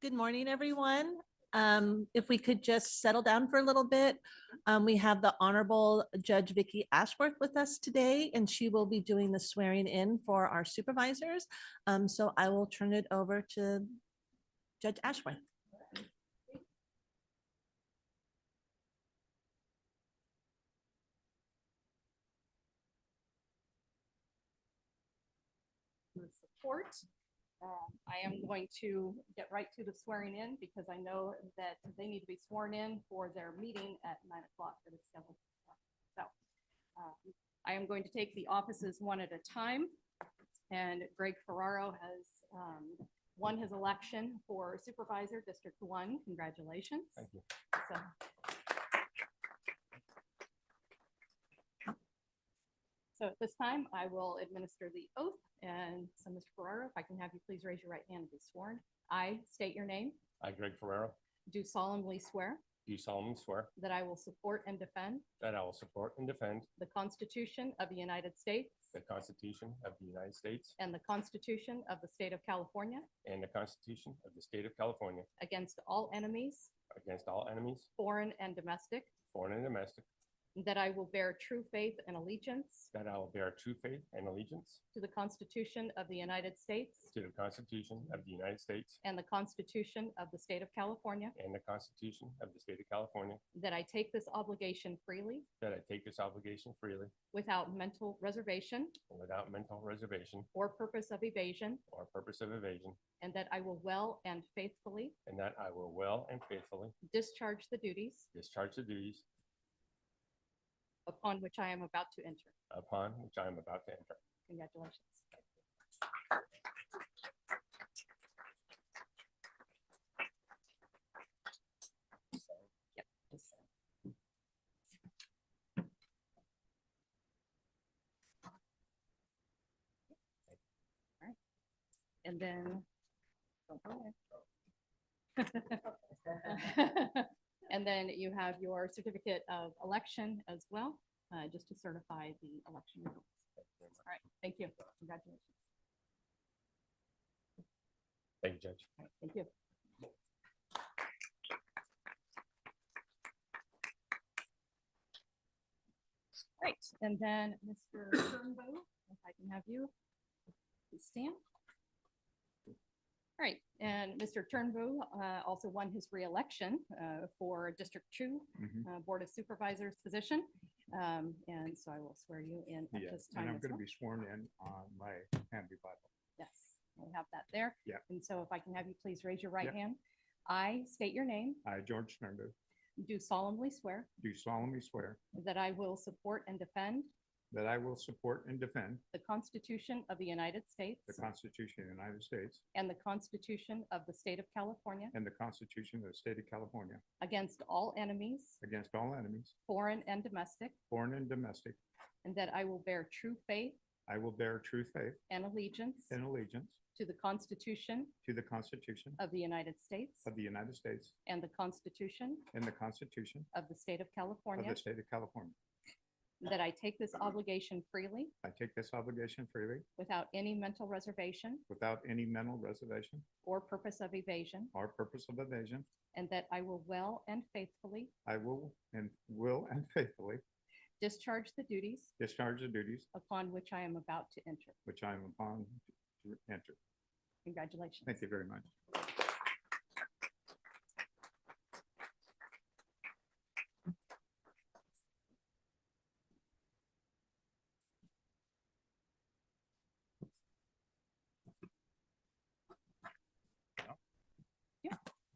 Good morning, everyone. If we could just settle down for a little bit. We have the Honorable Judge Vicky Ashworth with us today, and she will be doing the swearing in for our supervisors. So I will turn it over to Judge Ashworth. Support. I am going to get right to the swearing in because I know that they need to be sworn in for their meeting at 9 o'clock that is scheduled. So I am going to take the offices one at a time. And Greg Ferraro has won his election for Supervisor District 1. Congratulations. Thank you. So at this time, I will administer the oath. And so, Mr. Ferraro, if I can have you please raise your right hand and be sworn. I state your name. I, Greg Ferraro, Do solemnly swear do solemnly swear that I will support and defend that I will support and defend the Constitution of the United States the Constitution of the United States and the Constitution of the State of California and the Constitution of the State of California against all enemies, against all enemies, foreign and domestic, foreign and domestic, that I will bear true faith and allegiance that I will bear true faith and allegiance to the Constitution of the United States to the Constitution of the United States and the Constitution of the State of California, and the Constitution of the State of California, that I take this obligation freely that I take this obligation freely without mental reservation and without mental reservation or purpose of evasion, or purpose of evasion, and that I will well and faithfully and that I will well and faithfully discharge the duties discharge the duties upon which I am about to enter. upon which I am about to enter. Congratulations. Yep. All right. And then, and then you have your certificate of election as well, just to certify the election results. All right, thank you. Congratulations. Thank you, Judge. All right, thank you. Great, and then Mr. Turnbow, if I can have you please stand. All right, and Mr. Turnbow also won his re-election for District 2 Board of Supervisors position. And so I will swear you in at this time. And I'm as going to well. be sworn in on my Hamby Bible. Yes, we have that there. Yeah. And so if I can have you please raise your right Yeah. hand. I state your name, I, George Sternberg, do solemnly swear do solemnly swear that I will support and defend that I will support and defend the Constitution of the United States the Constitution of the United States and the Constitution of the State of California and the Constitution of the State of California against all enemies, against all enemies, foreign and domestic, foreign and domestic. and that I will bear true faith I will bear true faith and allegiance and allegiance to the Constitution to the Constitution of the United States of the United States and the Constitution and the Constitution of the State of of California, the State of California. that I take this obligation freely I take this obligation freely without any mental reservation without any mental reservation or purpose of evasion, or purpose of evasion. and that I will well and faithfully I will and faithfully discharge the duties discharge the duties upon which I am about to enter. which I am upon to enter. Congratulations. Thank you very much.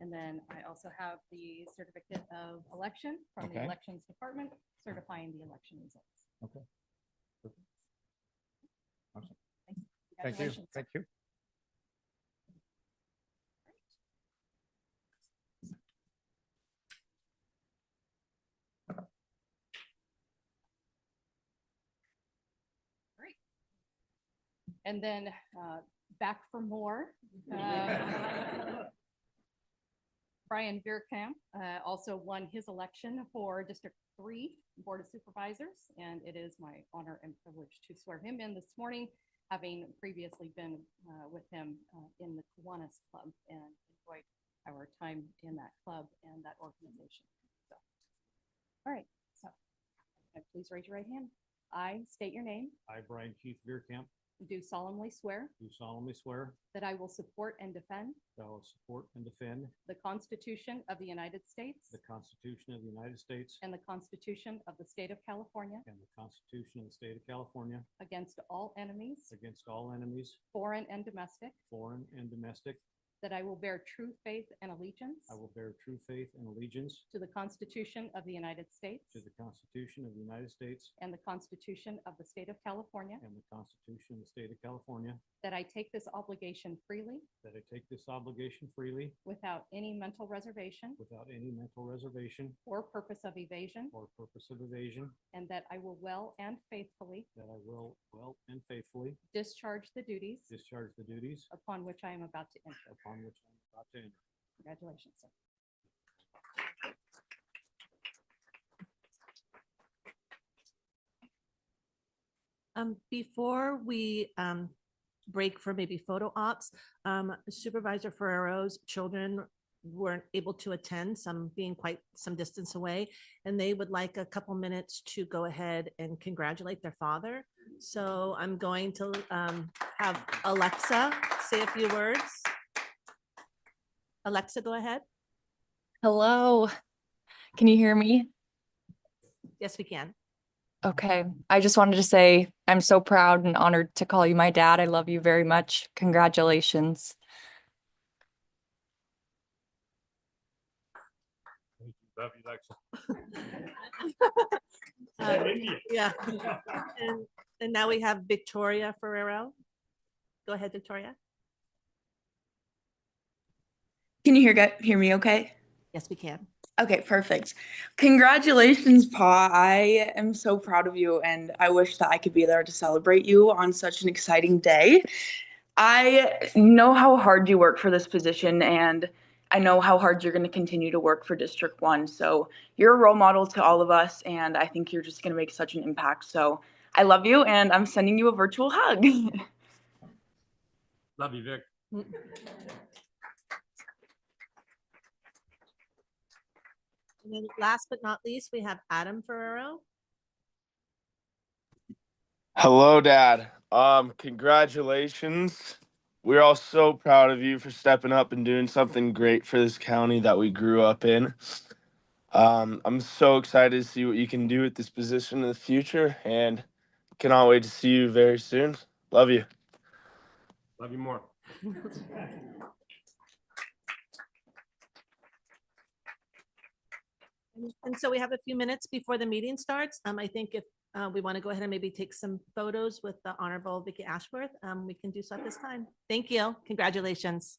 And then I also have the certificate of election from the Okay. Elections Department certifying the election results. Okay. Awesome. Thank you. Congratulations. Thank you. Great. And then back for more. Brian Veerkamp also won his election for District 3 Board of Supervisors, and it is my honor and privilege to swear him in this morning, having previously been with him in the Kiwanis Club and enjoyed our time in that club and that organization. So, all right, so please raise your right hand. I state your name, I, Brian Keith Veerkamp, do solemnly swear do solemnly swear that I will support and defend that I will support and defend the Constitution of the United States the Constitution of the United States and the Constitution of the State of California and the Constitution of the State of California against all enemies, against all enemies, foreign and domestic, foreign and domestic. that I will bear true faith and allegiance I will bear true faith and allegiance to the Constitution of the United States to the Constitution of the United States and the Constitution of the State of California, and the Constitution of the State of California, that I take this obligation freely that I take this obligation freely without any mental reservation without any mental reservation or purpose of evasion, or purpose of evasion, and that I will well and faithfully that I will well and faithfully discharge the duties discharge the duties upon which I am about to enter. upon which I am about to enter. Congratulations, sir. Before we break for maybe photo ops, Supervisor Ferrero's children weren't able to attend, some being quite some distance away, and they would like a couple minutes to go ahead and congratulate their father. So I'm going to have Alexa say a few words. Alexa, go ahead. Hello. Can you hear me? Yes, we can. Okay. I just wanted to say I'm so proud and honored to call you my dad. I love you very much. Congratulations. Love you, Lexa. Yeah. And now we have Victoria Ferrero. Go ahead, Victoria. Can you hear me okay? Yes, we can. Okay, perfect. Congratulations, Pa. I am so proud of you, and I wish that I could be there to celebrate you on such an exciting day. I know how hard you work for this position, and I know how hard you're going to continue to work for District 1. So you're a role model to all of us, and I think you're just going to make such an impact. So I love you, and I'm sending you a virtual hug. Love you, Vic. And then last but not least, we have Adam Ferrero. Hello, Dad. Congratulations. We're all so proud of you for stepping up and doing something great for this county that we grew up in. I'm so excited to see what you can do with this position in the future and cannot wait to see you very soon. Love you. Love you more. And so we have a few minutes before the meeting starts. I think if we want to go ahead and maybe take some photos with the Honorable Vicky Ashworth, we can do so at this time. Thank you. Congratulations.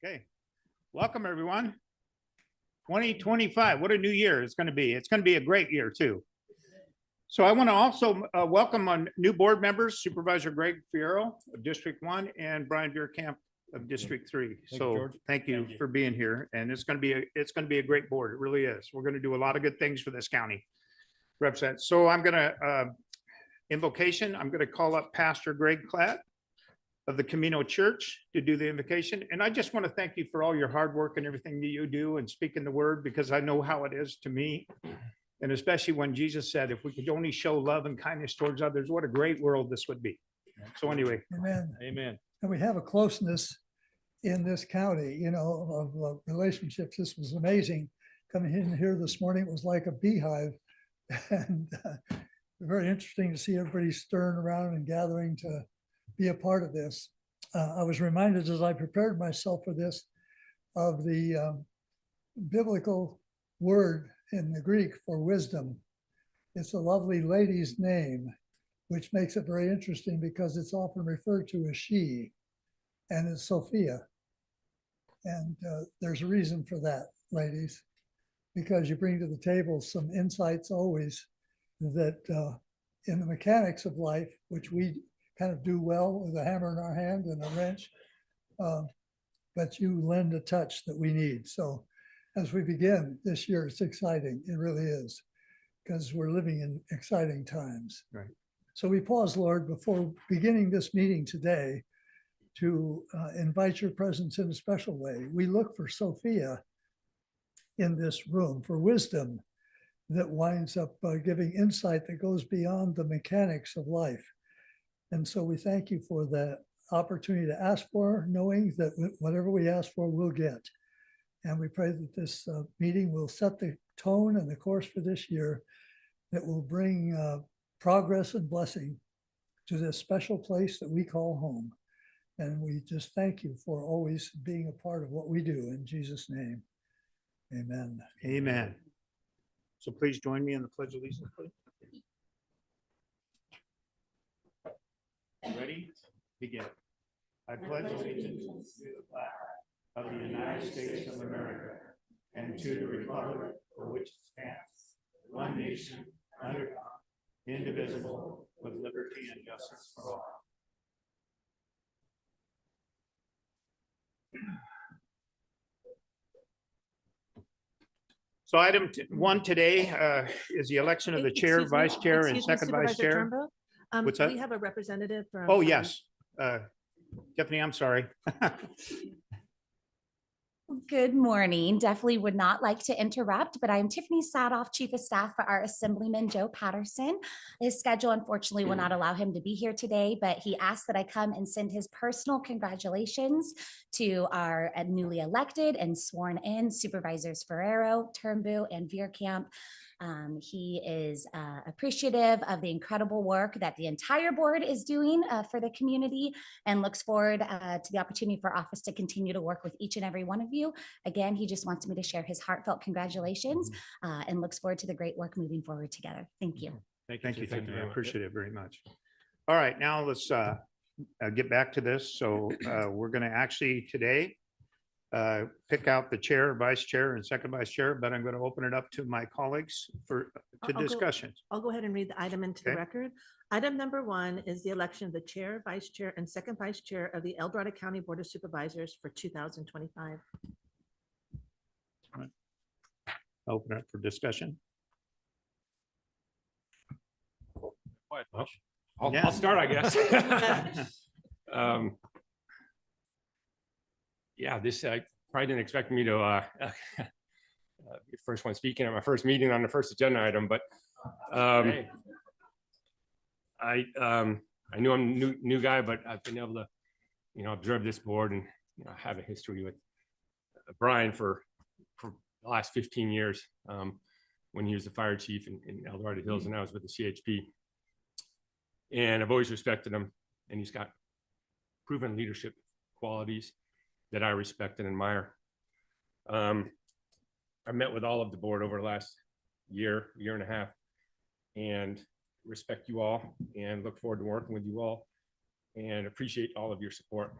Okay, welcome everyone. 2025, what a new year it's going to be. It's going to be a great year too. So I want to also welcome on new board members, Supervisor Greg Fierro of District 1 and Brian Bierkamp of District 3. you, So George. thank you for being here, and it's going to be a great board. It really is. We're going to do a lot of good things for this county. Represent. So I'm going to invocation. I'm going to call up Pastor Greg Klatt of the Camino Church to do the invocation. And I just want to thank you for all your hard work and everything that you do and speaking the word, because I know how it is to me. And especially when Jesus said, if we could only show love and kindness towards others, what a great world this would be. So anyway, Amen. Amen. And we have a closeness in this county, you know, of relationships. This was amazing. Coming in here this morning, it was like a beehive. And very interesting to see everybody stirring around and gathering to be a part of this. I was reminded as I prepared myself for this of the biblical word in the Greek for wisdom. It's a lovely lady's name, which makes it very interesting because it's often referred to as she, and it's Sophia. And there's a reason for that, ladies, because you bring to the table some insights always that in the mechanics of life, which we kind of do well with a hammer in our hand and a wrench, but you lend a touch that we need. So as we begin this year, it's exciting. It really is, because we're living in exciting times. Right. So we pause, Lord, before beginning this meeting today to invite your presence in a special way. We look for Sophia in this room, for wisdom that winds up giving insight that goes beyond the mechanics of life. And so we thank you for that opportunity to ask for, knowing that whatever we ask for, we'll get. And we pray that this meeting will set the tone and the course for this year that will bring progress and blessing to this special place that we call home. And we just thank you for always being a part of what we do. In Jesus' name, amen. amen. So please join me in the Pledge of Allegiance, please. Ready? Begin. I pledge allegiance to the flag of the United States of America and to the republic for which it stands, one nation, under God, indivisible, with liberty and justice for all. So item 1 today is the election of the chair, Excuse me, vice chair, and excuse me, second vice Supervisor chair. Turnbow. What's that? We have a representative from. Oh, yes. Tiffany, I'm sorry. Good morning. Definitely would not like to interrupt, but I'm Tiffany Sadoff, Chief of Staff for our Assemblyman Joe Patterson. His schedule unfortunately will not allow him to be here today, but he asked that I come and send his personal congratulations to our newly elected and sworn in Supervisors Ferrero, Turnbow, and Veerkamp. He is appreciative of the incredible work that the entire board is doing for the community and looks forward to the opportunity for office to continue to work with each and every one of you. Again, he just wants me to share his heartfelt congratulations and looks forward to the great work moving forward together. Thank you. Thank you, Tiffany. I appreciate it very much. All right, now let's get back to this. So we're going to actually today pick out the chair, vice chair, and second vice chair, but I'm going to open it up to my colleagues for discussions. I'll go ahead and read the item into the Okay. record. Item number 1 is the election of the chair, vice chair, and second vice chair of the El Dorado County Board of Supervisors for 2025. Open it for discussion. I'll start, I guess. Yeah, this I probably didn't expect me to be the first one speaking at my first meeting on the first agenda item, but I knew I'm a new guy, but I've been able to, observe this board and have a history with Brian for the last 15 years when he was the fire chief in El Dorado Hills and I was with the CHP. And I've always respected him, and he's got proven leadership qualities that I respect and admire. I met with all of the board over the last year and a half, and respect you all and look forward to working with you all and appreciate all of your support.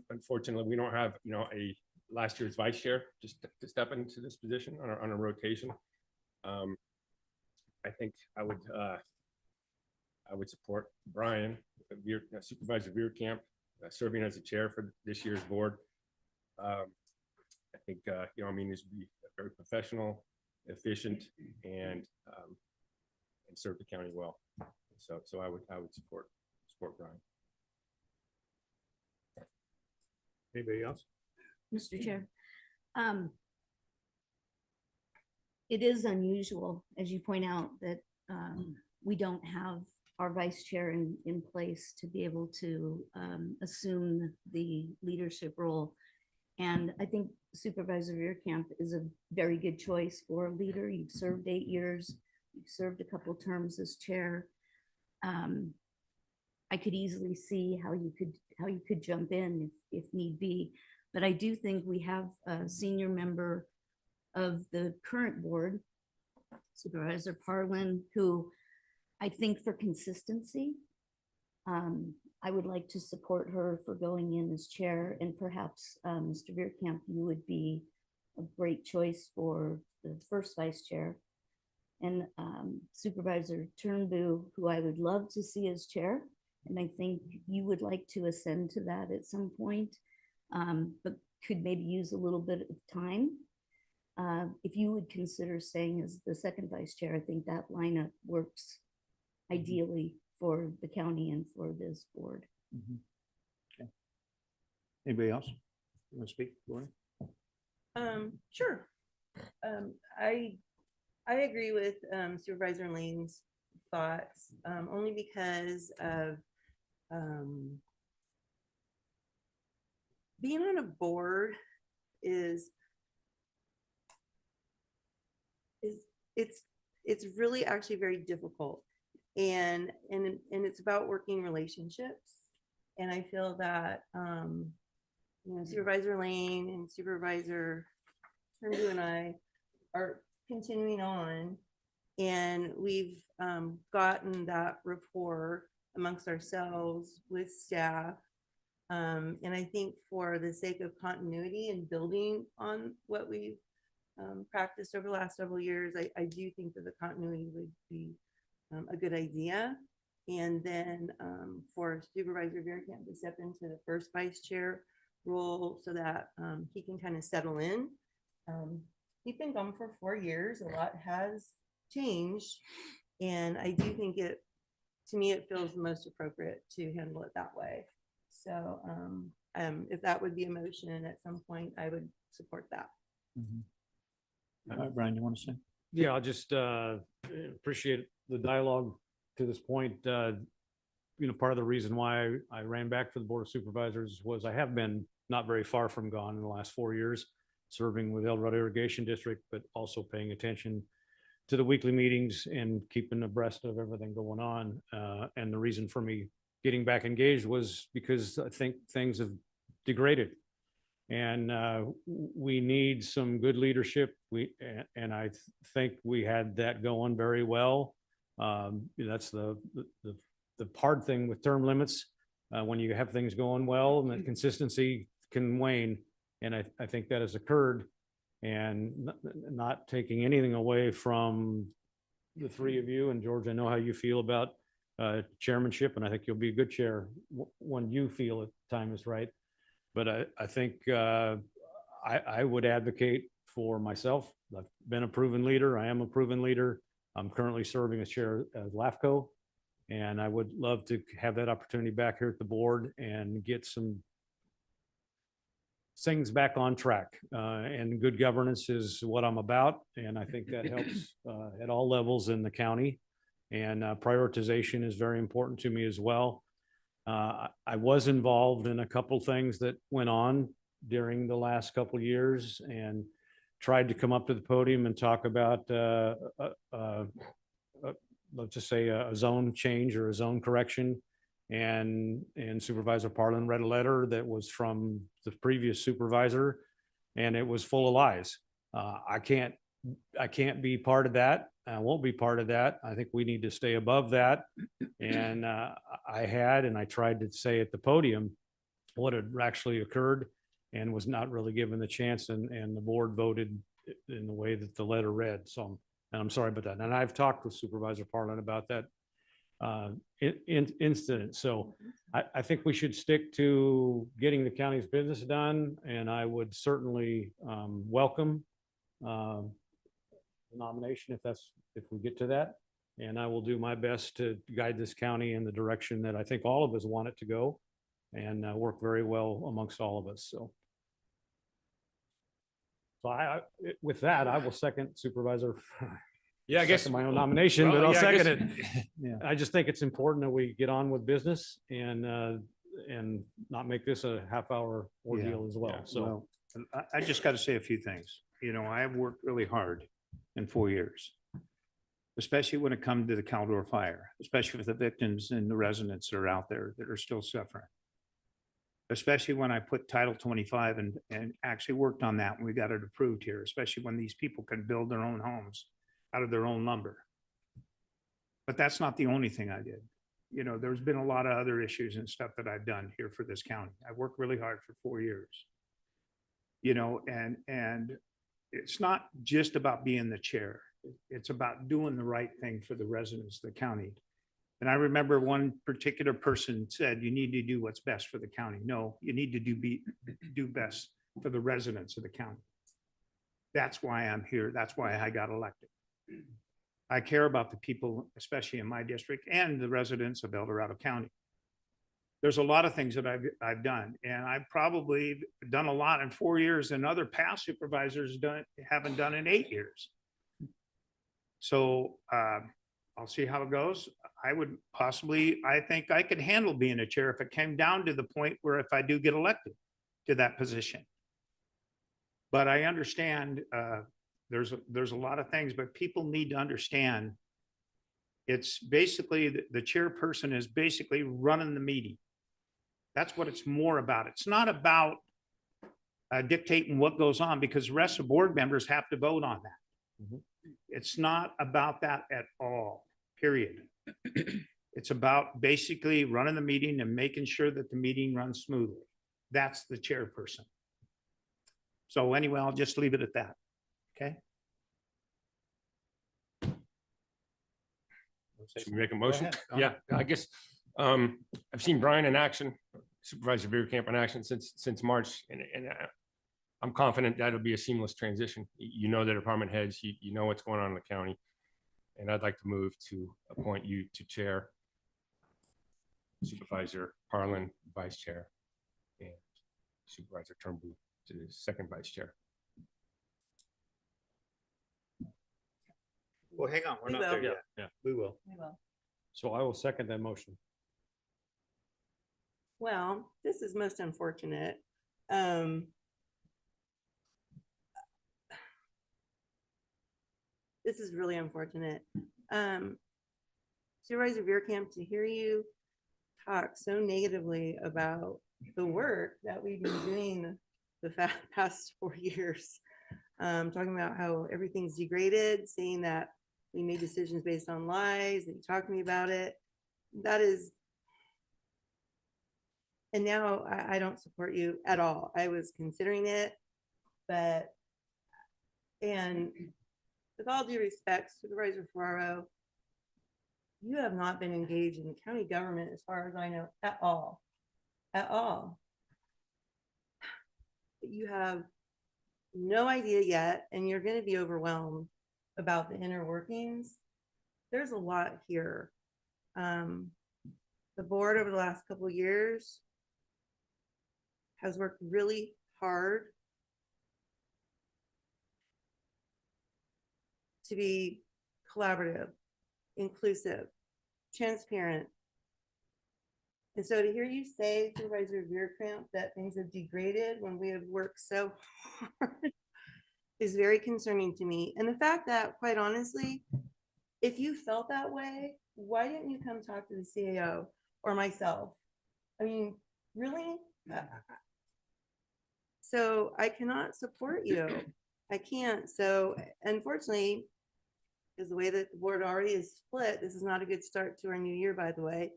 unfortunately, we don't have, a last year's vice chair just to step into this position on a rotation. I think I would support Brian, Supervisor Veerkamp, serving as the chair for this year's board. I think, this would be very professional, efficient, and serve the county well. So I would support Brian. Anybody else? Mr. Chair. It is unusual, as you point out, that we don't have our vice chair in place to be able to assume the leadership role. And I think Supervisor Veerkamp is a very good choice for a leader. You've served 8 years. You've served a couple terms as chair. I could easily see how you could jump in if need be. But I do think we have a senior member of the current board, Supervisor Parlin, who I think for consistency, I would like to support her for going in as chair, and perhaps Mr. Veerkamp, you would be a great choice for the first vice chair. And Supervisor Turnbull, who I would love to see as chair, and I think you would like to ascend to that at some point, but could maybe use a little bit of time. If you would consider staying as the second vice chair, I think that lineup works ideally for the county and for this board. Okay. Anybody else want to speak? Lauren? Sure. I agree with Supervisor Lane's thoughts, only because of being on a board is it's really actually very difficult, and it's about working relationships. And I feel that Supervisor Lane and Supervisor Turnbull and I are continuing on, and we've gotten that rapport amongst ourselves with staff. And I think for the sake of continuity and building on what we've practiced over the last several years, I do think that the continuity would be a good idea. And then for Supervisor Veerkamp to step into the first vice chair role so that he can kind of settle in. He's been gone for 4 years. A lot has changed. And I do think to me, it feels most appropriate to handle it that way. So if that would be a motion at some point, I would support that. All right, Brian, you want to say? Yeah, I'll just appreciate the dialogue to this point. Part of the reason why I ran back for the Board of Supervisors was I have been not very far from gone in the last 4 years, serving with El Dorado Irrigation District, but also paying attention to the weekly meetings and keeping abreast of everything going on. And the reason for me getting back engaged was because I think things have degraded. And we need some good leadership. And I think we had that going very well. That's the hard thing with term limits. When you have things going well, and the consistency can wane. And I think that has occurred. And not taking anything away from the three of you, and George, I know how you feel about chairmanship, and I think you'll be a good chair when you feel the time is right. But I think I would advocate for myself. I've been a proven leader. I am a proven leader. I'm currently serving as chair of LAFCO, and I would love to have that opportunity back here at the board and get some things back on track. And good governance is what I'm about, and I think that helps at all levels in the county. And prioritization is very important to me as well. I was involved in a couple things that went on during the last couple years and tried to come up to the podium and talk about, let's just say a zone change or a zone correction. And Supervisor Parlin read a letter that was from the previous supervisor, and it was full of lies. I can't be part of that. I won't be part of that. I think we need to stay above that. And I tried to say at the podium, what had actually occurred and was not really given the chance, and the board voted in the way that the letter read. So, and I'm sorry about that. And I've talked with Supervisor Parlin about that incident. So I think we should stick to getting the county's business done, and I would certainly welcome the nomination if we get to that. And I will do my best to guide this county in the direction that I think all of us want it to go, and work very well amongst all of us. So with that, I will second Supervisor. Yeah, I guess second my own nomination, well, but I'll yeah, I second guess- it. Yeah. I just think it's important that we get on with business and not make this a half-hour ordeal as well. Yeah. So, Well, I just got to say a few things. You know, I have worked really hard in 4 years, especially when it comes to the Caldor fire, especially with the victims and the residents that are out there that are still suffering. Especially when I put Title 25 and actually worked on that when we got it approved here, especially when these people can build their own homes out of their own lumber. But that's not the only thing I did. You know, there's been a lot of other issues and stuff that I've done here for this county. I worked really hard for 4 years. You know, and it's not just about being the chair. It's about doing the right thing for the residents of the county. And I remember one particular person said, you need to do what's best for the county. No, you need to do best for the residents of the county. That's why I'm here. That's why I got elected. I care about the people, especially in my district, and the residents of El Dorado County. There's a lot of things that I've done, and I've probably done a lot in 4 years and other past supervisors haven't done in 8 years. So I'll see how it goes. I think I could handle being a chair if it came down to the point where if I do get elected to that position. But I understand there's a lot of things, but people need to understand it's basically the chairperson is basically running the meeting. That's what it's more about. It's not about dictating what goes on, because the rest of board members have to vote on that. Mhm. It's not about that at all, period. It's about basically running the meeting and making sure that the meeting runs smoothly. That's the chairperson. So anyway, I'll just leave it at that. Okay. Should we make a motion? ahead. Yeah, I guess, I've seen Brian in action, Supervisor Bierkamp in action since March, and I'm confident that'll be a seamless transition. You know the department heads, you know what's going on in the county. And I'd like to move to appoint you to chair, Supervisor Parlin, vice chair, and Supervisor Turnbull to the second vice chair. Well, hang on, we're We not will. there yet. yeah. We will. So I will second that motion. Well, this is most unfortunate. This is really unfortunate. Supervisor Bierkamp, to hear you talk so negatively about the work that we've been doing the past 4 years, talking about how everything's degraded, saying that we made decisions based on lies, that you talked to me about it. That is, and now I don't support you at all. I was considering it, but, and with all due respect, Supervisor Ferraro, you have not been engaged in county government as far as I know at all, at all. You have no idea yet, and you're going to be overwhelmed about the inner workings. There's a lot here. The board over the last couple of years has worked really hard to be collaborative, inclusive, transparent. And so to hear you say, Supervisor Bierkamp, that things have degraded when we have worked so hard is very concerning to me. And the fact that, quite honestly, if you felt that way, why didn't you come talk to the CAO or myself? I mean, really? So I cannot support you. I can't. So unfortunately, because the way that the board already is split, this is not a good start to our new year, by the way.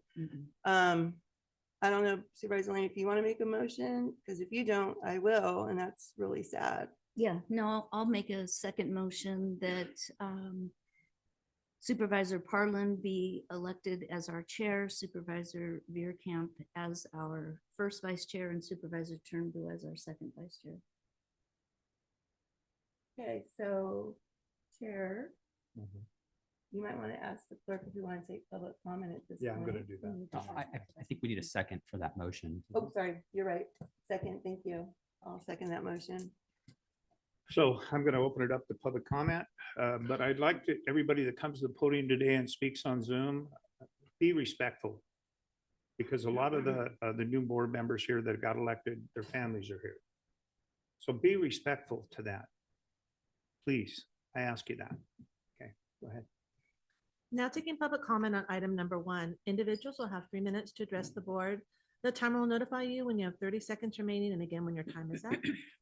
I don't know, Supervisor Lane, if you want to make a motion, because if you don't, I will, and that's really sad. Yeah, no, I'll make a second motion that Supervisor Parlin be elected as our chair, Supervisor Veerkamp as our first vice chair, and Supervisor Turnbull as our second vice chair. Okay, so Chair, you might want to ask the clerk if you want to take public comment at this Yeah, I'm point. gonna do that. I think we need a second for that motion. Oh, sorry, you're right. Second, thank you. I'll second that motion. So I'm going to open it up to public comment, but I'd like to, everybody that comes to the podium today and speaks on Zoom, be respectful. Because a lot of the new board members here that got elected, their families are here. So be respectful to that. Please, I ask you that. Okay, go ahead. Now taking public comment on item number 1, individuals will have 3 minutes to address the board. The timer will notify you when you have 30 seconds remaining, and again when your time is up.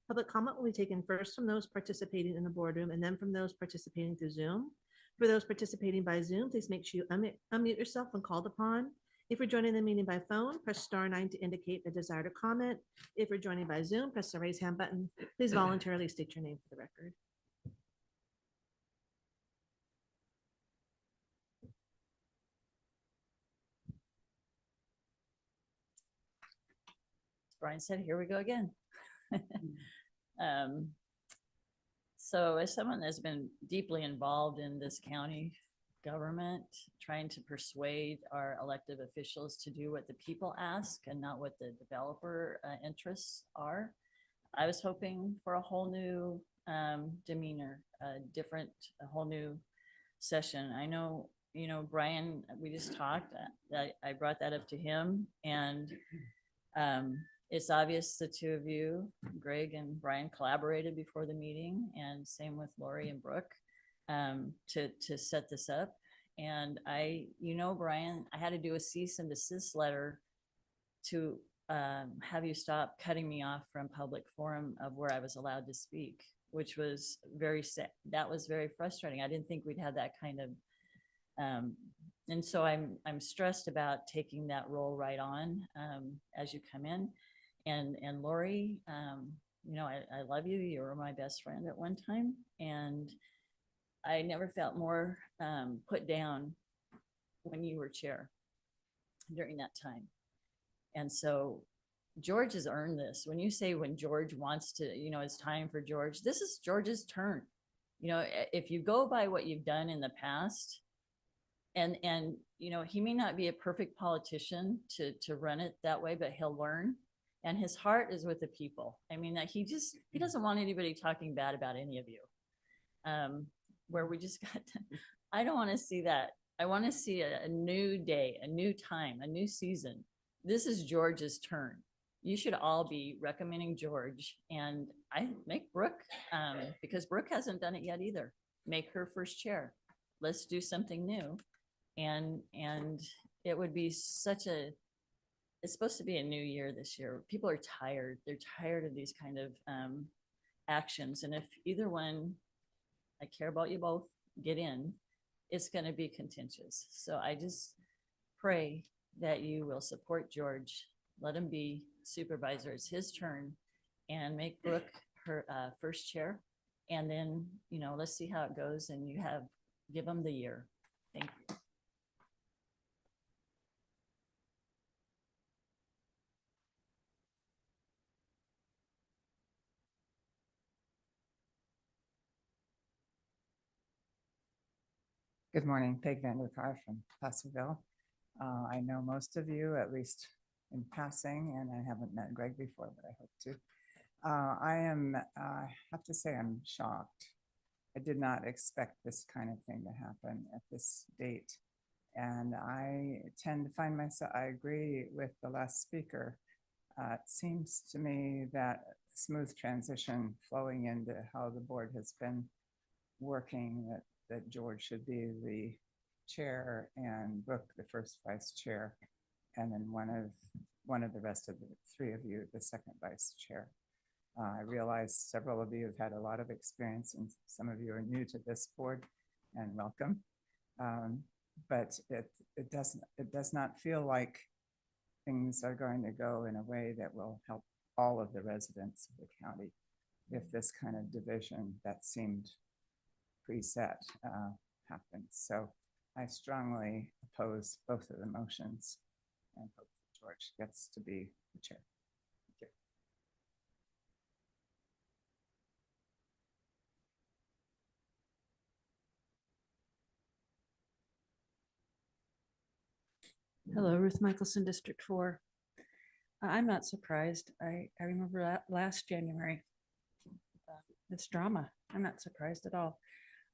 Public comment will be taken first from those participating in the boardroom and then from those participating through Zoom. For those participating by Zoom, please make sure you unmute yourself when called upon. If you're joining the meeting by phone, press *9 to indicate a desire to comment. If you're joining by Zoom, press the raise hand button. Please voluntarily state your name for the record. Brian said, here we go again. So as someone that's been deeply involved in this county government, trying to persuade our elected officials to do what the people ask and not what the developer interests are, I was hoping for a whole new demeanor, a whole new session. I know, you know, Brian, we just talked, I brought that up to him, and it's obvious the two of you, Greg and Brian, collaborated before the meeting, and same with Lori and Brooke, to set this up. And you know, Brian, I had to do a cease and desist letter to have you stop cutting me off from public forum of where I was allowed to speak, which was very sad. That was very frustrating. I didn't think we'd have that kind of, and so I'm stressed about taking that role right on as you come in. And Lori, you know, I love you. You were my best friend at one time, and I never felt more put down when you were chair during that time. And so George has earned this. When you say when George wants to, you know, it's time for George, this is George's turn. You know, if you go by what you've done in the past, and you know, he may not be a perfect politician to run it that way, but he'll learn. And his heart is with the people. I mean, that he doesn't want anybody talking bad about any of you. Where we just got to, I don't want to see that. I want to see a new day, a new time, a new season. This is George's turn. You should all be recommending George, and I make Brooke, because Brooke hasn't done it yet either. Make her first chair. Let's do something new. And it would be it's supposed to be a new year this year. People are tired. They're tired of these kind of actions. And if either one, I care about you both, get in, it's going to be contentious. So I just pray that you will support George. Let him be supervisor. It's his turn, and make Brooke her first chair. And then, you know, let's see how it goes, and give him the year. Thank you. Good morning, Peg Vanderkar from Placerville. I know most of you, at least in passing, and I haven't met Greg before, but I hope to. I have to say I'm shocked. I did not expect this kind of thing to happen at this date. And I tend to find myself, I agree with the last speaker. It seems to me that smooth transition flowing into how the board has been working, that George should be the chair and Brooke the first vice chair, and then one of the rest of the three of you the second vice chair. I realize several of you have had a lot of experience, and some of you are new to this board, and welcome. But it does not feel like things are going to go in a way that will help all of the residents of the county if this kind of division that seemed preset happens. So I strongly oppose both of the motions and hope that George gets to be the chair. Thank you. Hello, Ruth Michelson, District 4. I'm not surprised. I remember that last January. It's drama. I'm not surprised at all.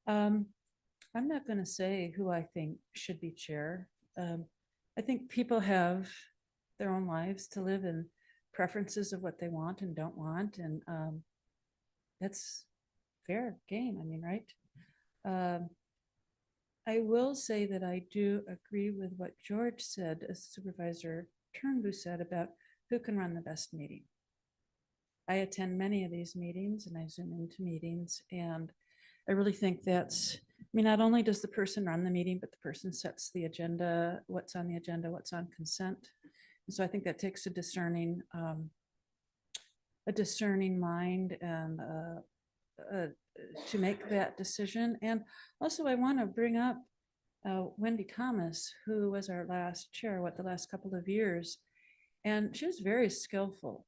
I'm not going to say who I think should be chair. I think people have their own lives to live and preferences of what they want and don't want. And that's fair game. I mean, right? I will say that I do agree with what George said, as Supervisor Turnbull said about who can run the best meeting. I attend many of these meetings and I Zoom into meetings, and I really think that's, I mean, not only does the person run the meeting, but the person sets the agenda, what's on the agenda, what's on consent. And so I think that takes a discerning mind and to make that decision. And also I want to bring up Wendy Thomas, who was our last chair, the last couple of years. And she was very skillful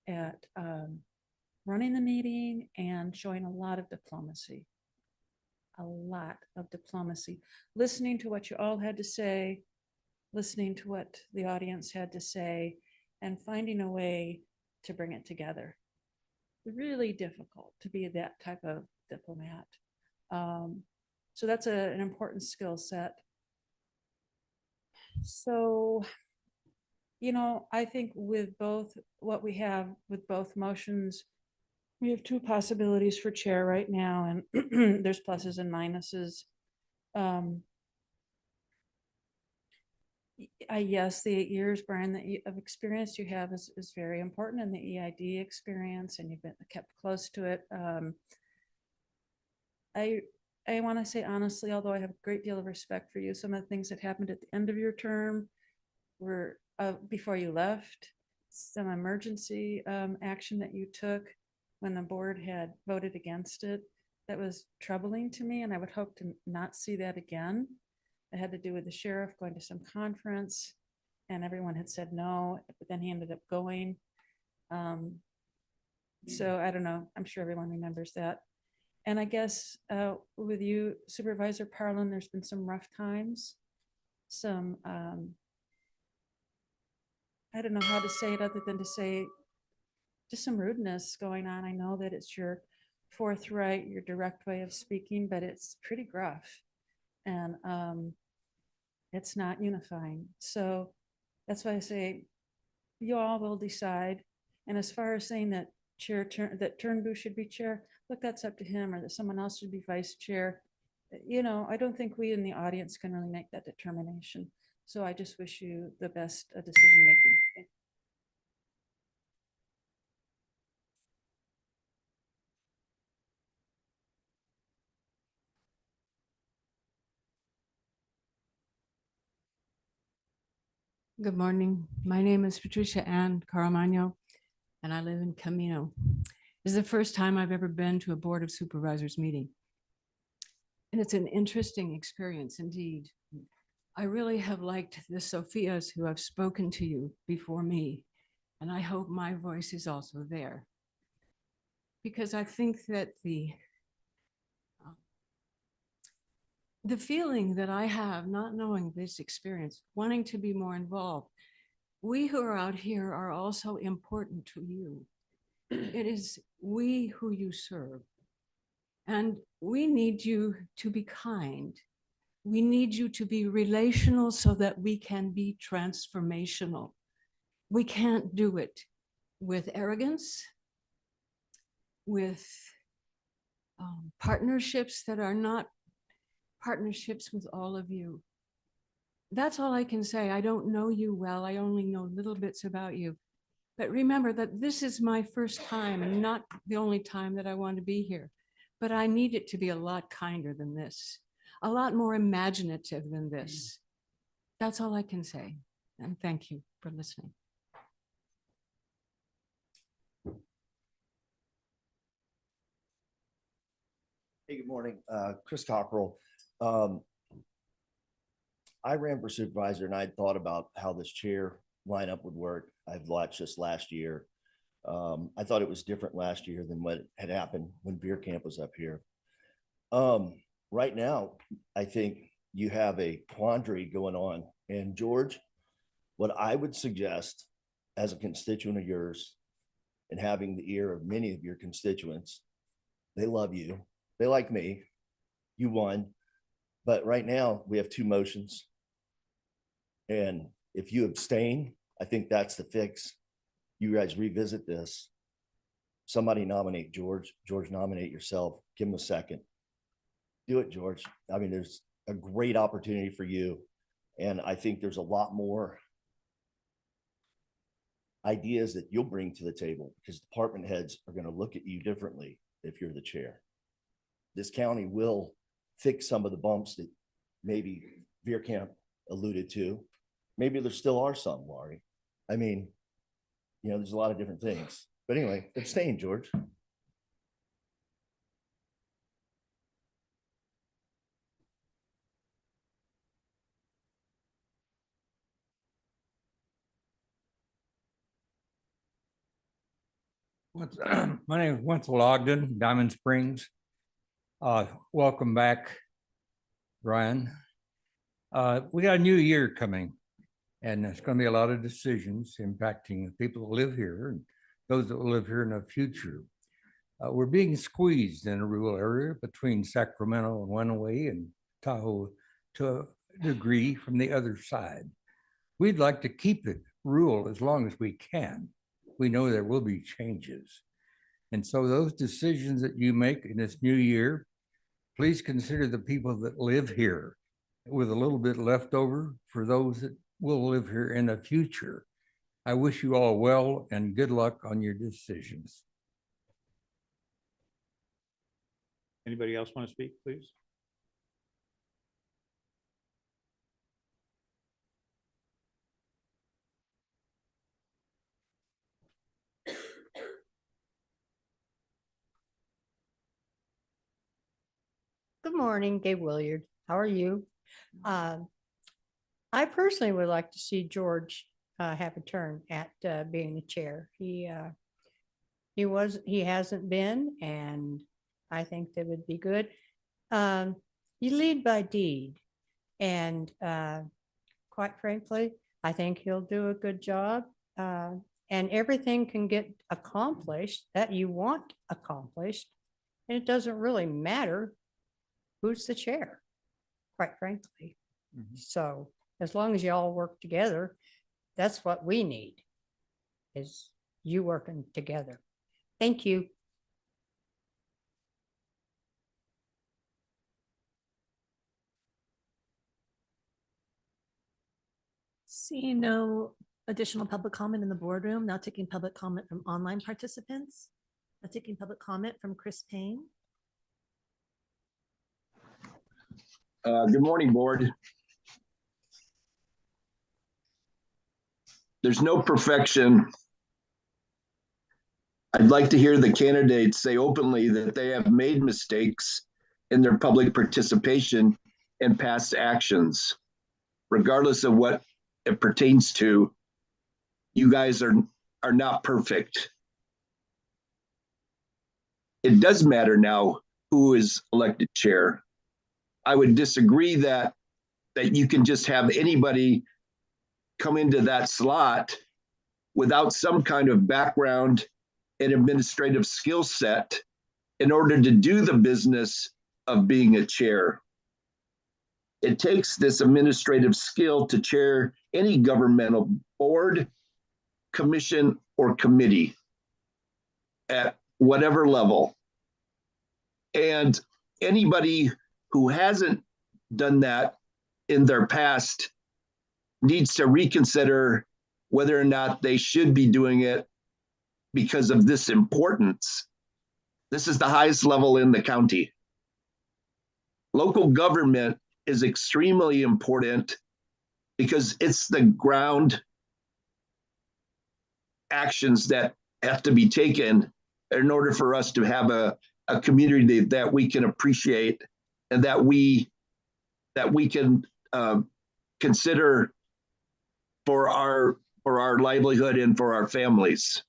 at running the meeting and showing a lot of diplomacy, listening to what you all had to say, listening to what the audience had to say, and finding a way to bring it together. Really difficult to be that type of diplomat. So that's an important skill set. So, you know, I think with both what we have with both motions, we have two possibilities for chair right now, and there's pluses and minuses. Yes, the 8 years, Brian, of experience you have is very important, and the EID experience, and you've been kept close to it. I want to say honestly, although I have a great deal of respect for you, some of the things that happened at the end of your term were before you left, some emergency action that you took when the board had voted against it. That was troubling to me, and I would hope to not see that again. It had to do with the sheriff going to some conference, and everyone had said no, but then he ended up going. So I don't know. I'm sure everyone remembers that. And I guess with you, Supervisor Parlin, there's been some rough times, some, I don't know how to say it other than to say just some rudeness going on. I know that it's your forthright, your direct way of speaking, but it's pretty gruff. And it's not unifying. So that's why I say you all will decide. And as far as saying that that Turnbull should be chair, look, that's up to him, or that someone else should be vice chair. You know, I don't think we in the audience can really make that determination. So I just wish you the best decision making. Good morning. My name is Patricia Ann Caramagno, and I live in Camino. This is the first time I've ever been to a Board of Supervisors meeting. And it's an interesting experience indeed. I really have liked the Sophias who have spoken to you before me, and I hope my voice is also there. Because I think that the feeling that I have, not knowing this experience, wanting to be more involved, we who are out here are also important to you. It is we who you serve. And we need you to be kind. We need you to be relational so that we can be transformational. We can't do it with arrogance, with partnerships that are not partnerships with all of you. That's all I can say. I don't know you well. I only know little bits about you. But remember that this is my first time and not the only time that I want to be here. But I need it to be a lot kinder than this, a lot more imaginative than this. That's all I can say. And thank you. for listening. Hey, good morning. Chris Cockrell. I ran for supervisor and I thought about how this chair lineup would work. I've watched this last year. I thought it was different last year than what had happened when beer camp was up here. Right now, I think you have a quandary going on. And George, what I would suggest as a constituent of yours and having the ear of many of your constituents, they love you. They like me. You won. But right now we have two motions. And if you abstain, I think that's the fix. You guys revisit this. Somebody nominate George. George, nominate yourself. Give him a second. Do it, George. I mean, there's a great opportunity for you. And I think there's a lot more ideas that you'll bring to the table because department heads are going to look at you differently if you're the chair. This county will fix some of the bumps that maybe Beer Camp alluded to. Maybe there still are some, Laurie. I mean, you know, there's a lot of different things. But anyway, abstain, George. My name is Wenzel Ogden, Diamond Springs. Welcome back, Brian. We got a new year coming, and there's going to be a lot of decisions impacting the people that live here and those that will live here in the future. We're being squeezed in a rural area between Sacramento and Wenawee and Tahoe to a degree from the other side. We'd like to keep it rural as long as we can. We know there will be changes. And so those decisions that you make in this new year, please consider the people that live here with a little bit left over for those that will live here in the future. I wish you all well and good luck on your decisions. Anybody else want to speak, please? Good morning, Gabe Williard. How are you? I personally would like to see George have a turn at being the chair. He hasn't been, and I think that would be good. You lead by deed, and quite frankly, I think he'll do a good job. And everything can get accomplished that you want accomplished, and it doesn't really matter who's the chair, quite frankly. So as long as you all work together, that's what we need, is you working together. Thank you. Seeing no additional public comment in the boardroom, now taking public comment from online participants. Now taking public comment from Chris Payne. Good morning, board. There's no perfection. I'd like to hear the candidates say openly that they have made mistakes in their public participation and past actions. Regardless of what it pertains to, you guys are not perfect. It does matter now who is elected chair. I would disagree that you can just have anybody come into that slot without some kind of background and administrative skill set in order to do the business of being a chair. It takes this administrative skill to chair any governmental board, commission, or committee at whatever level. And anybody who hasn't done that in their past needs to reconsider whether or not they should be doing it because of this importance. This is the highest level in the county. Local government is extremely important because it's the ground actions that have to be taken in order for us to have a community that we can appreciate and that we can consider for our livelihood and for our families.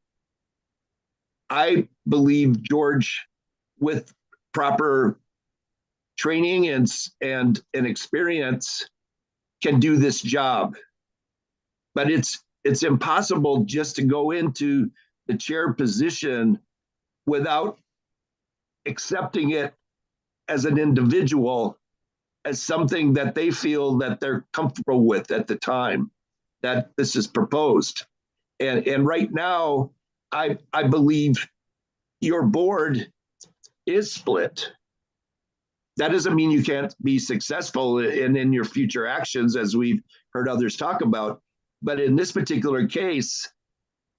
I believe George, with proper training and experience, can do this job. But it's impossible just to go into the chair position without accepting it as an individual, as something that they feel that they're comfortable with at the time that this is proposed. And right now, I believe your board is split. That doesn't mean you can't be successful in your future actions, as we've heard others talk about. But in this particular case,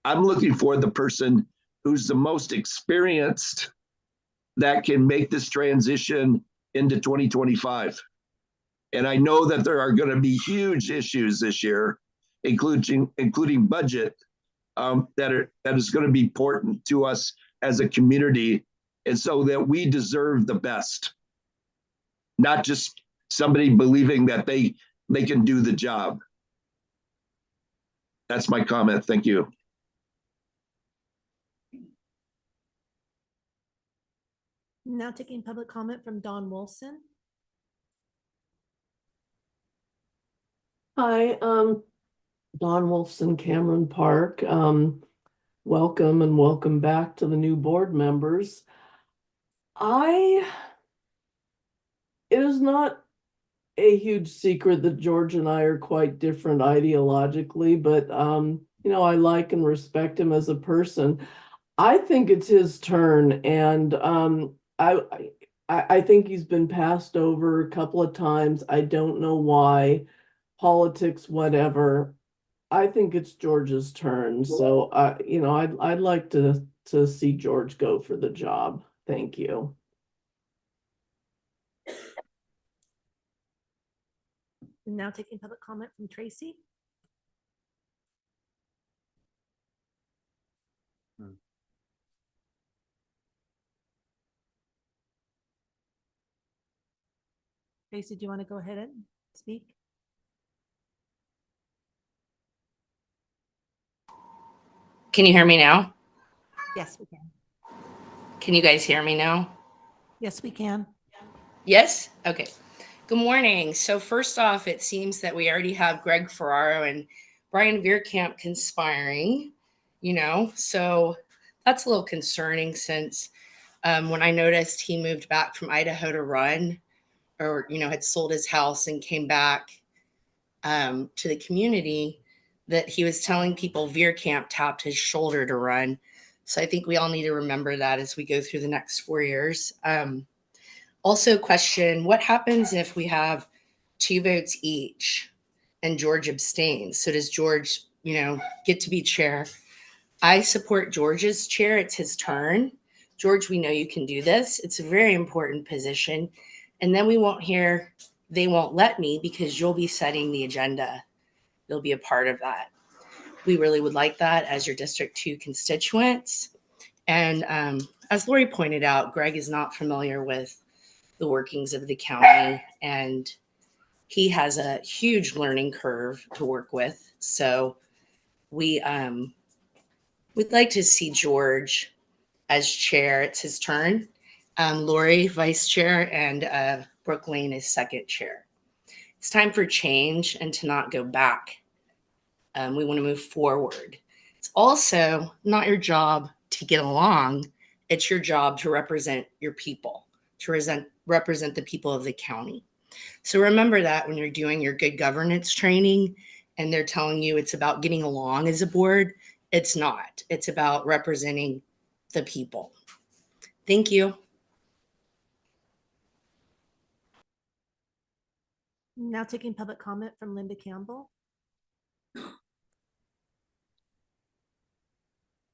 I'm looking for the person who's the most experienced that can make this transition into 2025. And I know that there are going to be huge issues this year, including budget, that is going to be important to us as a community, and so that we deserve the best, not just somebody believing that they can do the job. That's my comment. Thank you. Now taking public comment from Dawn Wolfson. Hi, Don Wolfson, Cameron Park. Welcome and welcome back to the new board members. It is not a huge secret that George and I are quite different ideologically, but you know, I like and respect him as a person. I think it's his turn, and I think he's been passed over a couple of times. I don't know why. Politics, whatever. I think it's George's turn. So you know, I'd like to see George go for the job. Thank you. Now taking public comment from Tracy. Tracy, do you want to go ahead and speak? Can you hear me now? Yes, we can. Can you guys hear me now? Yes, we can. Yes? Okay. Good morning. So first off, it seems that we already have Greg Ferraro and Brian Veerkamp conspiring, you know, so that's a little concerning since when I noticed he moved back from Idaho to run, or, you know, had sold his house and came back to the community, that he was telling people Veerkamp tapped his shoulder to run. So I think we all need to remember that as we go through the next 4 years. Also question, what happens if we have 2 votes each and George abstains? So does George, you know, get to be chair? I support George's chair. It's his turn. George, we know you can do this. It's a very important position. And then we won't hear, they won't let me, because you'll be setting the agenda. You'll be a part of that. We really would like that as your District 2 constituents. And as Lori pointed out, Greg is not familiar with the workings of the county, and he has a huge learning curve to work with. So we'd like to see George as chair. It's his turn. Lori, vice chair, and Brooke Lane is second chair. It's time for change and to not go back. We want to move forward. It's also not your job to get along. It's your job to represent your people, to represent the people of the county. So remember that when you're doing your good governance training and they're telling you it's about getting along as a board, it's not. It's about representing the people. Thank you. Now taking public comment from Linda Campbell.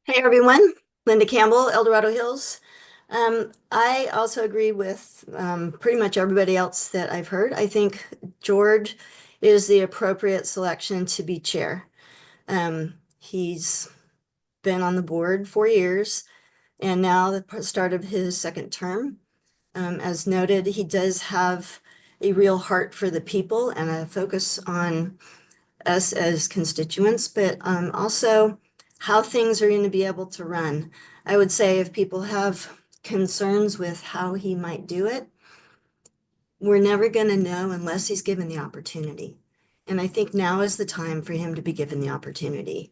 Hey everyone, Linda Campbell, El Dorado Hills. I also agree with pretty much everybody else that I've heard. I think George is the appropriate selection to be chair. He's been on the board 4 years and now the start of his second term. As noted, he does have a real heart for the people and a focus on us as constituents, but also how things are going to be able to run. I would say if people have concerns with how he might do it, we're never going to know unless he's given the opportunity. And I think now is the time for him to be given the opportunity.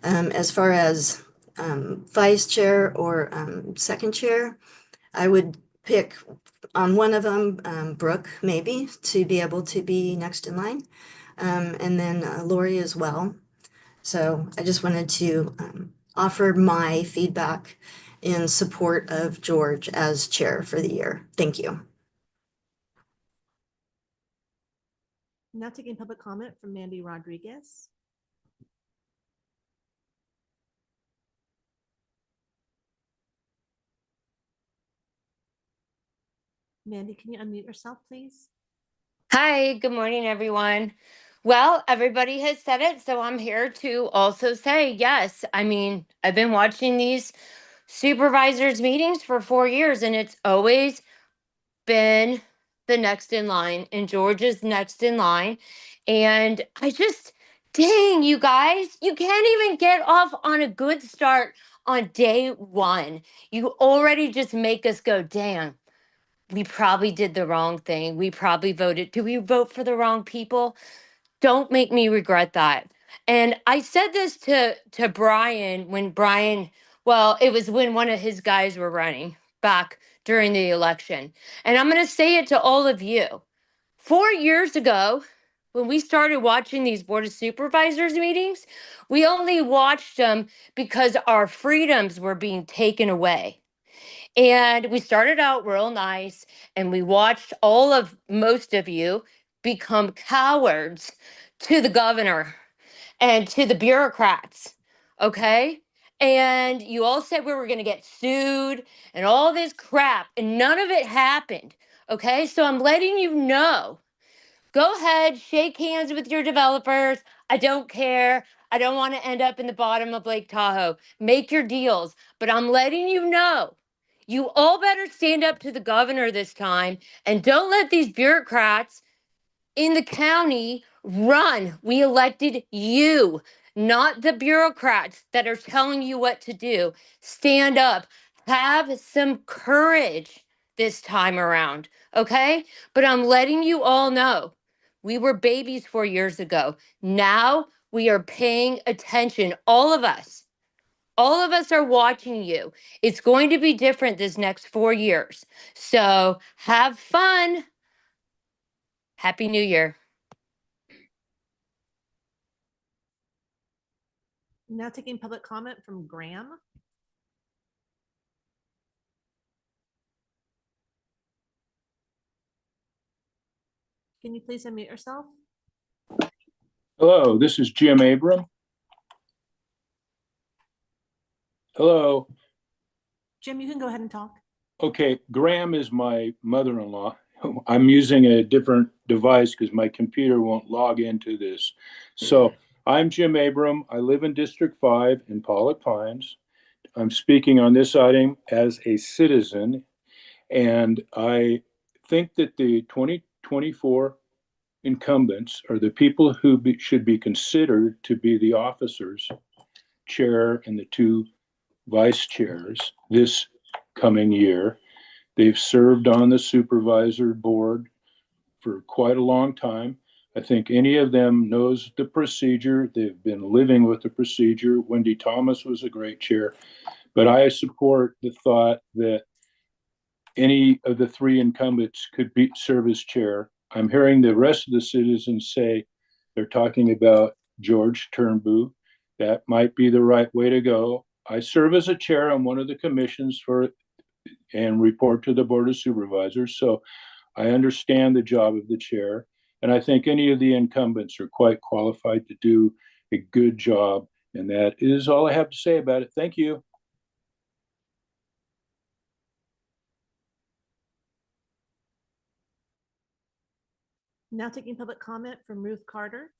As far as vice chair or second chair, I would pick on one of them, Brooke, maybe, to be able to be next in line. And then Lori as well. So I just wanted to offer my feedback in support of George as chair for the year. Thank you. Now taking public comment from Mandy Rodriguez. Mandy, can you unmute yourself, please? Hi, good morning, everyone. Well, everybody has said it, so I'm here to also say yes. I mean, I've been watching these supervisors meetings for 4 years, and it's always been the next in line, and George is next in line. And dang, you guys, you can't even get off on a good start on day one. You already just make us go, damn. We probably did the wrong thing. We probably voted. Do we vote for the wrong people? Don't make me regret that. And I said this to Brian when it was when one of his guys were running back during the election. And I'm going to say it to all of you. 4 years ago, when we started watching these Board of Supervisors meetings, we only watched them because our freedoms were being taken away. And we started out real nice and we watched most of you become cowards to the governor and to the bureaucrats. Okay. And you all said we were going to get sued and all this crap, and none of it happened. Okay. So I'm letting you know. Go ahead, shake hands with your developers. I don't care. I don't want to end up in the bottom of Lake Tahoe. Make your deals. But I'm letting you know. You all better stand up to the governor this time and don't let these bureaucrats in the county run. We elected you, not the bureaucrats that are telling you what to do. Stand up. Have some courage this time around, okay? But I'm letting you all know we were babies 4 years ago. Now we are paying attention, all of us. All of us are watching you. It's going to be different this next 4 years. So have fun. Happy New Year. Now taking public comment from Graham. Can you please unmute yourself? Hello, this is Jim Abram. Hello. Jim, you can go ahead and talk. Okay, Graham is my mother-in-law. I'm using a different device because my computer won't log into this. So I'm Jim Abram. I live in District 5 in Pollock Pines. I'm speaking on this item as a citizen, and I think that the 2024 incumbents are the people who should be considered to be the officers, chair and the 2 vice chairs this coming year. They've served on the supervisor board for quite a long time. I think any of them knows the procedure. They've been living with the procedure. Wendy Thomas was a great chair, but I support the thought that any of the 3 incumbents could serve as chair. I'm hearing the rest of the citizens say they're talking about George Turnbull. That might be the right way to go. I serve as a chair on one of the commissions and report to the Board of Supervisors. So I understand the job of the chair. And I think any of the incumbents are quite qualified to do a good job. And that is all I have to say about it. Thank you. Now taking public comment from Ruth Carter.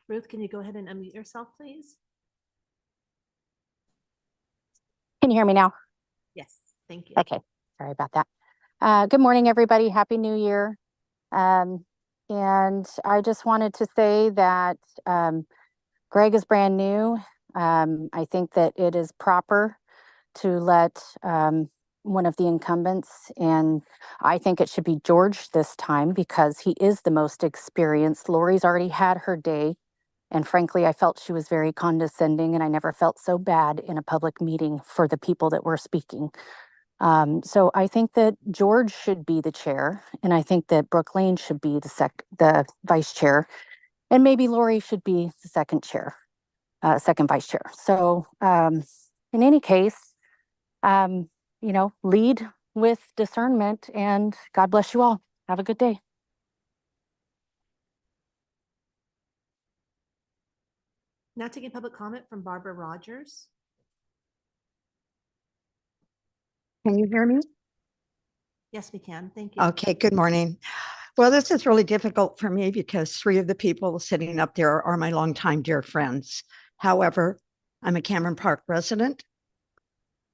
Ruth, can you go ahead and unmute yourself, please? Can you hear me now? Yes, thank you. Okay, sorry about that. Good morning, everybody. Happy New Year. And I just wanted to say that Greg is brand new. I think that it is proper to let one of the incumbents, and I think it should be George this time because he is the most experienced. Lori's already had her day. And frankly, I felt she was very condescending, and I never felt so bad in a public meeting for the people that were speaking. So I think that George should be the chair, and I think that Brooke Lane should be the vice chair, and maybe Lori should be the second vice chair. So in any case, lead with discernment, and God bless you all. Have a good day. Now taking public comment from Barbara Rogers. Can you hear me? Yes, we can. Thank you. Okay, good morning. Well, this is really difficult for me because 3 of the people sitting up there are my longtime dear friends. However, I'm a Cameron Park resident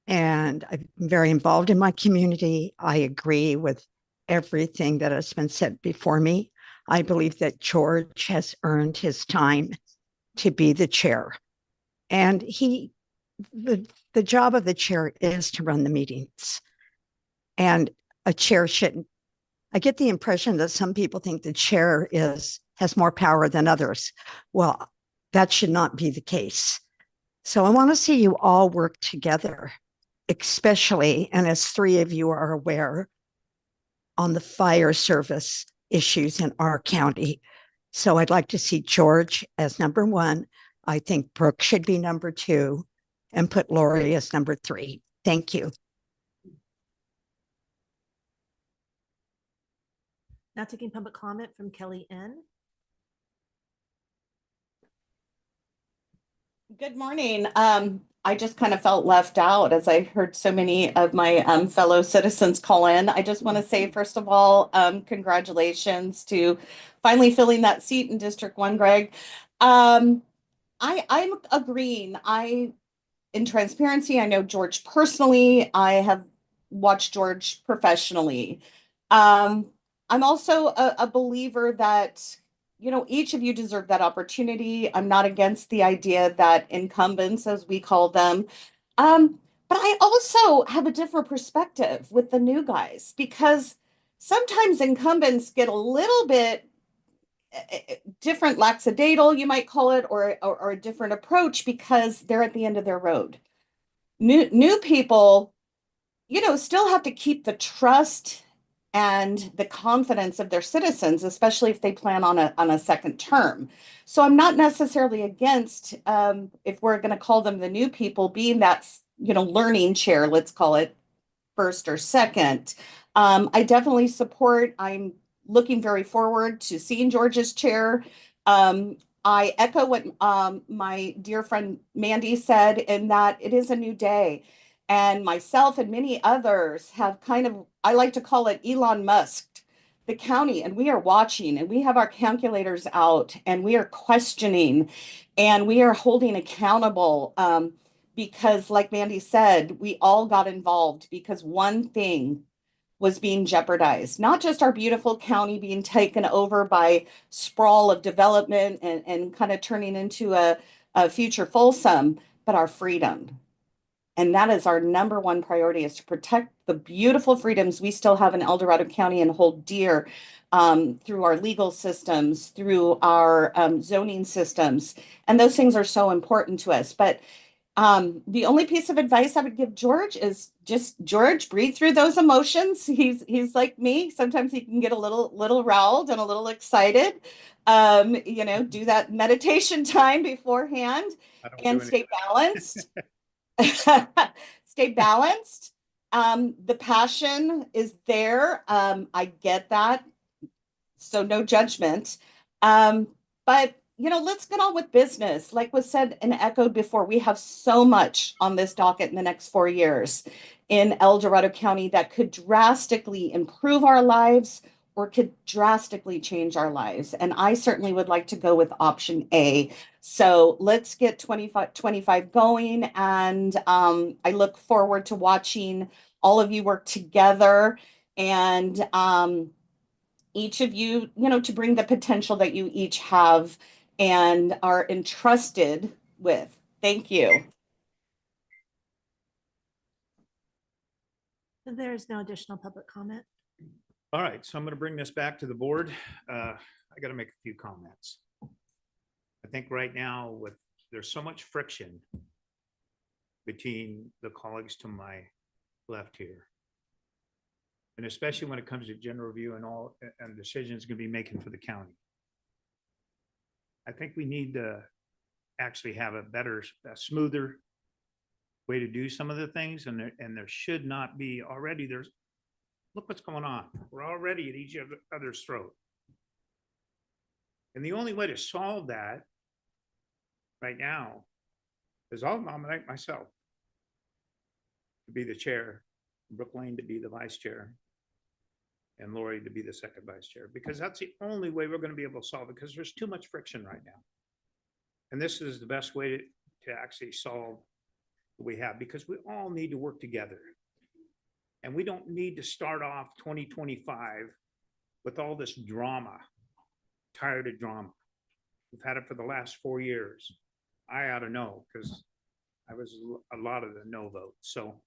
and I'm very involved in my community. I agree with everything that has been said before me. I believe that George has earned his time to be the chair. And the job of the chair is to run the meetings. And a chair shouldn't. I get the impression that some people think the chair has more power than others. Well, that should not be the case. So I want to see you all work together, especially, and as 3 of you are aware, on the fire service issues in our county. So I'd like to see George as number 1. I think Brooke should be number 2 and put Lori as number 3. Thank you. Now taking public comment from Kelly N. Good morning. I just kind of felt left out as I heard so many of my fellow citizens call in. I just want to say, first of all, congratulations to finally filling that seat in District 1, Greg. I'm agreeing. In transparency, I know George personally. I have watched George professionally. I'm also a believer that each of you deserve that opportunity. I'm not against the idea that incumbents, as we call them, but I also have a different perspective with the new guys because sometimes incumbents get a little bit different lackadaisical, you might call it, or a different approach because they're at the end of their road. New people, still have to keep the trust and the confidence of their citizens, especially if they plan on a second term. So I'm not necessarily against, if we're going to call them the new people, being that, learning chair, let's call it first or second. I definitely support. I'm looking very forward to seeing George's chair. I echo what my dear friend Mandy said in that it is a new day. And myself and many others have I like to call it Elon Musk, the county, and we are watching and we have our calculators out and we are questioning and we are holding accountable because like Mandy said, we all got involved because one thing was being jeopardized, not just our beautiful county being taken over by sprawl of development and kind of turning into a future Folsom, but our freedom. And that is our number 1 priority, is to protect the beautiful freedoms we still have in El Dorado County and hold dear through our legal systems, through our zoning systems. And those things are so important to us. But the only piece of advice I would give George is just, George, breathe through those emotions. He's like me. Sometimes he can get a little riled and a little excited. Do that meditation time beforehand and stay balanced. Stay balanced. The passion is there. I get that. So no judgment. But let's get on with business. Like was said and echoed before, we have so much on this docket in the next 4 years in El Dorado County that could drastically improve our lives or could drastically change our lives. And I certainly would like to go with option A. So let's get 25 going. And I look forward to watching all of you work together and each of you, to bring the potential that you each have and are entrusted with. Thank you. There's no additional public comment. All right, so I'm going to bring this back to the board. I got to make a few comments. I think right now there's so much friction between the colleagues to my left here. And especially when it comes to general review and decisions going to be making for the county. I think we need to actually have a smoother way to do some of the things. And there should not be already, look what's going on. We're already at each other's throat. And the only way to solve that right now is I'll nominate myself to be the chair, Brooke Lane to be the vice chair, and Lori to be the second vice chair, because that's the only way we're going to be able to solve it, because there's too much friction right now. And this is the best way to actually solve what we have, because we all need to work together. And we don't need to start off 2025 with all this drama. Tired of drama. We've had it for the last 4 years. I ought to know, because I was a lot of the no vote. So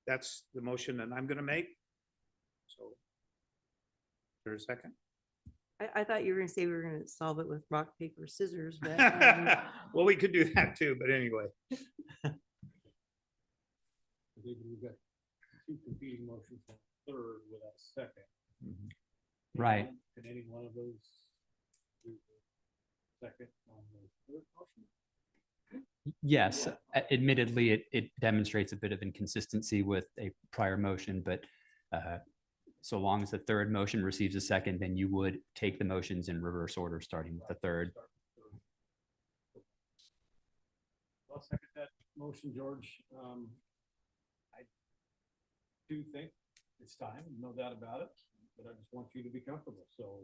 that's the motion that I'm going to make. So, is there a second? I thought you were going to say we were going to solve it with rock, paper, scissors, but well, we could do that too, but anyway. I think we've got two competing motions on third without a second. Right. Can any one of those do the second on the third motion? Yes, admittedly, it demonstrates a bit of inconsistency with a prior motion, but so long as the third motion receives a second, then you would take the motions in reverse order, starting with the third. I'll second that motion, George. I do think it's time, no doubt about it, but I just want you to be comfortable. So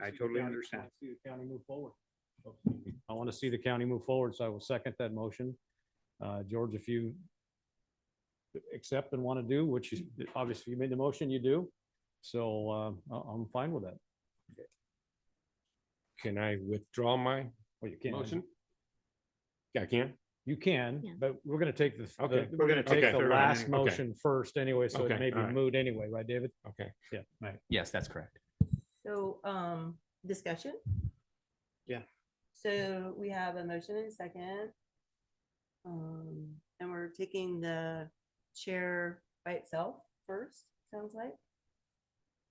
I totally understand. I want to see the county move forward. I want to see the county move forward, so I will second that motion. George, if you accept and want to do, which is obviously you made the motion, you do. So I'm fine with that. Can I withdraw my Well, you can. motion? Yeah, I can. You can, but we're going to take the Okay. we're going to take Okay. the last Okay. motion first anyway, so Okay. it may be All right. moot anyway, right, David? Okay. Yeah. Right. Yes, that's correct. so discussion. Yeah. So we have a motion and a second. And we're taking the chair by itself first, sounds like,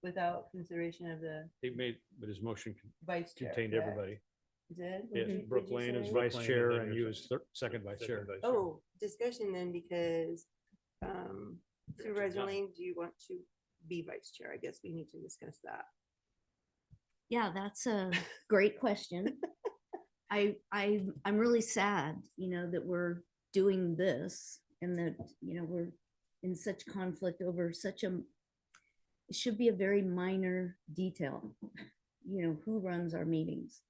without consideration of the He made, but his motion vice chair. contained correct? everybody. You did? What Yes, did you- Brooke did you Lane is say? vice chair and you as second vice chair. Oh, discussion then, because Supervisor Lane, do you want to be vice chair? I guess we need to discuss that. Yeah, that's a great question. I'm really sad, that we're doing this and that, we're in such conflict over it should be a very minor detail, who runs our meetings.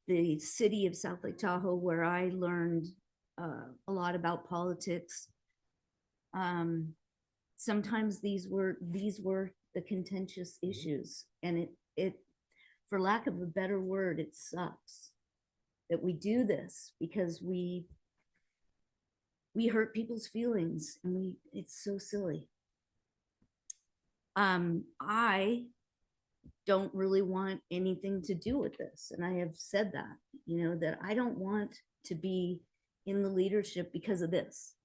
The city of South Lake Tahoe, where I learned a lot about politics. Sometimes these were the contentious issues, and it for lack of a better word, it sucks that we do this because we hurt people's feelings, and it's so silly. I don't really want anything to do with this, and I have said that, that I don't want to be in the leadership because of this.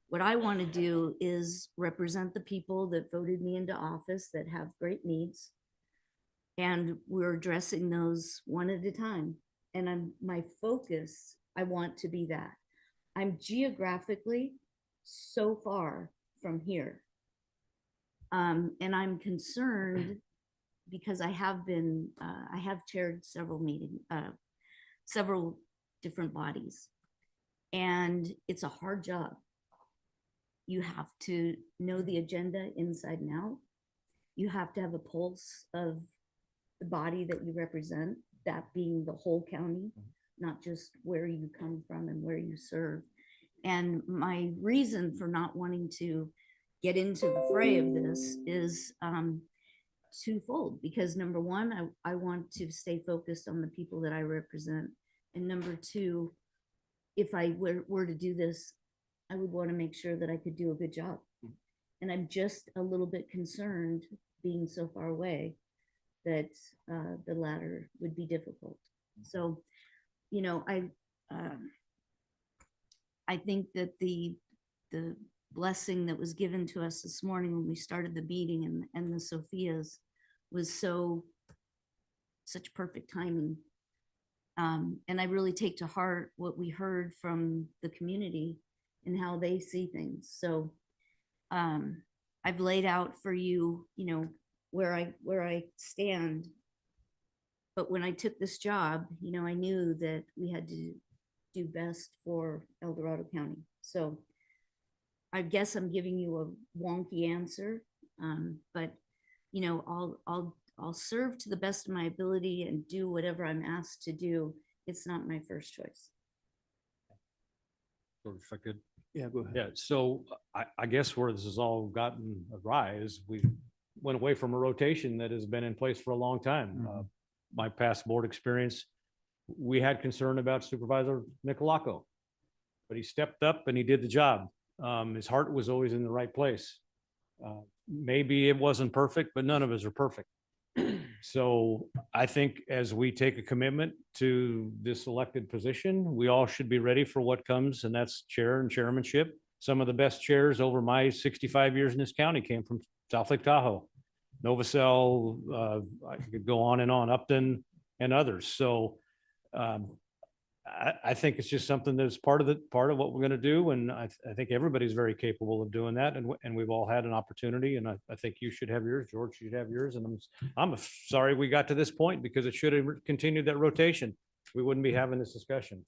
What I want to do is represent the people that voted me into office that have great needs, and we're addressing those one at a time. And my focus, I want to be that. I'm geographically so far from here. And I'm concerned because I have chaired several meetings, several different bodies, and it's a hard job. you have to know the agenda inside and out. You have to have a pulse of the body that you represent, that being the whole county, not just where you come from and where you serve. And my reason for not wanting to get into the fray of this is twofold, because number one, I want to stay focused on the people that I represent. And number two, if I were to do this, I would want to make sure that I could do a good job. And I'm just a little bit concerned, being so far away, that the latter would be difficult. So, you know, I think that the blessing that was given to us this morning when we started the meeting and the Sophias was such perfect timing. And I really take to heart what we heard from the community and how they see things. So I've laid out for you, you know, where I stand. But when I took this job, you know, I knew that we had to do best for El Dorado County. So I guess I'm giving you a wonky answer, but you know, I'll serve to the best of my ability and do whatever I'm asked to do. It's not my first choice. Or if I could. Yeah, go ahead. Yeah, so I guess where this has all gotten awry is we went away from a rotation that has been in place for a long time. My past board experience, we had concern about Supervisor Nicolacco, but he stepped up and he did the job. His heart was always in the right place. Maybe it wasn't perfect, but none of us are perfect. So I think as we take a commitment to this elected position, we all should be ready for what comes, and that's chair and chairmanship. Some of the best chairs over my 65 years in this county came from South Lake Tahoe, Novacell, I could go on and on, Upton and others. So I think it's just something that's part of what we're going to do. And I think everybody's very capable of doing that. And we've all had an opportunity, and I think you should have yours, George should have yours. And I'm sorry we got to this point, because it should have continued that rotation. We wouldn't be having this discussion.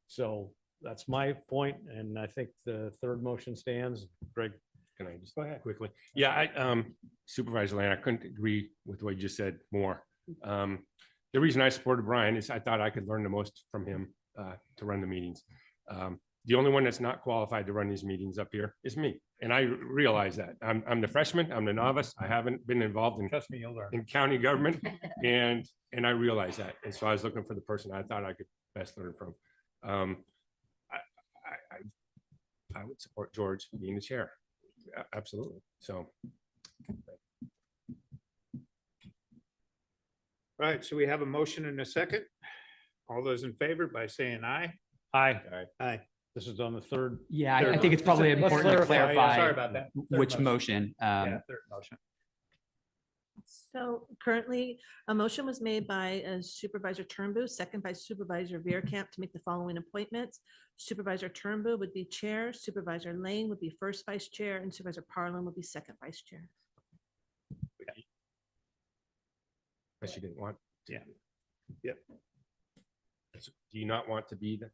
So that's my point. And I think the third motion stands. Greg. Can I just go ahead quickly? Yeah, Supervisor Land, I couldn't agree with what you just said more. The reason I supported Brian is I thought I could learn the most from him to run the meetings. The only one that's not qualified to run these meetings up here is me. And I realize that. I'm the freshman, I'm the novice. I haven't been involved in county government, and I realize that. And so I was looking for the person I thought I could best learn from. I would support George being the chair. Absolutely. So. Right, so we have a motion and a second. All those in favor by saying aye. Aye. Aye. This is on the third. Yeah, I think it's probably Let's important to clarify. clarify Sorry about that. Third which motion. Yeah, third motion. So currently, a motion was made by Supervisor Turnbull, second by Supervisor Veerkamp to make the following appointments. Supervisor Turnbull would be chair, Supervisor Lane would be first vice chair, and Supervisor Parlin would be second vice chair. But she didn't want. Yeah. Yep. Do you not want to be the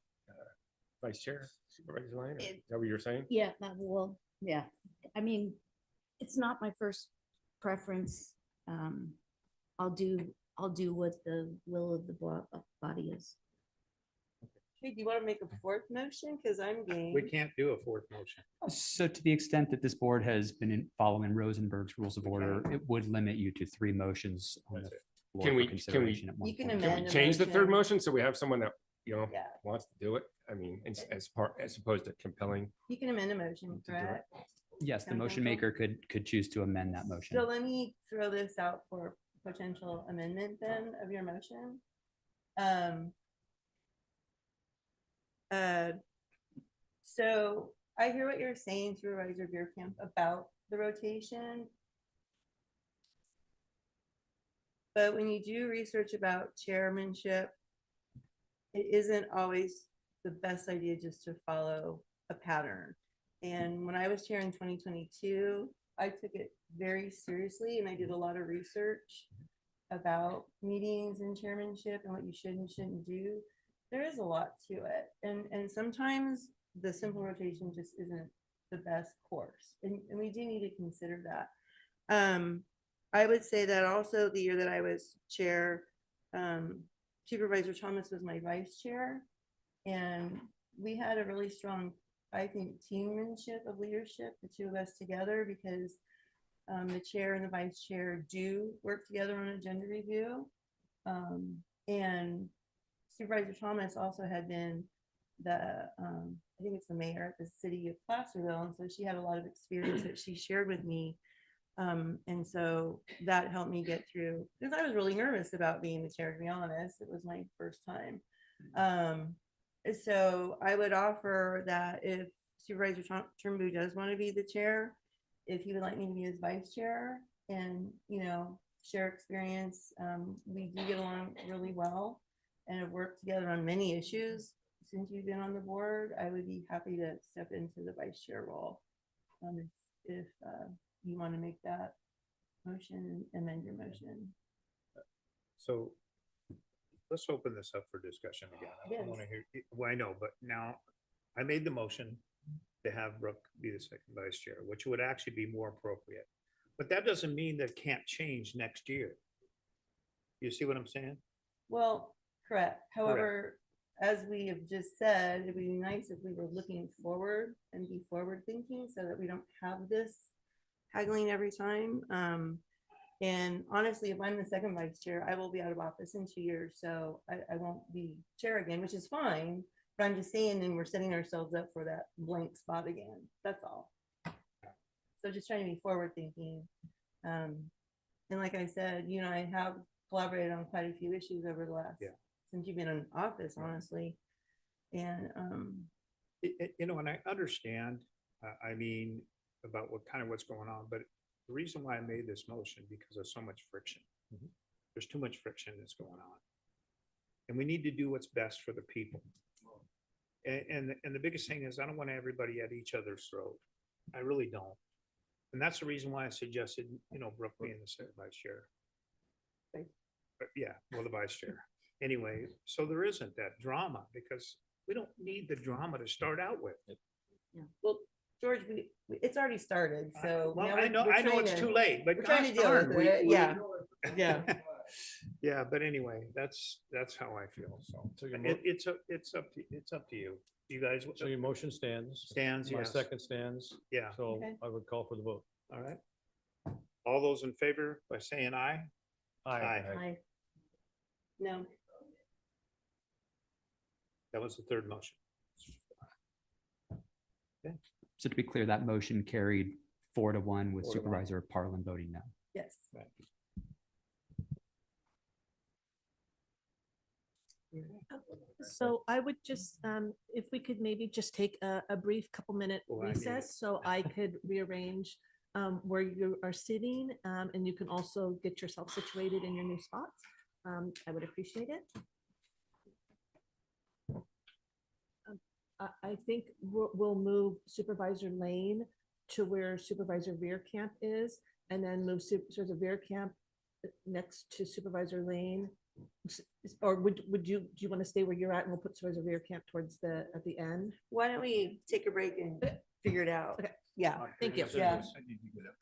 vice chair, Supervisor Lane? Is that what you're saying? Yeah, well, yeah. I mean, it's not my first preference. I'll do what the will of the body is. Hey, do you want to make a fourth motion? Because I'm game. We can't do a fourth motion. So to the extent that this board has been following Rosenberg's rules of order, it would limit you to 3 motions on the floor Can for we consideration at one You can point. amend a change the third motion. motion so we have someone that Yeah. wants to do it? I mean, as opposed to compelling. You can amend a motion, correct? Yes, the County motion Council? maker could choose to amend that motion. So let me throw this out for potential amendment then of your motion. So I hear what you're saying, Supervisor Veerkamp, about the rotation. But when you do research about chairmanship, it isn't always the best idea just to follow a pattern. And when I was chair in 2022, I took it very seriously and I did a lot of research about meetings and chairmanship and what you should and shouldn't do. There is a lot to it. And sometimes the simple rotation just isn't the best course. And we do need to consider that. I would say that also the year that I was chair, Supervisor Thomas was my vice chair. And we had a really strong, I think, teammanship of leadership, the two of us together, because the chair and the vice chair do work together on agenda review. And Supervisor Thomas also had been I think it's the mayor at the city of Placerville. And so she had a lot of experience that she shared with me. And so that helped me get through, because I was really nervous about being the chair, to be honest. It was my first time. So I would offer that if Supervisor Turnbull does want to be the chair, if he would like me to be his vice chair and, share experience. We do get along really well and have worked together on many issues since you've been on the board. I would be happy to step into the vice chair role. If you want to make that motion and amend your motion. So let's open this up for discussion again. I want to hear, well, I know, but now I made the motion to have Brooke be the second vice chair, which would actually be more appropriate. But that doesn't mean that can't change next year. You see what I'm saying? Well, correct. However, as we have just said, it'd be nice if we were looking forward and be forward thinking so that we don't have this haggling every time. And honestly, if I'm the second vice chair, I will be out of office in 2 years. So I won't be chair again, which is fine. But I'm just saying, then we're setting ourselves up for that blank spot again. That's all. So just trying to be forward thinking. And like I said, you and I have collaborated on quite a few issues over the last, since you've been in office, honestly. And, and I understand, I mean, about what's going on, but the reason why I made this motion, because of so much friction. There's too much friction that's going on. And we need to do what's best for the people. And the biggest thing is I don't want everybody at each other's throat. I really don't. And that's the reason why I suggested, Brooke being the second vice chair. But yeah, well, the vice chair. Anyway, so there isn't that drama because we don't need the drama to start out with. well, George, it's already started. So Well, now I know it's too late, but we're trying to deal darn, with it. Yeah. Yeah, but anyway, that's how I feel. So it's up to you. You guys. So your motion stands. Stands, My yes. second stands. Yeah. So Okay. I would call for the vote. All right. All those in favor by saying aye? Aye. No. That was the third motion. So to be clear, that motion carried 4-1 with 4-1. Supervisor Parlin voting no. Yes. Right. So I would just, if we could maybe just take a brief couple minute Oh, I need it. recess so I could rearrange where you are sitting and you can also get yourself situated in your new spots. I would appreciate it. I think we'll move Supervisor Lane to where Supervisor Veerkamp is, and then move Supervisor Veerkamp next to Supervisor Lane. Or do you want to stay where you're at and we'll put Supervisor Veerkamp towards at the end? Why don't we take a break and figure it out? Okay. Yeah. Thank you. Yeah. I need to get up.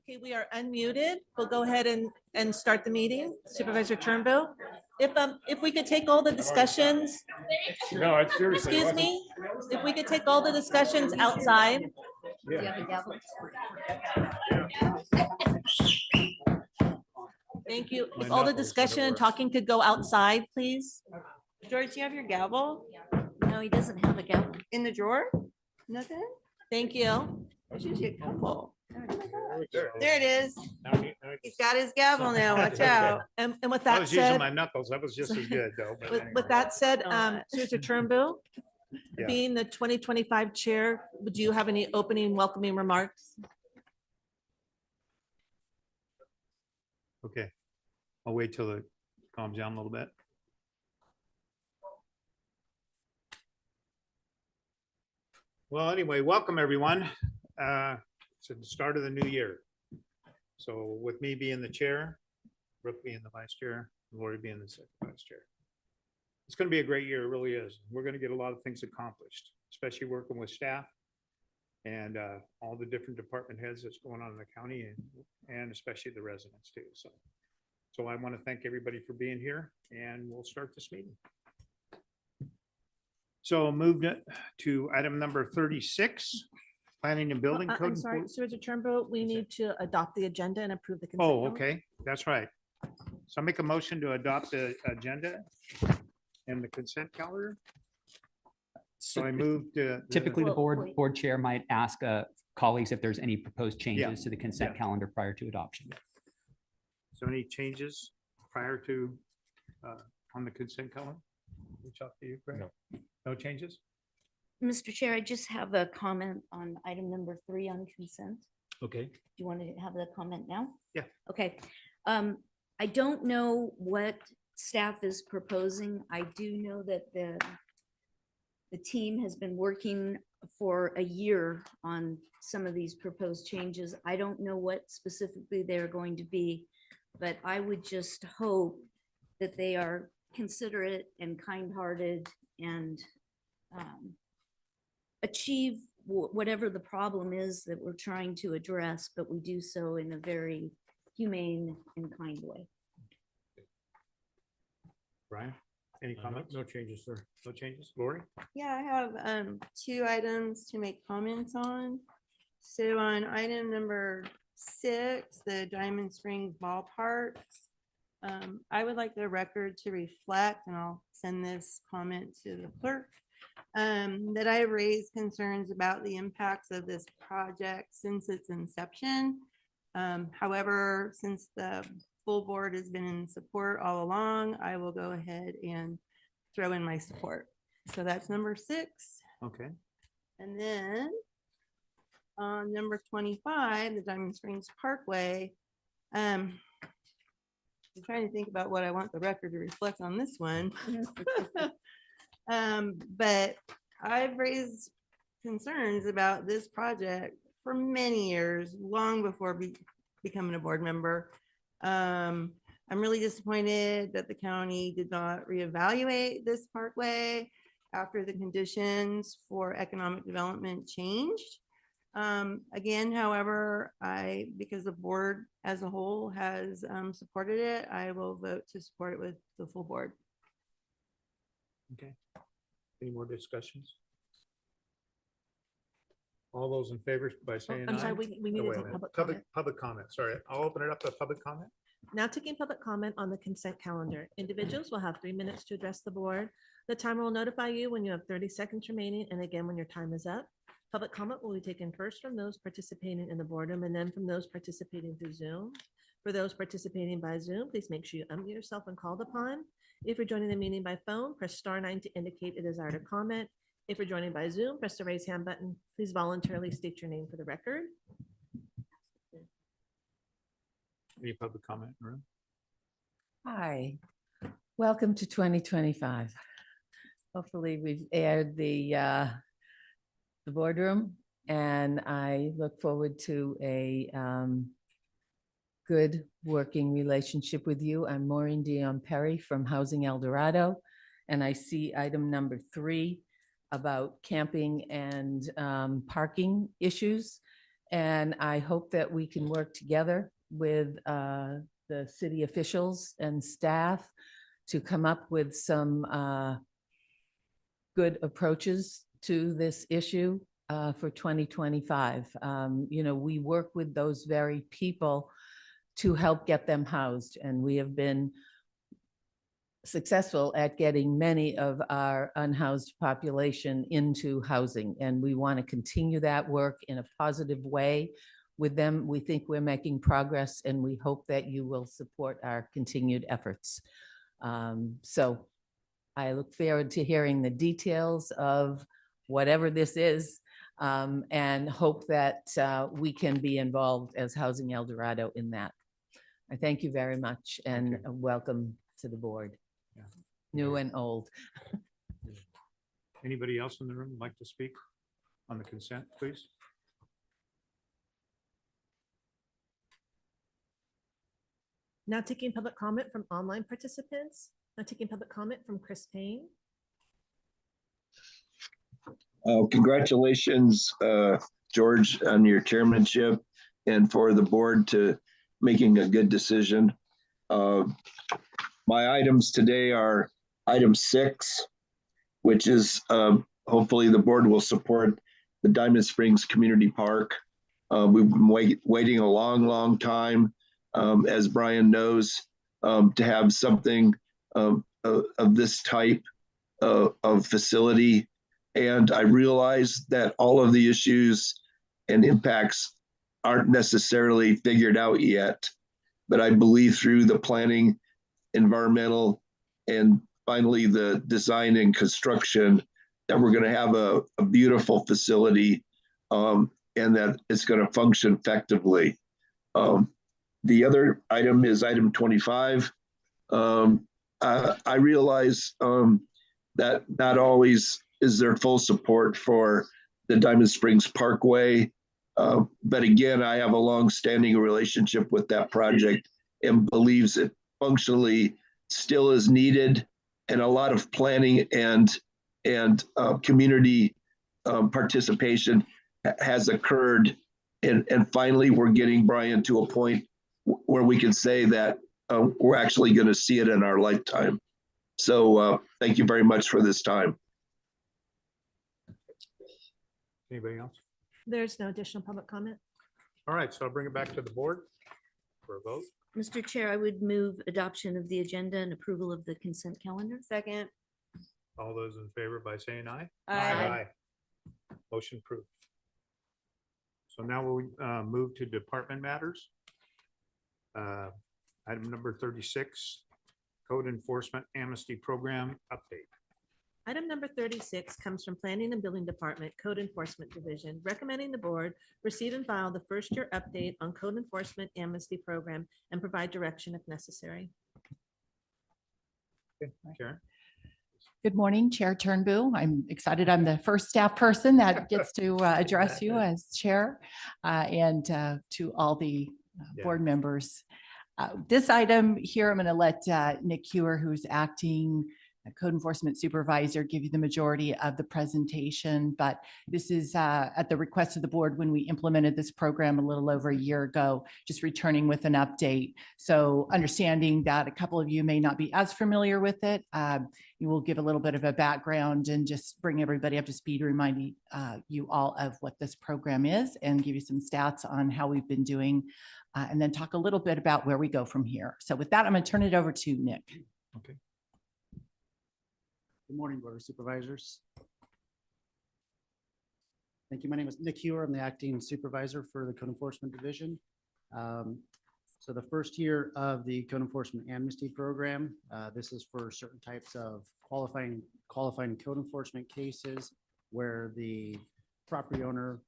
Okay, we are unmuted. We'll go ahead and start the meeting. Supervisor Turnbull. If we could take all the discussions, No, it's seriously. excuse me, if we could take all the discussions outside. Do you have a gavel? Thank you. My If all the knuckles, discussion and works. talking could go outside, please. George, do you have your gavel No, he doesn't have a gavel. in the drawer? Nothing? Thank you. There's usually a couple. There. There it is. Now He's got his gavel now. Watch out. And with I that was using said, my knuckles. That was just as good though. but with anyway. that said, Not. Supervisor Turnbull, Yeah. being the 2025 chair, would you have any opening welcoming remarks? Okay. I'll wait till it calms down a little bit. Well, anyway, welcome everyone. It's the start of the new year. So with me being the chair, Brooke being the vice chair, Lori being the second vice chair. It's going to be a great year, it really is. We're going to get a lot of things accomplished, especially working with staff and all the different department heads that's going on in the county and especially the residents too. So I want to thank everybody for being here and we'll start this meeting. So moved it to item number 36, planning and building code. I'm sorry, Supervisor Turnbull, we need to adopt the agenda and approve the consent. Oh, calendar. okay, that's right. So I make a motion to adopt the agenda and the consent calendar. So I moved. Typically, the Well, board chair might ask colleagues if there's any proposed changes to the consent calendar prior to adoption. So any changes prior to, on the consent calendar? Reach out to you, Greg. No changes? Mr. Chair, I just have a comment on item number 3 on consent. Okay. Do you want to have the comment now? Yeah. Okay. I don't know what staff is proposing. I do know that the team has been working for a year on some of these proposed changes. I don't know what specifically they're going to be, but I would just hope that they are considerate and kind-hearted and achieve whatever the problem is that we're trying to address, but we do so in a very humane and kind way. Brian, any comments? No changes, sir. No changes? Lori? Yeah, I have 2 items to make comments on. So on item number 6, the Diamond Springs Ballparks, I would like the record to reflect, and I'll send this comment to the clerk, that I raised concerns about the impacts of this project since its inception. However, since the full board has been in support all along, I will go ahead and throw in my support. So that's number 6. Okay. And then on number 25, the Diamond Springs Parkway, I'm trying to think about what I want the record to reflect on this one. But I've raised concerns about this project for many years, long before becoming a board member. I'm really disappointed that the county did not reevaluate this parkway after the conditions for economic development changed. Again, however, because the board as a whole has supported it, I will vote to support it with the full board. Okay. Any more discussions? All those in favor by saying aye? I'm sorry, we Oh, need to wait a take minute. public Public comment, sorry. I'll open it up to public comment. Now taking public comment on the consent calendar. Individuals will have 3 minutes to address the board. The timer will notify you when you have 30 seconds remaining and again when your time is up. Public comment will be taken first from those participating in the boardroom and then from those participating through Zoom. For those participating by Zoom, please make sure you unmute yourself when called upon. If you're joining the meeting by phone, press *9 to indicate a desire to comment. If you're joining by Zoom, press the raise hand button. Please voluntarily state your name for the record. Any public comment in the room? Hi, welcome to 2025. Hopefully we've aired the boardroom, and I look forward to a good working relationship with you. I'm Maureen Dion Perry from Housing El Dorado, and I see item number 3 about camping and parking issues. And I hope that we can work together with the city officials and staff to come up with some good approaches to this issue for 2025. You know, we work with those very people to help get them housed, and we have been successful at getting many of our unhoused population into housing, and we want to continue that work in a positive way with them. We think we're making progress, and we hope that you will support our continued efforts. So I look forward to hearing the details of whatever this is, and hope that we can be involved as Housing El Dorado in that. I thank you very much, and welcome to the board, new and old. Anybody else in the room would like to speak on the consent, please? Now taking public comment from online participants. Now taking public comment from Chris Payne. Congratulations, George, on your chairmanship and for the board to making a good decision. My items today are item 6, which is hopefully the board will support the Diamond Springs Community Park. We've been waiting a long time, as Brian knows, to have something of this type of facility. And I realize that all of the issues and impacts aren't necessarily figured out yet, but I believe through the planning, environmental, and finally the design and construction that we're going to have a beautiful facility, and that it's going to function effectively. The other item is item 25. I realize that not always is there full support for the Diamond Springs Parkway. But again, I have a long-standing relationship with that project and believes it functionally still is needed, and a lot of planning and community participation has occurred. And finally, we're getting, Brian, to a point where we can say that we're actually going to see it in our lifetime. So thank you very much for this time. Anybody else? There's no additional public comment. All right, so I'll bring it back to the board for a vote. Mr. Chair, I would move adoption of the agenda and approval of the consent calendar. Second. All those in favor by saying aye? Aye. Motion approved. So now we'll move to department matters. Item number 36, Code Enforcement Amnesty Program update. Item number 36 comes from Planning and Building Department, Code Enforcement Division, recommending the board receive and file the first year update on Code Enforcement Amnesty Program and provide direction if necessary. Okay, Karen. Good morning, Chair Turnbull. I'm excited. I'm the first staff person that gets to address you as chair, and to all the board members. This item here, I'm going to let Nick Hewer, who's acting Code Enforcement Supervisor, give you the majority of the presentation, but this is at the request of the board when we implemented this program a little over a year ago, just returning with an update. So understanding that a couple of you may not be as familiar with it, you will give a little bit of a background and just bring everybody up to speed, reminding you all of what this program is and give you some stats on how we've been doing, and then talk a little bit about where we go from here. So with that, I'm going to turn it over to Nick. Okay. Good morning, Board of Supervisors. Thank you. My name is Nick Hewer. I'm the acting supervisor for the Code Enforcement Division. So the first year of the Code Enforcement Amnesty Program, this is for certain types of qualifying code enforcement cases where the property owner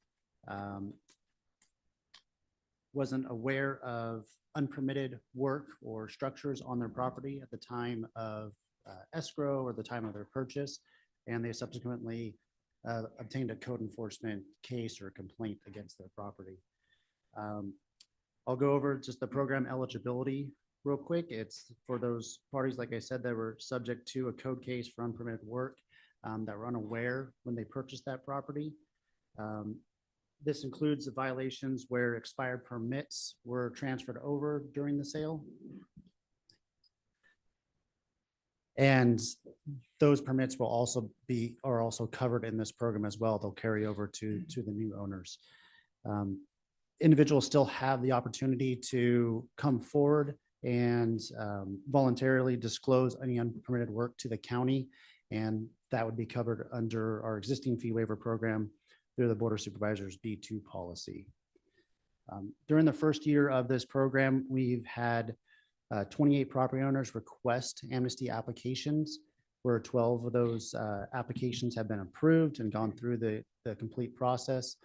wasn't aware of unpermitted work or structures on their property at the time of escrow or the time of their purchase, and they subsequently obtained a code enforcement case or complaint against their property. I'll go over just the program eligibility real quick. It's for those parties, like I said, that were subject to a code case for unpermitted work, that were unaware when they purchased that property. This includes the violations where expired permits were transferred over during the sale. And those permits will also are also covered in this program as well. They'll carry over to the new owners. Individuals still have the opportunity to come forward and voluntarily disclose any unpermitted work to the county. And that would be covered under our existing fee waiver program through the Board of Supervisors B2 policy. During the first year of this program, we've had 28 property owners request amnesty applications, where 12 of those applications have been approved and gone through the complete process.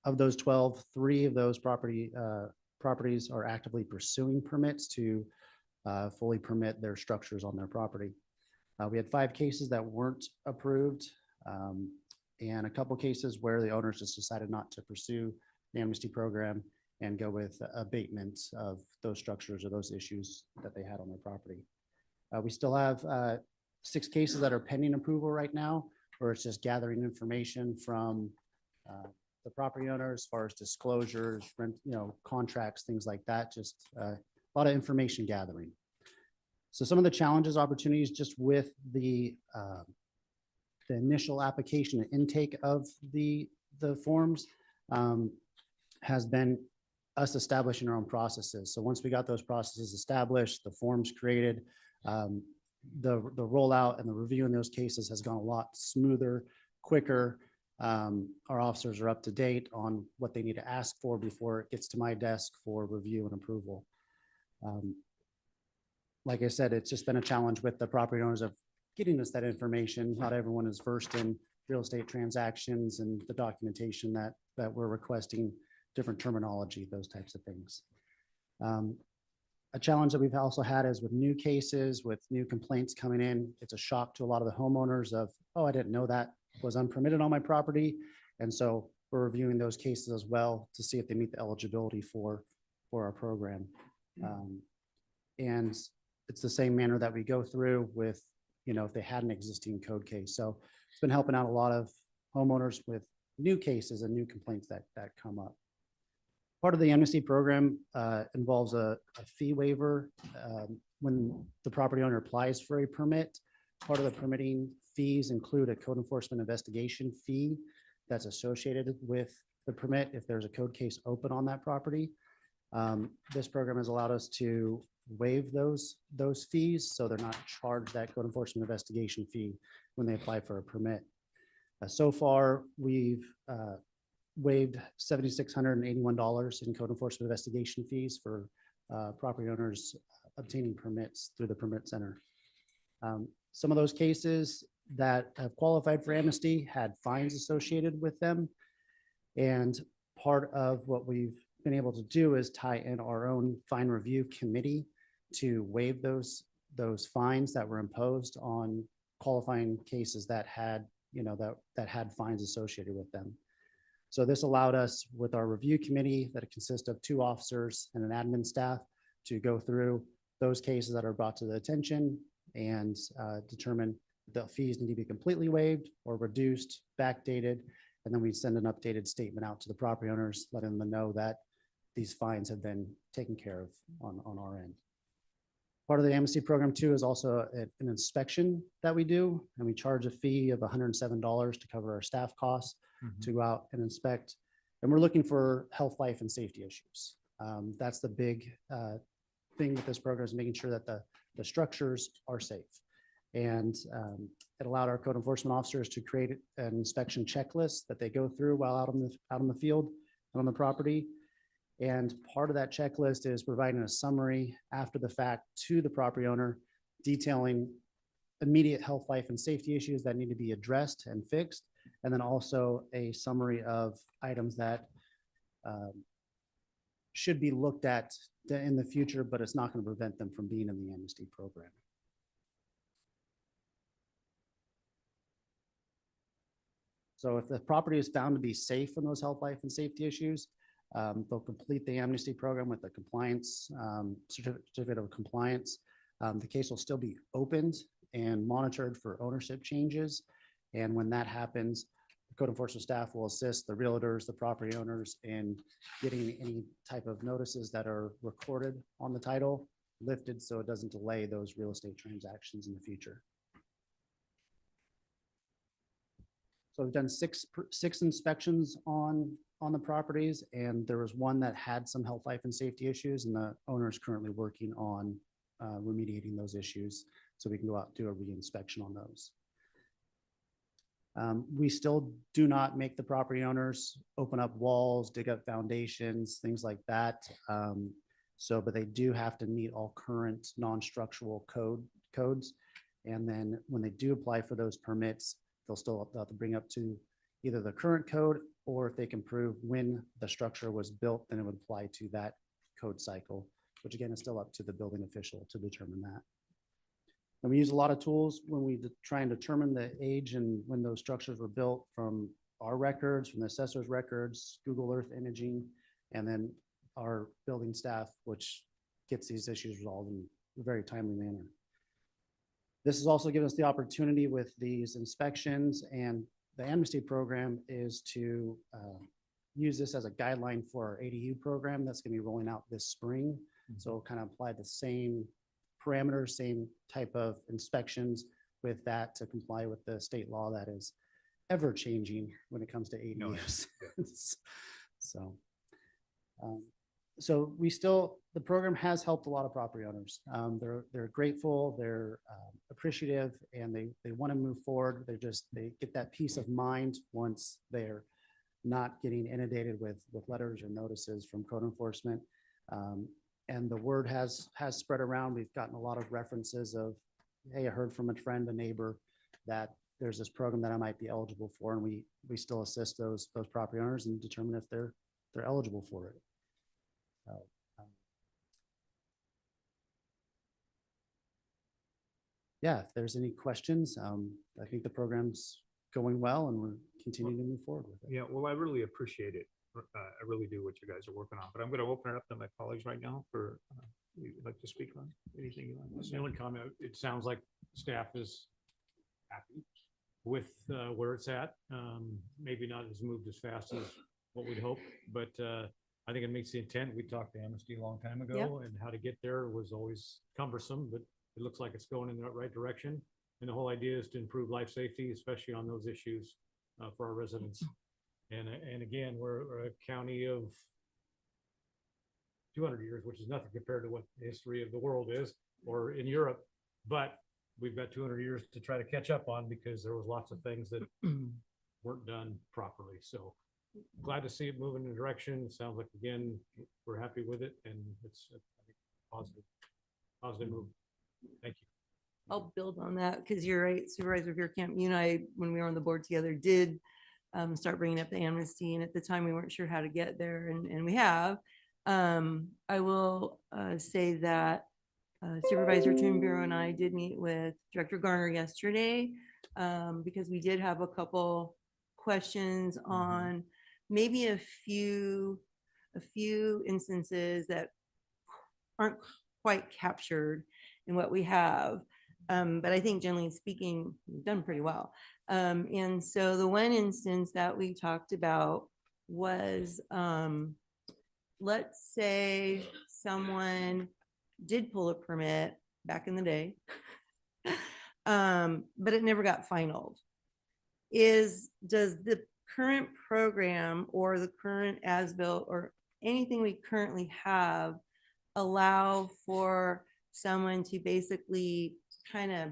Of those 12, 3 of those properties are actively pursuing permits to fully permit their structures on their property. We had 5 cases that weren't approved, and a couple cases where the owners just decided not to pursue the amnesty program and go with abatement of those structures or those issues that they had on their property. We still have 6 cases that are pending approval right now, where it's just gathering information from the property owner as far as disclosures, rent, contracts, things like that. Just a lot of information gathering. So some of the challenges, opportunities, just with the initial application and intake of the forms has been us establishing our own processes. So once we got those processes established, the forms created, the rollout and the review in those cases has gone a lot smoother, quicker. Our officers are up to date on what they need to ask for before it gets to my desk for review and approval. Like I said, it's just been a challenge with the property owners of getting us that information. Not everyone is versed in real estate transactions and the documentation that we're requesting, different terminology, those types of things. A challenge that we've also had is with new cases, with new complaints coming in. It's a shock to a lot of the homeowners of, oh, I didn't know that was unpermitted on my property. And so we're reviewing those cases as well to see if they meet the eligibility for our program. And it's the same manner that we go through with, if they had an existing code case. So it's been helping out a lot of homeowners with new cases and new complaints that come up. Part of the amnesty program involves a fee waiver when the property owner applies for a permit. Part of the permitting fees include a code enforcement investigation fee that's associated with the permit if there's a code case open on that property. This program has allowed us to waive those fees, so they're not charged that code enforcement investigation fee when they apply for a permit. So far, we've waived $7,681 in code enforcement investigation fees for property owners obtaining permits through the permit center. Some of those cases that have qualified for amnesty had fines associated with them. And part of what we've been able to do is tie in our own fine review committee to waive those fines that were imposed on qualifying cases that had, that had fines associated with them. So this allowed us, with our review committee that consists of 2 officers and an admin staff, to go through those cases that are brought to the attention and determine the fees need to be completely waived or reduced, backdated, and then we send an updated statement out to the property owners, letting them know that these fines have been taken care of on our end. Part of the amnesty program too is also an inspection that we do, and we charge a fee of $107 to cover our staff costs to go out and inspect. And we're looking for health, life, and safety issues. That's the big thing with this program, is making sure that the structures are safe. And it allowed our code enforcement officers to create an inspection checklist that they go through while out on the field and on the property. And part of that checklist is providing a summary after the fact to the property owner, detailing immediate health, life, and safety issues that need to be addressed and fixed. And then also a summary of items that should be looked at in the future, but it's not going to prevent them from being in the amnesty program. So if the property is found to be safe from those health, life, and safety issues, they'll complete the amnesty program with the compliance certificate of compliance. The case will still be opened and monitored for ownership changes. And when that happens, code enforcement staff will assist the realtors, the property owners in getting any type of notices that are recorded on the title lifted so it doesn't delay those real estate transactions in the future. So we've done six inspections on the properties, and there was one that had some health, life, and safety issues, and the owner is currently working on remediating those issues so we can go out and do a re-inspection on those. We still do not make the property owners open up walls, dig up foundations, things like that. But they do have to meet all current non-structural codes. And then when they do apply for those permits, they'll still have to bring up to either the current code, or if they can prove when the structure was built, then it would apply to that code cycle, which again is still up to the building official to determine that. And we use a lot of tools when we try and determine the age and when those structures were built, from our records, from the assessor's records, Google Earth imaging, and then our building staff, which gets these issues resolved in a very timely manner. This has also given us the opportunity with these inspections, and the amnesty program is to use this as a guideline for our ADU program that's going to be rolling out this spring. So kind of apply the same parameters, same type of inspections with that to comply with the state law that is ever changing when it comes to ADUs. So we still, the program has helped a lot of property owners. They're grateful, they're appreciative, and they want to move forward. They get that peace of mind once they're not getting inundated with letters or notices from code enforcement. And the word has spread around. We've gotten a lot of references of, hey, I heard from a friend, a neighbor, that there's this program that I might be eligible for, and we still assist those property owners and determine if they're eligible for it. Yeah, if there's any questions, I think the program's going well and we're continuing to move forward with it. Yeah, well, I really appreciate it. I really do what you guys are working on, but I'm going to open it up to my colleagues right now for, you'd like to speak on anything you want. The only comment, it sounds like staff is happy with where it's at. Maybe not as moved as fast as what we'd hope, but I think it meets the intent. We talked to Amnesty a long time ago, and how to get there was always cumbersome, but it looks like it's going in the right direction. And the whole idea is to improve life safety, especially on those issues for our residents. And again, we're a county of 200 years, which is nothing compared to what the history of the world is, or in Europe. But we've got 200 years to try to catch up on, because there was lots of things that weren't done properly. So glad to see it moving in the direction. It sounds like, again, we're happy with it, and it's I think, positive move. Thank you. I'll build on that, because you're right, Supervisor Veerkamp, you and I, when we were on the board together, did start bringing up the amnesty, and at the time we weren't sure how to get there, and we have. I will say that Supervisor Turnbull and I did meet with Director Garner yesterday, because we did have a couple questions on maybe a few instances that aren't quite captured in what we have. But I think generally speaking, we've done pretty well. And so the one instance that we talked about was, let's say someone did pull a permit back in the day, but it never got finalized. Does the current program or the current as-built or anything we currently have allow for someone to basically kind of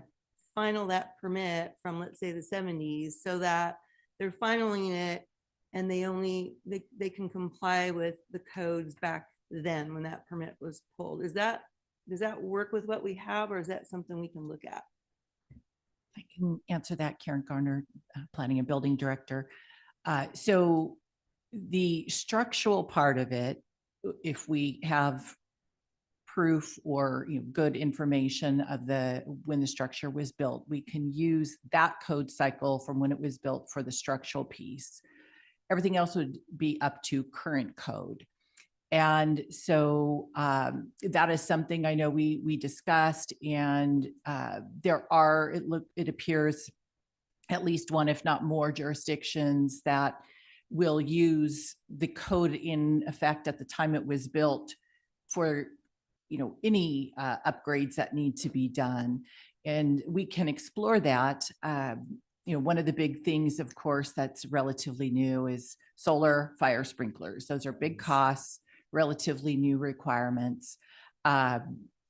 final that permit from, let's say, the 70s, so that they're finaling it and they can comply with the codes back then when that permit was pulled? Does that work with what we have, or is that something we can look at? I can answer that. Karen Garner, Planning and Building Director. So the structural part of it, if we have proof or good information of when the structure was built, we can use that code cycle from when it was built for the structural piece. Everything else would be up to current code. And so that is something I know we discussed, and it appears at least one, if not more jurisdictions that will use the code in effect at the time it was built for, any upgrades that need to be done. And we can explore that. One of the big things, of course, that's relatively new is solar fire sprinklers. Those are big costs, relatively new requirements.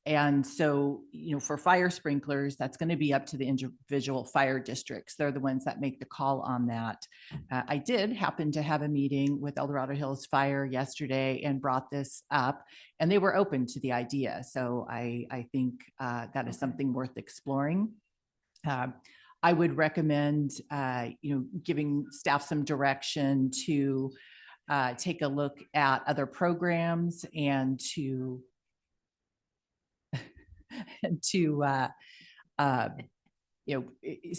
And so, for fire sprinklers, that's going to be up to the individual fire districts. They're the ones that make the call on that. I did happen to have a meeting with El Dorado Hills Fire yesterday and brought this up, and they were open to the idea. So I think that is something worth exploring. I would recommend, giving staff some direction to take a look at other programs and to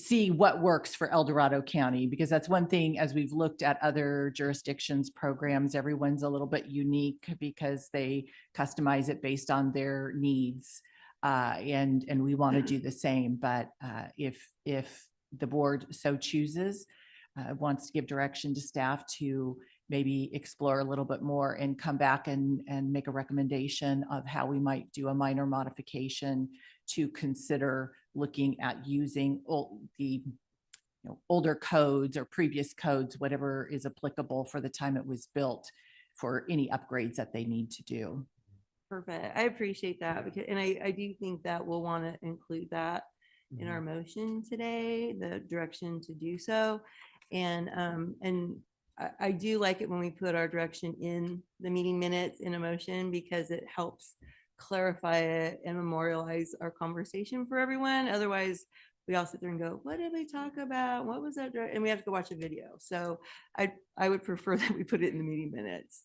see what works for El Dorado County, because that's one thing, as we've looked at other jurisdictions programs, everyone's a little bit unique because they customize it based on their needs. And we want to do the same, but if the board so chooses, wants to give direction to staff to maybe explore a little bit more and come back and make a recommendation of how we might do a minor modification to consider looking at using the older codes or previous codes, whatever is applicable for the time it was built, for any upgrades that they need to do. Perfect. I appreciate that, because, and I do think that we'll want to include that in our motion today, the direction to do so. And I do like it when we put our direction in the meeting minutes in a motion, because it helps clarify it and memorialize our conversation for everyone. Otherwise, we all sit there and go, what did we talk about? What was that? And we have to go watch a video. So I would prefer that we put it in the meeting minutes.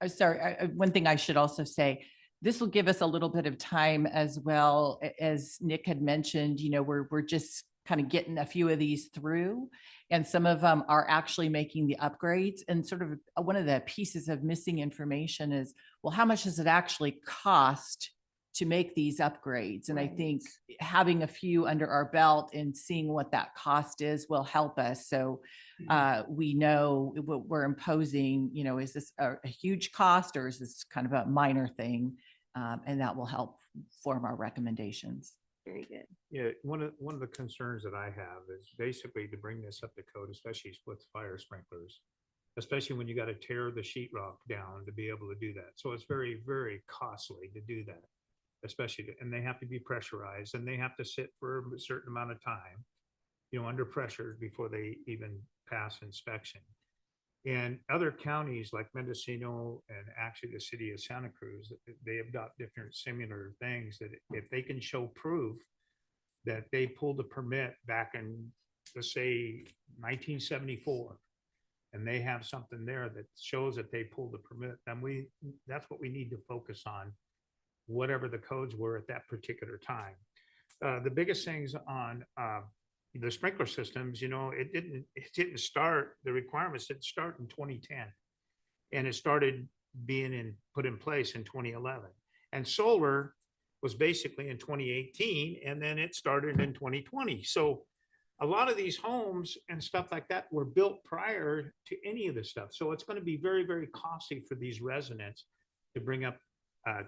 Sorry, one thing I should also say, this will give us a little bit of time as well. As Nick had mentioned, we're just kind of getting a few of these through, and some of them are actually making the upgrades. And sort of one of the pieces of missing information is, well, how much does it actually cost to make these upgrades? And I think having a few under our belt and seeing what that cost is will help us. So we know what we're imposing, is this a huge cost, or is this kind of a minor thing? And that will help form our recommendations. Very good. Yeah, one of the concerns that I have is basically to bring this up to code, especially with fire sprinklers, especially when you got to tear the sheetrock down to be able to do that. So it's very, very costly to do that, especially, and they have to be pressurized, and they have to sit for a certain amount of time, under pressure before they even pass inspection. And other counties like Mendocino and actually the city of Santa Cruz, they have got different similar things that if they can show proof that they pulled a permit back in, let's say, 1974, and they have something there that shows that they pulled the permit, then that's what we need to focus on, whatever the codes were at that particular time. The biggest things on the sprinkler systems, it didn't start, the requirements didn't start in 2010, and it started being put in place in 2011. And solar was basically in 2018, and then it started in 2020. So a lot of these homes and stuff like that were built prior to any of this stuff. So it's going to be very, very costly for these residents to bring up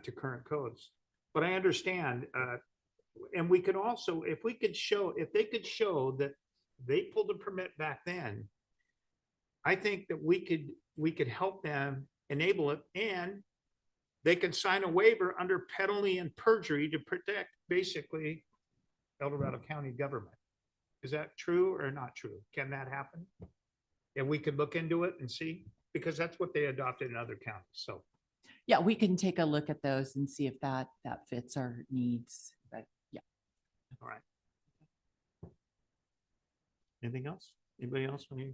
to current codes. But I understand, and we could also, if they could show that they pulled a permit back then, I think that we could help them enable it, and they can sign a waiver under penalty and perjury to protect basically El Dorado County government. Is that true or not true? Can that happen? And we could look into it and see, because that's what they adopted in other counties. So yeah, we can take a look at those and see if that fits our needs. But yeah. All right. Anything else? Anybody else? Yeah,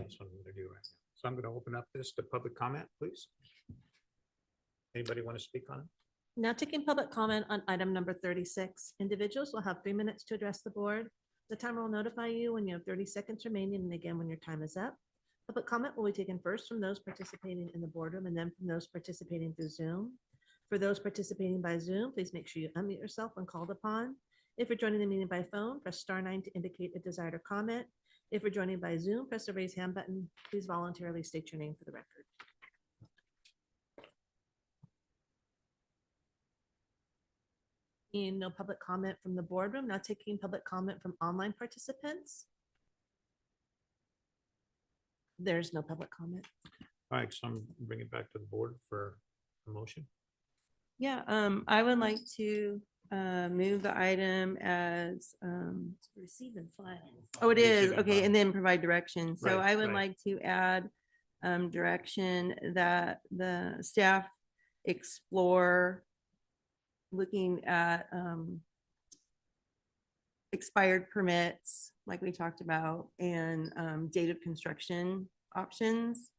that's what I'm going to do right now. So I'm going to open up this to public comment, please. Anybody want to speak on it? Now taking public comment on item number 36. Individuals will have 3 minutes to address the board. The timer will notify you when you have 30 seconds remaining, and again when your time is up. Public comment will be taken first from those participating in the boardroom and then from those participating through Zoom. For those participating by Zoom, please make sure you unmute yourself when called upon. If you're joining the meeting by phone, press *9 to indicate a desire to comment. If you're joining by Zoom, press the raise hand button. Please voluntarily state your name for the record. Seeing no public comment from the boardroom, now taking public comment from online participants. There's no public comment. All right, so I'm bringing it back to the board for a motion. Yeah, I would like to move the item as receive and file. Oh, it is. Receive and Okay, file. and then provide direction. So Right, I would right. like to add direction that the staff explore looking at expired permits, like we talked about, and date of construction options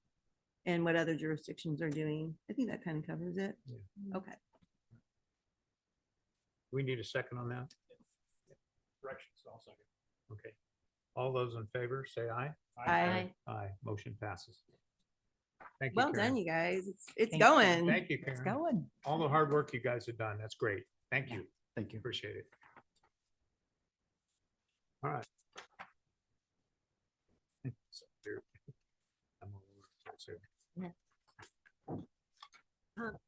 and what other jurisdictions are doing. I think that kind of covers it. Okay. We need a second on that? Directions, I'll second. Okay. All those in favor, say aye. Aye. Aye, motion passes. Thank you. Well Karen. done, you guys. It's Thank you. going. Thank you, Karen. It's going. All the hard work you guys have done. That's great. Thank you. Thank you. Appreciate it. All right.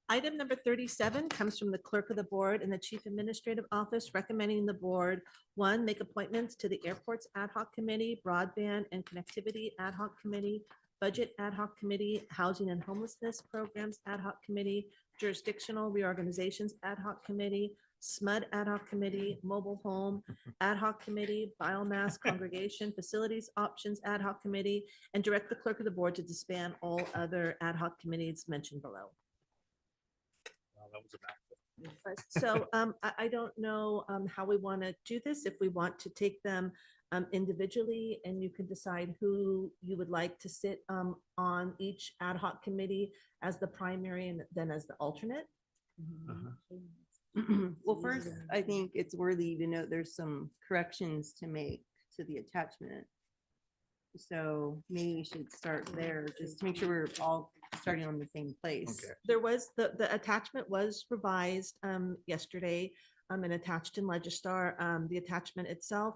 Item number 37 comes from the clerk of the board and the chief administrative office recommending the board, 1, make appointments to the airports ad hoc committee, broadband and connectivity ad hoc committee, budget ad hoc committee, housing and homelessness programs ad hoc committee, jurisdictional reorganizations ad hoc committee, SMUD ad hoc committee, mobile home ad hoc committee, biomass congregation facilities options ad hoc committee, and direct the clerk of the board to disband all other ad hoc committees mentioned below. That was a mouthful. So I don't know how we want to do this, if we want to take them individually and you can decide who you would like to sit on each ad hoc committee as the primary and then as the alternate. Well, first, I think it's worthy to note there's some corrections to make to the attachment. So maybe we should start there, just to make sure we're all starting on the same place. Okay. There was, the attachment was revised yesterday and attached in Legistar. The attachment itself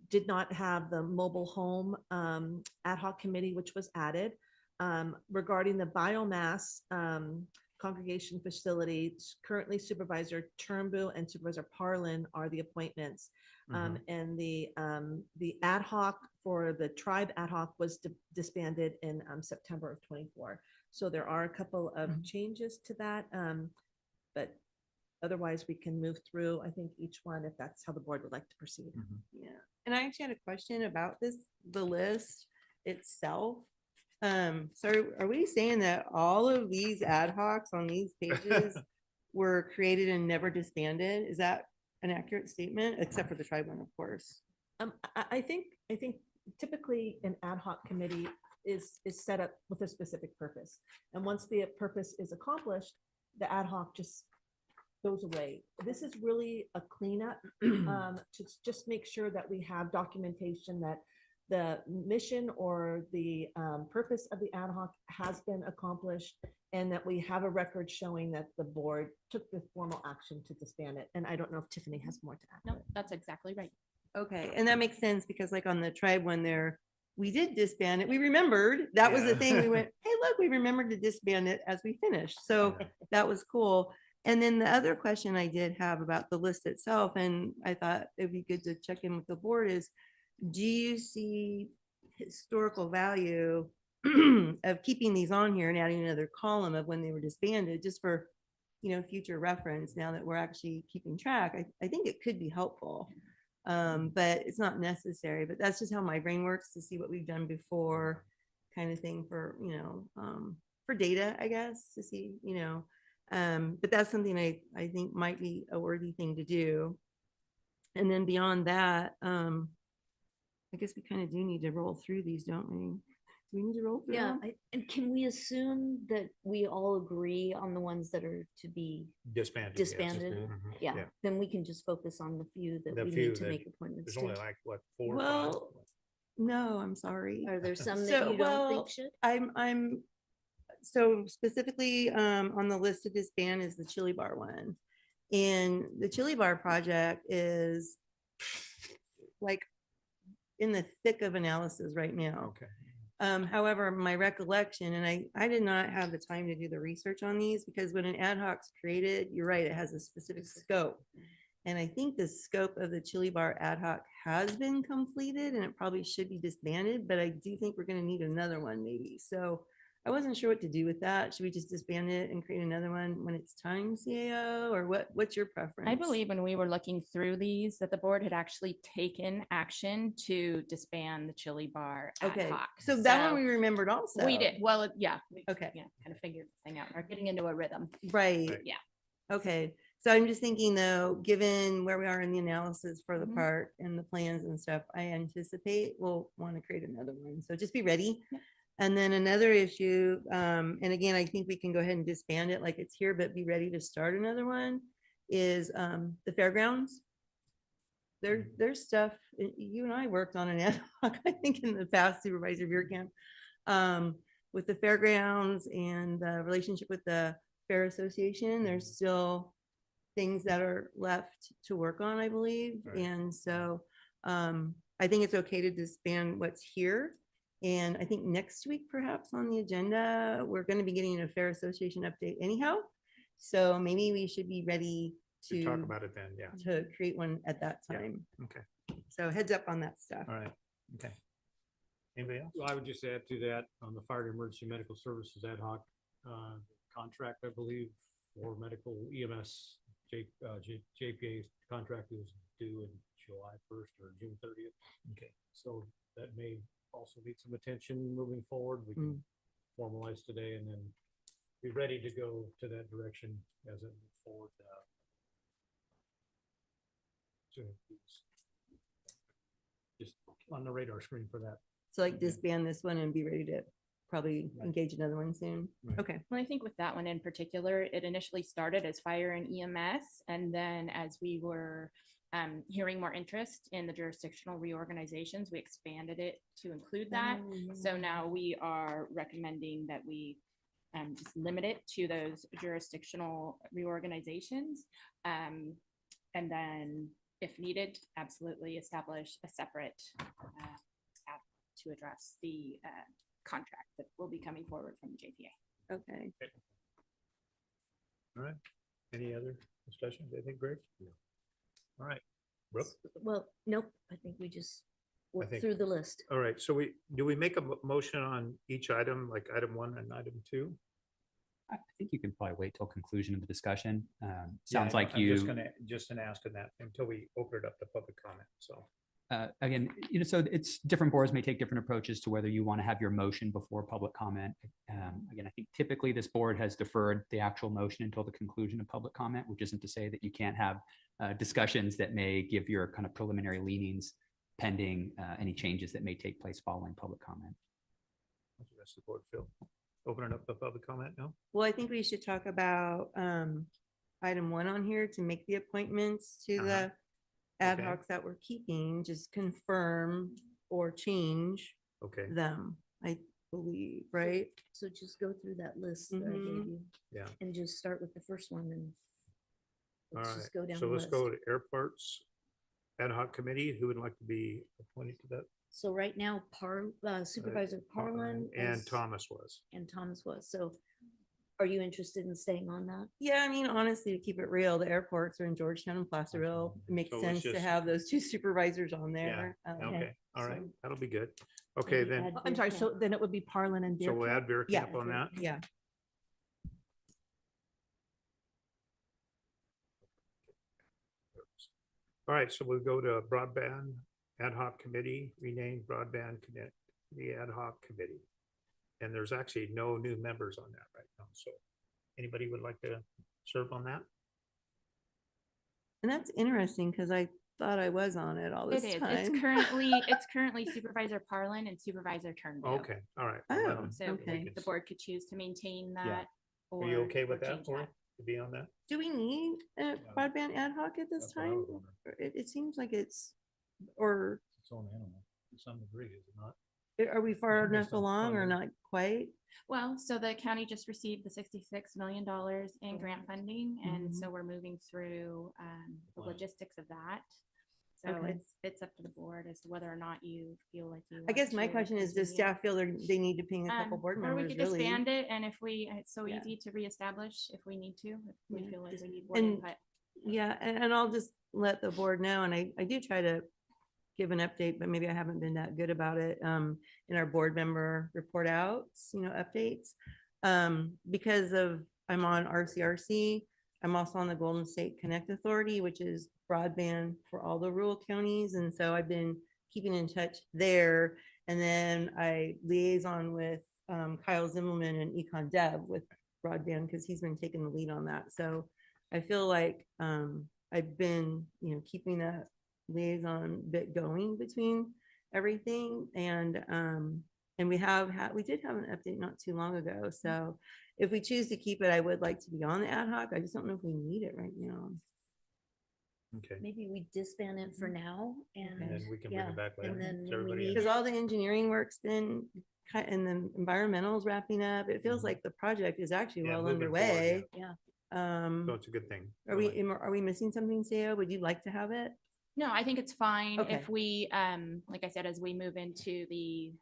did not have the mobile home ad hoc committee, which was added. Regarding the biomass congregation facilities, currently Supervisor Turnbull and Supervisor Parlin are the appointments. And the ad hoc for the tribe ad hoc was disbanded in September of 24. So there are a couple of changes to that, but otherwise we can move through, I think, each one if that's how the board would like to proceed. Yeah, and I actually had a question about the list itself. So are we saying that all of these ad hocs on these pages were created and never disbanded? Is that an accurate statement, except for the tribe one, of course? I think typically an ad hoc committee is set up with a specific purpose. And once the purpose is accomplished, the ad hoc just goes away. This is really a cleanup to just make sure that we have documentation that the mission or the purpose of the ad hoc has been accomplished and that we have a record showing that the board took the formal action to disband it. And I don't know if Tiffany has more to add. No, that's exactly right. Okay, and that makes sense because like on the tribe one there, we did disband it. We remembered, that was the Yeah. thing. We went, hey, look, we remembered to disband it as we finished. So that was cool. And then the other question I did have about the list itself, and I thought it'd be good to check in with the board is, do you see historical value of keeping these on here and adding another column of when they were disbanded, just for, future reference now that we're actually keeping track? I think it could be helpful, but it's not necessary. But that's just how my brain works, to see what we've done before, kind of thing, for, for data, I guess, to see, but that's something I think might be a worthy thing to do. And then beyond that, I guess we kind of do need to roll through these, don't we? Do we need to roll through Yeah, them? and can we assume that we all agree on the ones that are to be Disbanded. yes. disbanded? Mhm. Yeah, then we can just focus on the few that The we few need to that- make appointments There's only to. like, what, 4 or 5? Well, no, I'm sorry. Are there some that So, you don't think well, should? I'm so specifically on the list to disband is the chili bar one. And the chili bar project is like in the thick of analysis right now. Okay. However, my recollection, and I did not have the time to do the research on these because when an ad hoc's created, you're right, it has a specific scope. And I think the scope of the chili bar ad hoc has been completed and it probably should be disbanded, but I do think we're going to need another one maybe. So I wasn't sure what to do with that. Should we just disband it and create another one when it's time, CAO, or what's your preference? I believe when we were looking through these, that the board had actually taken action to disband the chili bar ad Okay, hoc. so that one we remembered also. We did, well, yeah. Okay. Yeah, kind of figured the thing out, or getting into a rhythm. Right. Yeah. Okay, so I'm just thinking though, given where we are in the analysis for the Mhm. park and the plans and stuff, I anticipate we'll want to create another one. So just be ready. And then another issue, and again, I think we can go ahead and disband it like it's here, but be ready to start another one, is the fairgrounds. There's stuff, you and I worked on an ad hoc, I think in the past, Supervisor Veerkamp, with the fairgrounds and the relationship with the Fair Association. There's still things that are left to work on, I believe. Right. And so I think it's okay to disband what's here. And I think next week, perhaps on the agenda, we're going to be getting a Fair Association update anyhow. So maybe we should be ready To to talk about it then, yeah. to create one at that Yeah. time. Okay. So heads up on that stuff. All right. Okay. Anybody else? Well, I would just add to that on the fire and emergency medical services ad hoc contract, I believe, for medical EMS, JPA contract is due in July 1st or June 30th. Okay. So that may also need some attention moving forward. We can formalize today and then be ready to go to that direction as it moves forward. Just on the radar screen for that. So like disband this one and be ready to probably engage another one soon. Right. Okay. Well, I think with that one in particular, it initially started as fire and EMS. And then as we were hearing more interest in the jurisdictional reorganizations, we expanded it to include that. Oh, So now we are recommending that we just limit it to those jurisdictional reorganizations. And then if needed, absolutely establish a separate app to address the contract that will be coming forward from the JPA. Okay. All right. Any other discussions? Anything, Greg? No. All right. Brooke? Well, nope, I think we just work think- through the list. All right. So do we make a motion on each item, like item 1 and item 2? I think you can probably wait till conclusion of the discussion. Yeah, Sounds like I'm you. just gonna ask on that until we open it up to public comment. So. Again, so it's different boards may take different approaches to whether you want to have your motion before public comment. Again, I think typically this board has deferred the actual motion until the conclusion of public comment, which isn't to say that you can't have discussions that may give your kind of preliminary leanings pending any changes that may take place following public comment. What's the rest of the board feel? Open it up to public comment now? Well, I think we should talk about item 1 on here to make the appointments to the ad Okay. hocs that we're keeping, just confirm or change Okay. them, I believe, right? So just go through that list that I gave Mhm. you. Yeah. And just start with the first one and All let's right. just go down So the let's list. go to airports ad hoc committee. Who would like to be appointed to that? So right now, Supervisor Parlin And is- Thomas was. and Thomas was. So are you interested in staying on that? Yeah, I mean, honestly, to keep it real, the airports are in Georgetown and Placerville. It makes So let's sense to just- have those 2 supervisors on Yeah. there. Okay. All right. so- That'll be good. Okay, Maybe then. add I'm sorry, Veerkamp. so then it would be Parlin and So we'll Veerkamp? add Veerkamp on that. Yeah. All right, so we'll go to broadband ad hoc committee, renamed broadband committee, the ad hoc committee. And there's actually no new members on that right now. So anybody would like to serve on that? And that's interesting because I thought I was on it all It this is. time. It's currently Supervisor Parlin and Supervisor Turnbull. Okay, all right. Well, Oh, then So okay. the board could choose to maintain Yeah. that. Are you or- okay with or that, change Laura, to be on that? Do we need a broadband ad hoc at this That's what I time? was wondering. It seems like it's, or Its own animal to some degree, is it not? Are we far enough along or not quite? Well, so the county just received the $66 million in grant funding, and so we're moving through the logistics of that. So Okay. it's up to the board as to whether or not you feel like you. I want guess my to question is, does continue. staff feel they need to ping a couple board Or we members could really? disband it, and if we, it's so Yeah. easy to reestablish if we need to, if we Yeah. feel like we need board And input. yeah, and I'll just let the board know, and I do try to give an update, but maybe I haven't been that good about it, in our board member report outs, updates. Because I'm on RCRC, I'm also on the Golden State Connect Authority, which is broadband for all the rural counties. And so I've been keeping in touch there. And then I liaison with Kyle Zimmelman and Econ Dev with broadband because he's been taking the lead on that. So I feel like I've been, keeping that liaison bit going between everything. And we did have an update not too long ago. So if we choose to keep it, I would like to be on the ad hoc. I just don't know if we need it right now. Okay. Maybe we disband it for now and And then we can bring it back later. And then Is when we everybody need Because it- all the engineering work's been cut and the environmental's wrapping up. It feels like the project is actually Yeah, well moving forward, underway. Yeah. So it's a good thing. Are we missing something, Sao? Would you like to have it? No, I think it's fine Okay. if we, like I said, as we move into the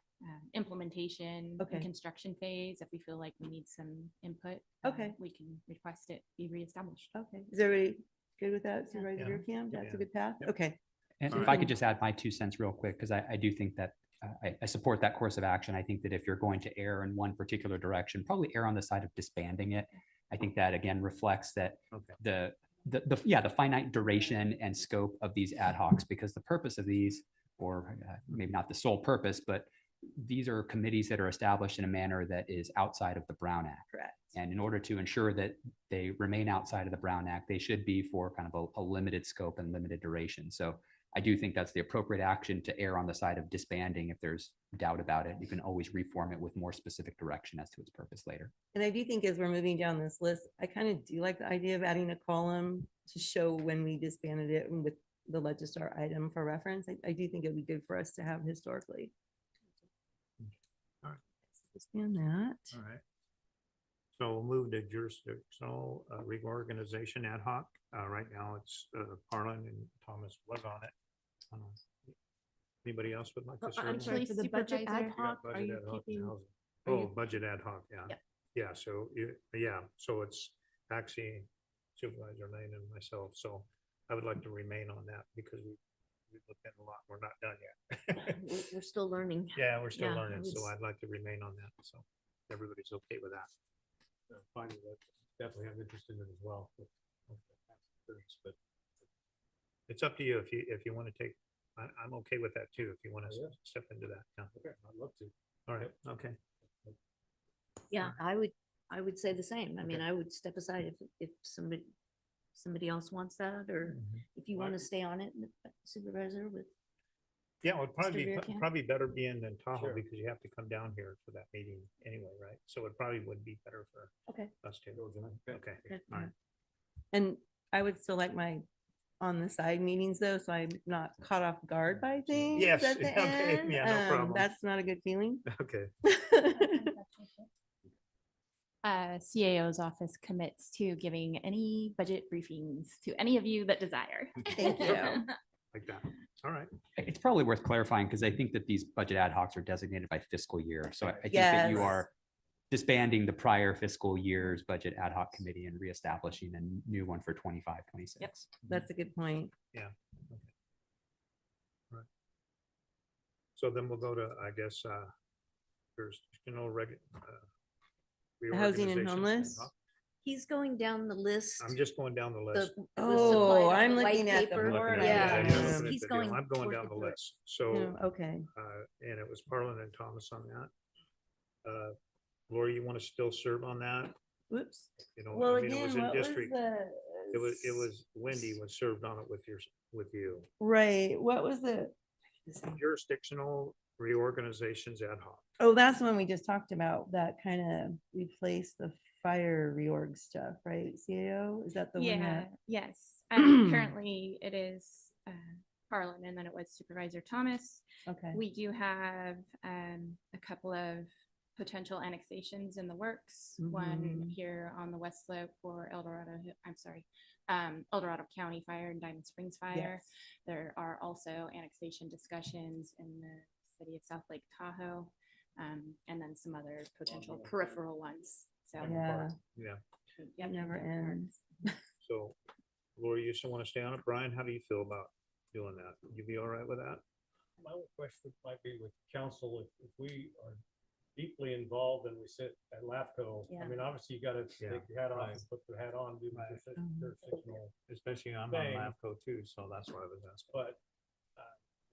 implementation Okay. and construction phase, if we feel like we need some input, Okay. we can request it be reestablished. Okay. Is everybody good with that? Supervisor Yeah. Beercamp? That's a Yeah. good path? Yep. Okay. And So if we I could can- just add my 2 cents real quick, because I do think that I support that course of action. I think that if you're going to err in one particular direction, probably err on the side of disbanding it. I think that again reflects that the finite duration and scope of these ad hocs, because the purpose of these, or maybe not the sole purpose, but these are committees that are established in a manner that is outside of the Brown Act. Correct. And in order to ensure that they remain outside of the Brown Act, they should be for kind of a limited scope and limited duration. So I do think that's the appropriate action, to err on the side of disbanding. If there's doubt about it, you can always reform it with more specific direction as to its purpose later. And I do think as we're moving down this list, I kind of do like the idea of adding a column to show when we disbanded it and with the Legistar item for reference. I do think it'd be good for us to have historically. All right. Disband that. All right. So we'll move to jurisdictional reorganization ad hoc. Right now it's Harlan and Thomas was on it. Anybody else would like to serve? I'm sorry, for the budget ad hoc, Budget are you ad hoc and keeping? housing. are Oh, you- budget ad hoc, yeah. Yep. Yeah, so, so it's actually Supervisor Lane and myself, so I would like to remain on that because we looked at a lot, we're not done yet. We're still learning. Yeah, we're still Yeah, learning, I so was- I'd like to remain on that, so everybody's okay with that. Fine with that. Definitely have interest in it as well. But It's up to you if you want to take, I'm okay with that too, if you want to step into that. Yeah. okay, I'd love to. All right, okay. Yeah, I would say the same. I mean, I would step aside if somebody else wants that, or if you want to stay on it, Supervisor, with. Yeah, it would probably Mr. be, Veerkamp? probably better being in Tahoe Sure. because you have to come down here for that meeting anyway, right? So it probably would be better for Okay. us too. Okay. Okay, Good. all right. And I would still like my on the side meetings though, so I'm not caught off guard by things Yes, at the okay, end. yeah, no problem. That's not a good feeling. Okay. CAO's office commits to giving any budget briefings to any of you that desire. Thank you. Like that. All right. It's probably worth clarifying, because I think that these budget ad hocs are designated by fiscal year. So I think that you Yes. are disbanding the prior fiscal year's budget ad hoc committee and reestablishing a new one for 25, 26. Yep, that's a good point. Yeah. Okay. All right. So then we'll go to, I guess, jurisdictional Housing and reorganization. homeless. He's going down the list. I'm just going down the list. Oh, I'm looking at the paper. board Yeah, I'm item. looking at he's the deal. going. I'm going down the working through it. list. So, No, okay. and it was Parlin and Thomas on that. Lori, you want to still serve on that? Whoops. You know, Well, I mean, it was again, in what was district. the? It was Wendy was served on it with you. Right, what was the? Jurisdictional reorganizations ad hoc. Oh, that's the one we just talked about, that kind of replaced the fire reorg stuff, right? CAO, is that the one Yeah, that? yes. Currently it is Harlan, and then it was Supervisor Thomas. Okay. We do have couple of potential annexations in the works. One here on the West Slope for El Dorado County Fire and Diamond Springs Fire. Yes. There are also annexation discussions in the city of South Lake Tahoe, and then some other potential peripheral ones. So Yeah. Yeah. Yep, Never yep, ends. So Lori, you still want to stay on it? Brian, how do you feel about doing that? You be all right with that? My only question might be with council, if we are deeply involved and we sit at LAFCO, I mean, obviously you gotta take your hat off and put the hat on, do the jurisdictional. Especially I'm on thing. LAFCO too, so that's why I was asking. But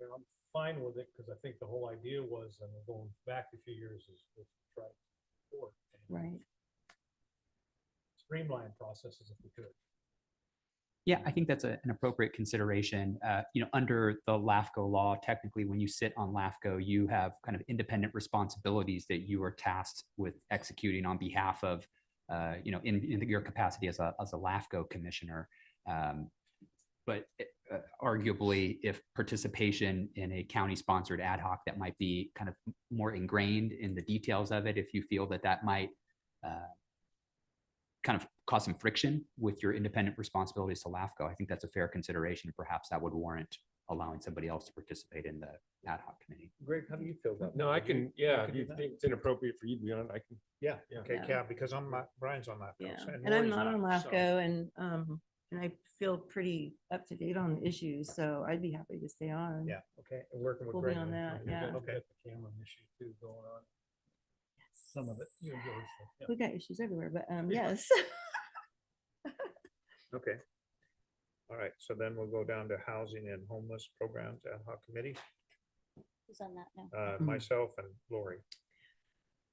you know, I'm fine with it because I think the whole idea was, and we're going back a few years, is to try to support and Right. streamline processes if we could. Yeah, I think that's an appropriate consideration. Under the LAFCO law, technically, when you sit on LAFCO, you have kind of independent responsibilities that you are tasked with executing on behalf of, in your capacity as a LAFCO commissioner. But arguably, if participation in a county-sponsored ad hoc that might be kind of more ingrained in the details of it, if you feel that might kind of cause some friction with your independent responsibilities to LAFCO, I think that's a fair consideration. Perhaps that would warrant allowing somebody else to participate in the ad hoc committee. Greg, how do you feel about that? No, I Would you- can, yeah, you if you do that? think it's inappropriate for you to be on it, I can. Yeah, Yeah. okay, Yeah. yeah, because Brian's on LAFCO. Yeah. so- And I'm Lori's not on so- LAFCO and I feel pretty up to date on the issues, so I'd be happy to stay on. Yeah, okay, and working with We'll be Greg. on that, You've yeah. got- Okay. you've got the Cameron issue too going on. Some of it, you and George. yeah. We got issues everywhere, but yes. Okay. All right, so then we'll go down to housing and homeless programs ad hoc committee, Who's on that now? myself and Lori.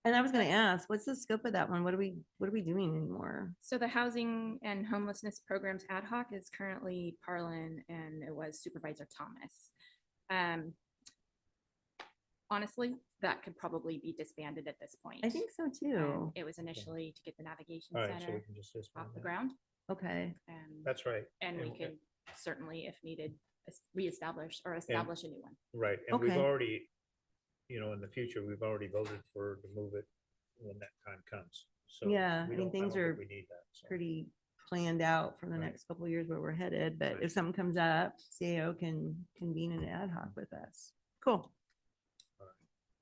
And I was gonna ask, what's the scope of that one? What are we doing anymore? So the housing and homelessness programs ad hoc is currently Parlin, and it was Supervisor Thomas. Honestly, that could probably be disbanded at this point. I think so too. It was initially to get the navigation All right, so we center can just off disband the that. ground. Okay. That's right. And we And- could certainly, if needed, reestablish or establish a new one. Right, and we've Okay. already, in the future, we've already voted to move it when that time comes. So Yeah, we I mean, don't- things don't think are we need that. so. pretty planned out for the Right. next couple of years where we're headed, but Right. if something comes up, CAO can convene an ad hoc with us. Cool.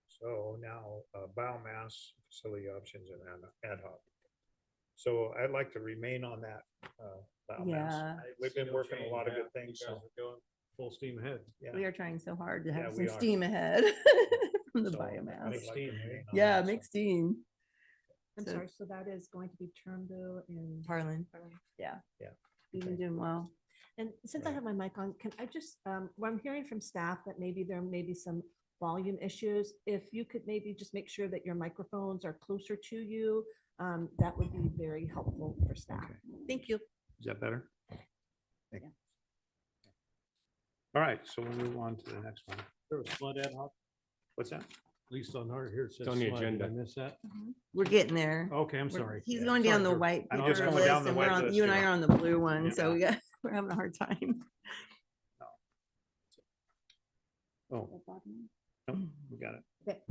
So now biomass facility options and ad hoc. So I'd like to remain on that biomass. Yeah. We've been No working a change lot of now. good things, You guys so. are going full steam ahead. Yeah. We are trying so hard to Yeah, have we some are. steam ahead from the So I'd biomass. like to remain on Yeah, that, so. mixed steam. I'm So- sorry, so that is going to be Turnbull and Parlin. Yeah. Yeah. You've been doing well. And since I have my mic on, can I just, what I'm hearing from staff that maybe there may be some volume issues. If you could maybe just make sure that your microphones are closer to you, that would be very helpful for staff. Thank you. Is that better? Thank you. All right, so we'll move on to the next one. There was flood ad hoc, What's that? at least on our here. It says on the flood. Did I agenda. miss that? We're getting there. Okay, I'm We're- sorry. He's Yeah. going down the Sorry, white I'm paper just going list down the and white we're on, list, you and I yeah. are on the blue one, Yeah. so we're having a hard time. Oh, no, we got it. Okay.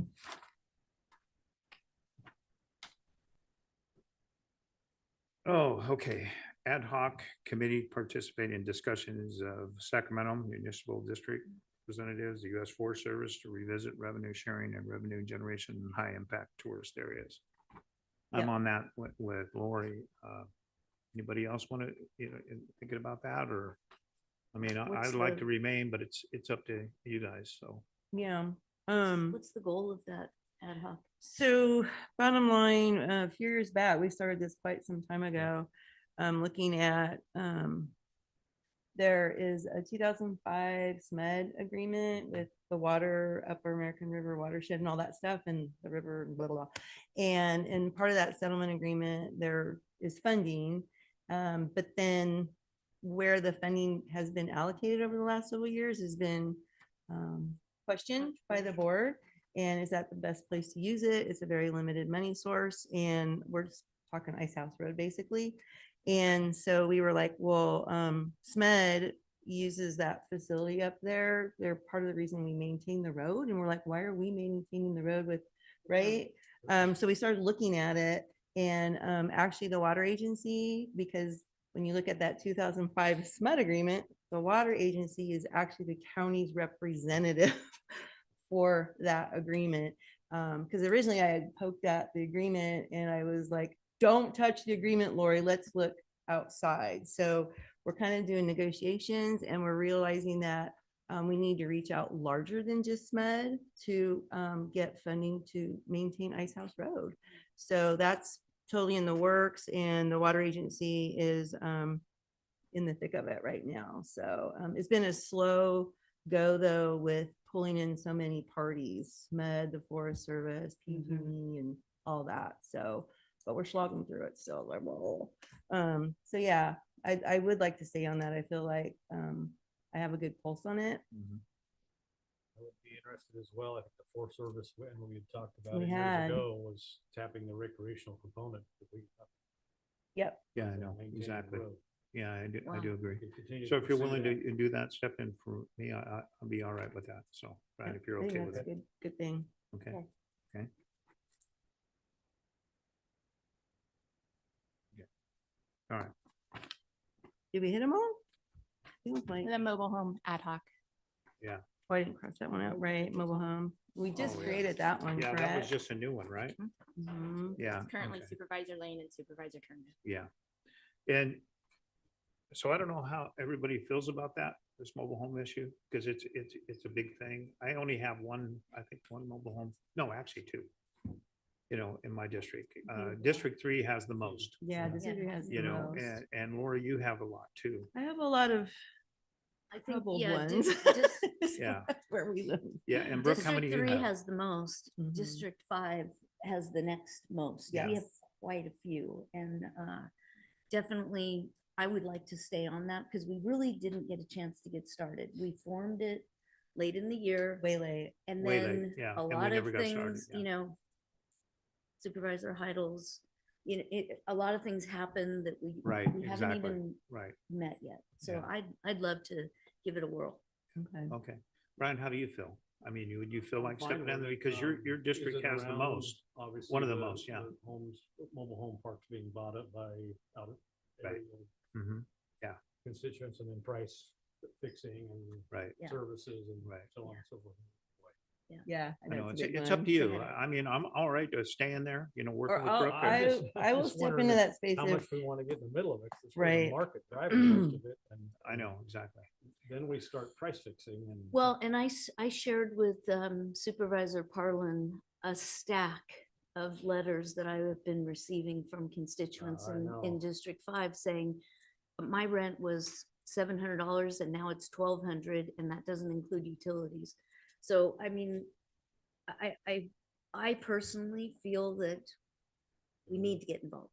Oh, okay. Ad hoc committee participate in discussions of Sacramento Municipal District representatives, the U.S. Forest Service to revisit revenue sharing and revenue generation in high impact tourist areas. I'm Yep. on that with Lori. Anybody else want to, thinking about that, or? I mean, What's I'd like the- to remain, but it's up to you guys, so. Yeah. What's the goal of that ad hoc? So bottom line, a few years back, we started this quite some time ago, looking at, there is a 2005 SMED agreement with the water, Upper American River watershed and all that stuff, and the river, blah, blah, blah. And in part of that settlement agreement, there is funding. But then where the funding has been allocated over the last several years has been questioned by the board. And is that the best place to use it? It's a very limited money source, and we're just talking Ice House Road, basically. And so we were like, well, SMED uses that facility up there. They're part of the reason we maintain the road. And we're like, why are we maintaining the road with right? So we started looking at it, and actually the water agency, because when you look at that 2005 SMUD agreement, the water agency is actually the county's representative for that agreement. Because originally I had poked at the agreement and I was like, don't touch the agreement, Lori, let's look outside. So we're kind of doing negotiations, and we're realizing that we need to reach out larger than just SMUD to get funding to maintain Ice House Road. So that's totally in the works, and the water agency is in the thick of it right now. So it's been a slow go though, with pulling in so many parties, SMUD, the Forest Service, PG&E, and all that. So, but we're slogging through it still. So yeah, I would like to stay on that. I feel like I have a good pulse on it. I would be interested as well. I think the Forest Service, when we had talked about We it years had. ago, was tapping the recreational component. Yep. Yeah, I know, Maintain the exactly. road. Yeah, I Wow. do agree. We could continue So to if you're pursue willing that. to do that, step in for me, I'll be all right with that. So, Brian, if you're I think okay with that's it. a good thing. Okay. Okay. Okay. All right. Did we hit them all? Feels like, The mobile home ad hoc. Yeah. oh, I didn't cross that one out, right? Mobile home. We just Oh, yeah. created that one, Yeah, that was correct? just a new one, right? Mhm. Yeah. It's currently okay. Supervisor Lane and Supervisor Turnbull. Yeah. And so I don't know how everybody feels about that, this mobile home issue, because it's a big thing. I only have one, I think one mobile home. No, actually two, in my district. District 3 has the most, Yeah, this area has the you know, most. and Laura, you have a lot too. I have a lot of I think, troubled yeah, ones. Yeah. Where we live. Yeah. And Brooke, how many District do you 3 have? has the most. Mhm. District 5 has the next most. We have Yes. quite a few, and definitely I would like to stay on that because we really didn't get a chance to get started. We formed it late in the year, Way late. and Way late, then yeah, a and we lot never of got started, things, yeah. Supervisor Heidel's, a lot of things happened that we Right, we haven't exactly, even right. met yet. So Yeah. I'd love to give it a whirl. Okay. Okay. Brian, how do you feel? I mean, would you feel like Fine stepping with in there it. because your Is district it has the around, most, obviously, one of the most, yeah. Homes, mobile home parks being bought up by out of Right. area Mm-hmm. Yeah. constituents, and then price fixing and Right. Yeah. services and Right. so on and so forth. Yeah. I know it's a big it's up one. to you. I mean, I'm all right to stay in there, working Or with I'll- Brooke. I will just step wondering into if- that space How if- much we want to get in the middle of it, 'cause it's where Right. the market driving most of it, and I know, exactly. then we start price fixing and. Well, and I shared with Supervisor Parlin a stack of letters that I have been receiving from constituents I in know. District 5 saying my rent was $700 and now it's $1,200, and that doesn't include utilities. So, I mean, I personally feel that we need to get involved.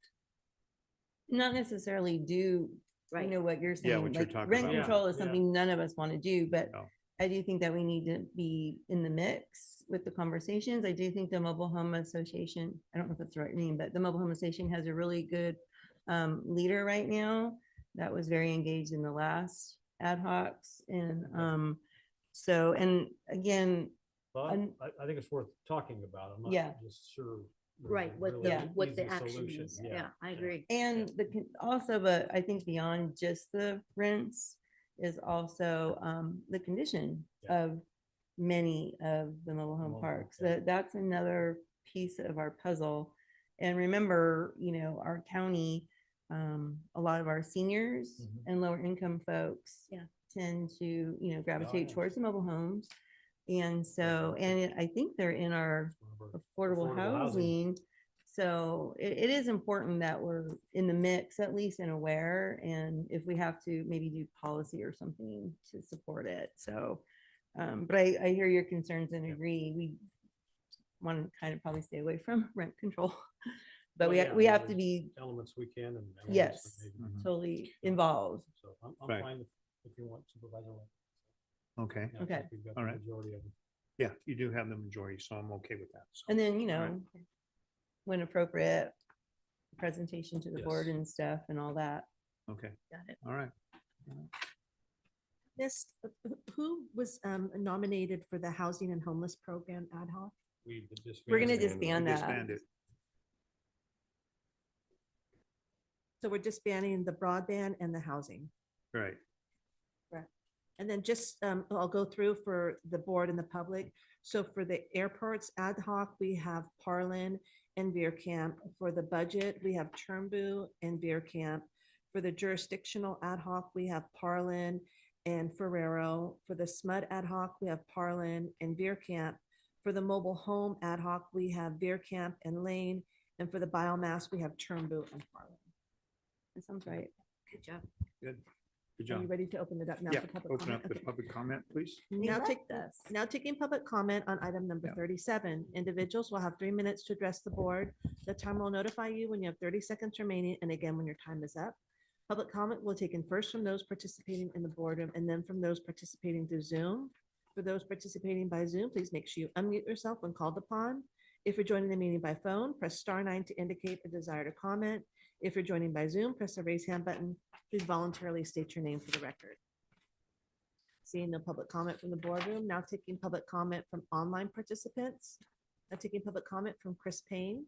Not necessarily do, Right. what you're Yeah, saying, what you're like talking rent about. control is Yeah. something none of us want to do, but No. I do think that we need to be in the mix with the conversations. I do think the Mobile Home Association, I don't know if that's the right name, but the Mobile Home Association has a really good leader right now that was very engaged in the last ad hocs. And so, and again, Well, un- I think it's worth talking about. I'm Yeah. not just sure. there's Right, a what really what the easy action solution. is. Yeah, I agree. and also, but I think beyond just the rents is also the condition Yeah. of many of the mobile home Mobile, parks. yeah. That's another piece of our puzzle. And remember, our county, a lot of our seniors Mhm. and lower income folks Yeah. tend to, gravitate yeah. towards the mobile homes. And so, and I think they're in our One of our affordable housing. So it is important that we're in the mix, at least, and aware. And if we have to maybe do policy or something to support it. So, but I hear your concerns and agree. We want to kind of probably stay away from rent control, but Well, yeah, we have to there's be, Elements we can and. elements that yes, maybe- totally involved. So I'm Right. fine if you want Supervisor. Lane. Okay. Yeah, I Okay. think we've got All the right. majority of them. Yeah, you do have the majority, so I'm okay with that. So. And then, All right. when appropriate, presentation to the board Yes. and stuff and all that. Okay. Got it. All right. Who was nominated for the Housing and Homeless Program ad hoc? We're gonna disband that. Disband it. So we're disbanding the broadband and the housing. Right. Correct. And then just, I'll go through for the board and the public. So for the airports ad hoc, we have Parlin and Veer Camp. For the budget, we have Turnbull and Veer Camp. For the jurisdictional ad hoc, we have Parlin and Ferrero. For the SMUD ad hoc, we have Parlin and Veer Camp. For the mobile home ad hoc, we have Veer Camp and Lane. And for the biomass, we have Turnbull and Parlin. That sounds right. Good job. Good. Good Are you job. ready to open it up now Yeah, for public open comment? up the Okay. public comment, please. Now like take this. Now taking public comment on item number 37. Individuals will have 3 minutes to address the board. The timer will notify you when you have 30 seconds remaining, and again when your time is up. Public comment will be taken first from those participating in the boardroom and then from those participating through Zoom. For those participating by Zoom, please make sure you unmute yourself when called upon. If you're joining the meeting by phone, press *9 to indicate a desire to comment. If you're joining by Zoom, press the raise hand button. Please voluntarily state your name for the record. Seeing no public comment from the boardroom, now taking public comment from online participants. Now taking public comment from Chris Payne.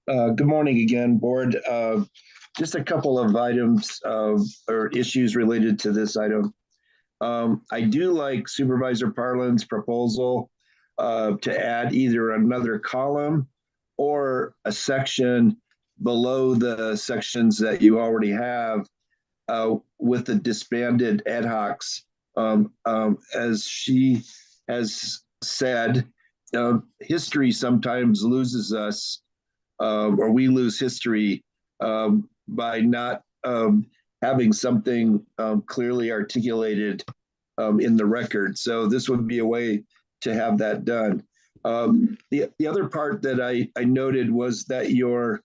Good morning again, board. Just a couple of items or issues related to this item. I do like Supervisor Parlin's proposal to add either another column or a section below the sections that you already have with the disbanded ad hocs. As she has said, history sometimes loses us, or we lose history by not having something clearly articulated in the record. So this would be a way to have that done. The other part that I noted was that your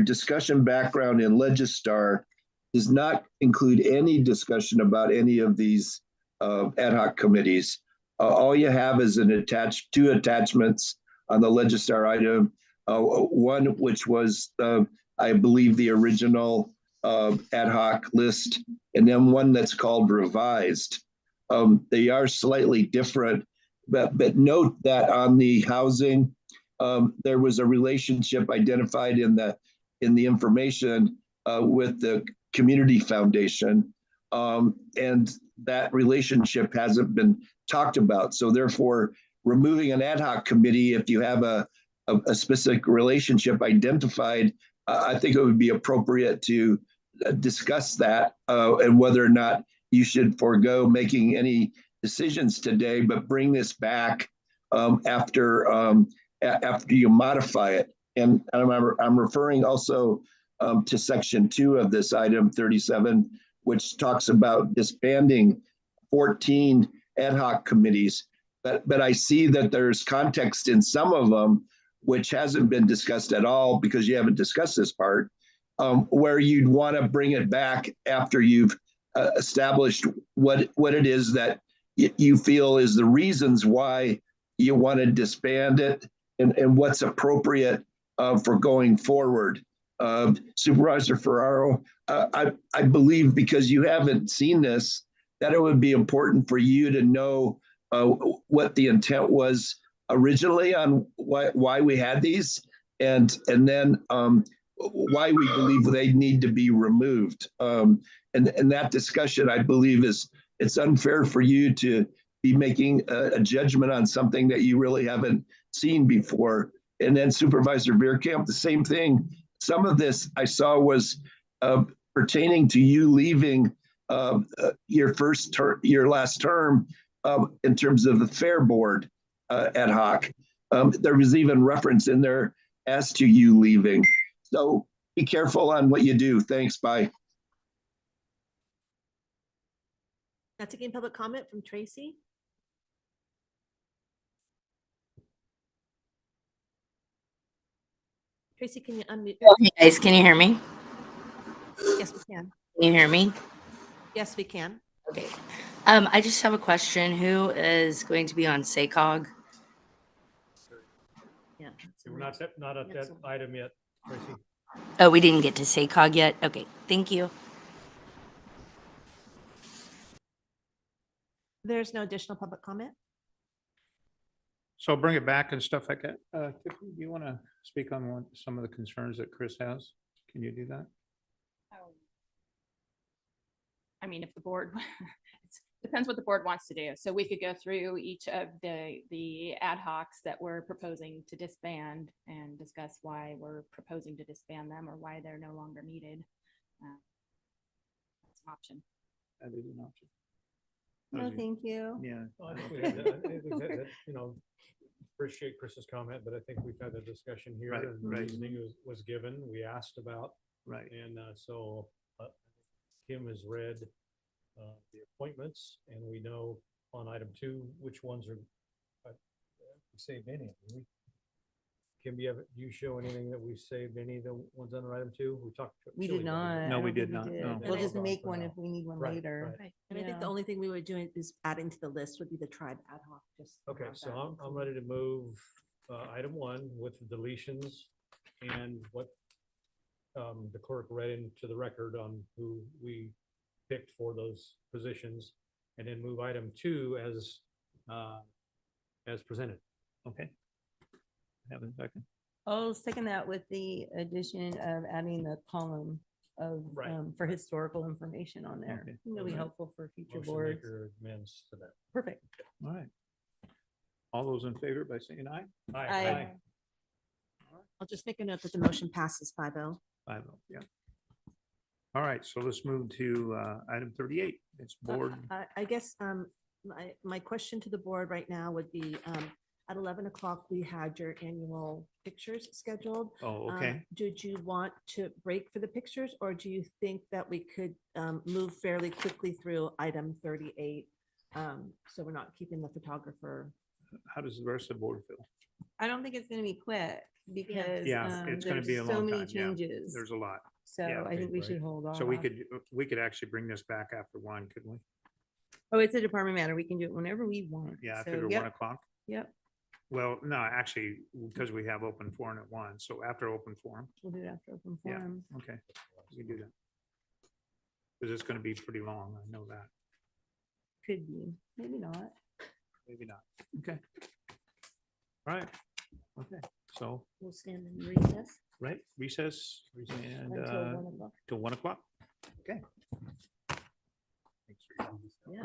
discussion background in Legistar does not include any discussion about any of these ad hoc committees. All you have is two attachments on the Legistar item. One which was, I believe, the original ad hoc list, and then one that's called revised. They are slightly different, but note that on the housing, there was a relationship identified in the information with the community foundation, and that relationship hasn't been talked about. So therefore, removing an ad hoc committee, if you have a specific relationship identified, I think it would be appropriate to discuss that and whether or not you should forego making any decisions today, but bring this back after you modify it. And I'm referring also to section 2 of this item 37, which talks about disbanding 14 ad hoc committees. But I see that there's context in some of them which hasn't been discussed at all because you haven't discussed this part, where you'd want to bring it back after you've established what it is that you feel is the reasons why you want to disband it and what's appropriate for going forward. Supervisor Ferraro, I believe because you haven't seen this, that it would be important for you to know what the intent was originally on why we had these, and then why we believe they need to be removed. And that discussion, I believe, it's unfair for you to be making a judgment on something that you really haven't seen before. And then Supervisor Veerkamp, the same thing. Some of this I saw was pertaining to you leaving your last term in terms of the Fair Board ad hoc. There was even reference in there as to you leaving. So be careful on what you do. Thanks. Bye. Now taking public comment from Tracy. Tracy, can you unmute? Hey guys, can you hear me? Yes, we can. Can you hear me? Yes, we can. Okay. I just have a question. Who is going to be on SACOG? Yeah. We're not at that item yet, Tracy. Oh, we didn't get to SACOG yet? Okay, thank you. There's no additional public comment. So bring it back and stuff like that. Tiffany, do you want to speak on some of the concerns that Chris has? Can you do that? I mean, if the board, it depends what the board wants to do. So we could go through each of the ad hocs that we're proposing to disband and discuss why we're proposing to disband them or why they're no longer needed. That's an option. That is an option. No, thank you. Yeah. I think we had that- I think that, you know, appreciate Chris's comment, but I think we've had the discussion here Right, and the right. reasoning was given, we asked about. Right. And so Kim has read the appointments and we know on item 2, which ones are, we saved any of them. Kim, do you show anything that we saved any of the ones under item 2? We talked. We Chili did Dog, not. didn't I No, we don't did think not, no. We'll just Gone make for one now. if we need one Right, later. right. And I think the Yeah. only thing we were doing is adding to the list would be the tribe ad hoc, just. to Okay, have so that I'm included. ready to move item 1 with the deletions and what the clerk read into the record on who we picked for those positions, and then move item 2 as presented. Okay. Have a second. I'll second that with the addition of adding the column of, Right. for historical information on there. Okay. Really Okay. helpful for future Motion boards. maker amends to that. Perfect. All right. All those in favor by saying aye? Aye. I'll just make a note that the motion passes 5-0. 5-0, yeah. All right, so let's move to item 38. It's board. I guess my question to the board right now would be, at 11 o'clock, we had your annual pictures scheduled. Oh, okay. Did you want to break for the pictures, or do you think that we could move fairly quickly through item 38? So we're not keeping the photographer. How does the rest of the board feel? I don't think it's gonna be quick because Yeah, it's going to be a there's so long many time. Yeah, changes. there's a lot. So yeah, I think we right. should hold off. So we could actually bring this back after 1, couldn't we? Oh, it's a department matter. We can do it whenever we want. Yeah, So, after 1 yep, o'clock. Yep, Well, no, actually, because we have open forum at 1, so after open forum. we'll do it after open Yeah. forum. Okay, we can do that. Because it's going to be pretty long, I know that. Could be, maybe not. Maybe not. Okay. All right. Okay, so, We'll stand in recess. right, recess and Until 1 o'clock. till 1 o'clock. Okay. Yeah.